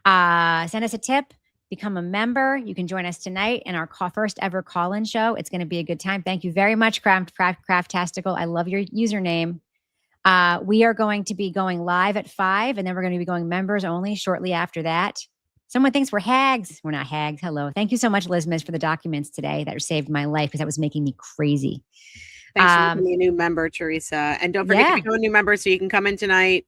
Send us a tip. Become a member. You can join us tonight in our first ever call-in show. It's going to be a good time. Thank you very much, Craftastical. I love your username. We are going to be going live at 5, and then we're going to be going members only shortly after that. Someone thinks we're hags. We're not hags. Hello. Thank you so much, Liz Miz, for the documents today that saved my life because that was making me crazy. Thanks for becoming a new member, Teresa. And don't forget to become a new member so you can come in tonight.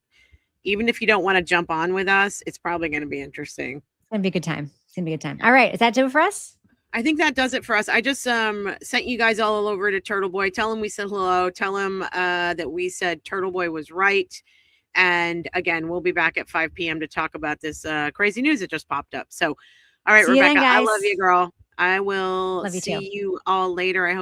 Even if you don't want to jump on with us, it's probably going to be interesting. It's going to be a good time. It's going to be a good time. All right. Is that do it for us? I think that does it for us. I just sent you guys all over to Turtle Boy. Tell him we said hello. Tell him that we said Turtle Boy was right. And again, we'll be back at 5 p.m. to talk about this crazy news that just popped up. So, all right, See you Rebecca, then, I guys. love you, girl. I will Love you see too. you all later. I hope